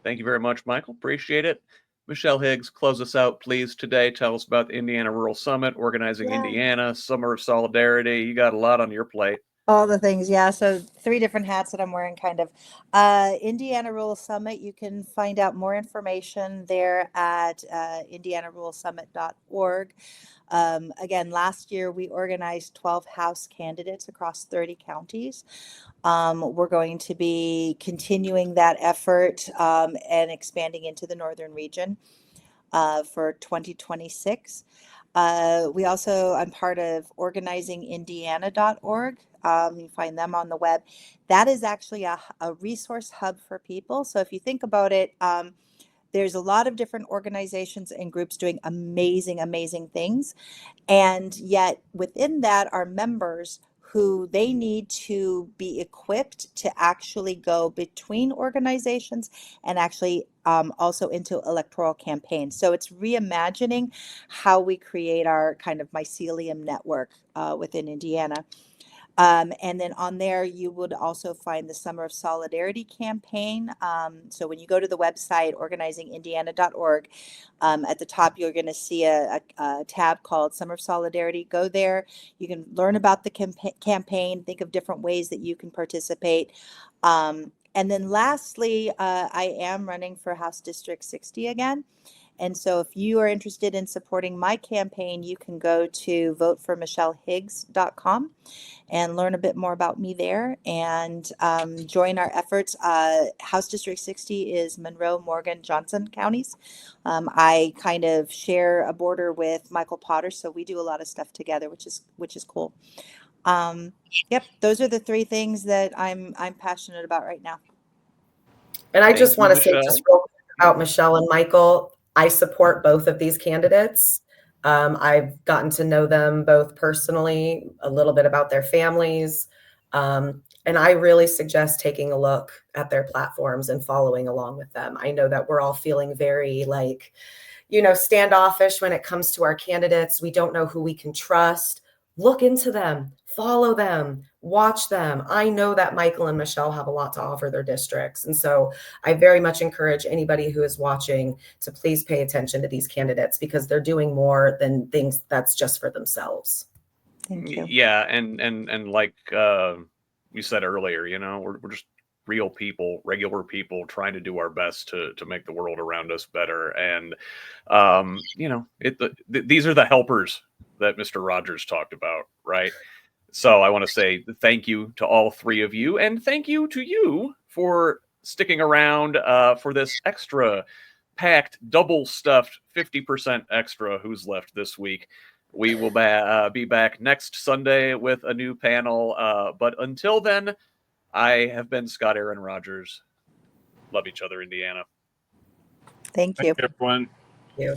Thank you very much, Michael. Appreciate it. Michelle Higgs, close us out, please, today. Tell us about the Indiana Rural Summit, Organizing Indiana, Summer of Solidarity. You got a lot on your plate. All the things, yeah. So 3 different hats that I'm wearing, kind of. Indiana Rural Summit, you can find out more information there at indianaruralsummit.org. Again, last year we organized 12 House candidates across 30 counties. We're going to be continuing that effort and expanding into the northern region for 2026. I'm part of organizingindiana.org. You find them on the web. That is actually a resource hub for people. So if you think about it, there's a lot of different organizations and groups doing amazing, amazing things. And yet within that are members who they need to be equipped to actually go between organizations and actually also into electoral campaigns. So it's reimagining how we create our kind of mycelium network within Indiana. And then on there, you would also find the Summer of Solidarity campaign. So when you go to the website, organizingindiana.org, at the top, you're going to see a tab called Summer of Solidarity. Go there. You can learn about the campaign, think of different ways that you can participate. And then lastly, I am running for House District 60 again. And so if you are interested in supporting my campaign, you can go to voteforomichellehiggs.com and learn a bit more about me there and join our efforts. House District 60 is Monroe, Morgan, Johnson counties. I kind of share a border with Michael Potter, so we do a lot of stuff together, which is cool. Yep, those are the three things that I'm passionate about right now. And I Thank just you, want to say Michelle. just real quick about Michelle and Michael. I support both of these candidates. I've gotten to know them both personally, a little bit about their families. And I really suggest taking a look at their platforms and following along with them. I know that we're all feeling very standoffish when it comes to our candidates. We don't know who we can trust. Look into them, follow them, watch them. I know that Michael and Michelle have a lot to offer their districts. And so I very much encourage anybody who is watching to please pay attention to these candidates because they're doing more than things that's just for themselves. Thank you. Yeah, and like you said earlier, we're just real people, regular people trying to do our best to make the world around us better. And these are the helpers that Mr. Rogers talked about, right? So I want to say thank you to all three of you, and thank you to you for sticking around for this extra packed, double stuffed 50% extra Who's Left this week. We will be back next Sunday with a new panel. But until then, I have been Scott Aaron Rogers. Love each other, Indiana. Thank you. Thank you, everyone. Thank you.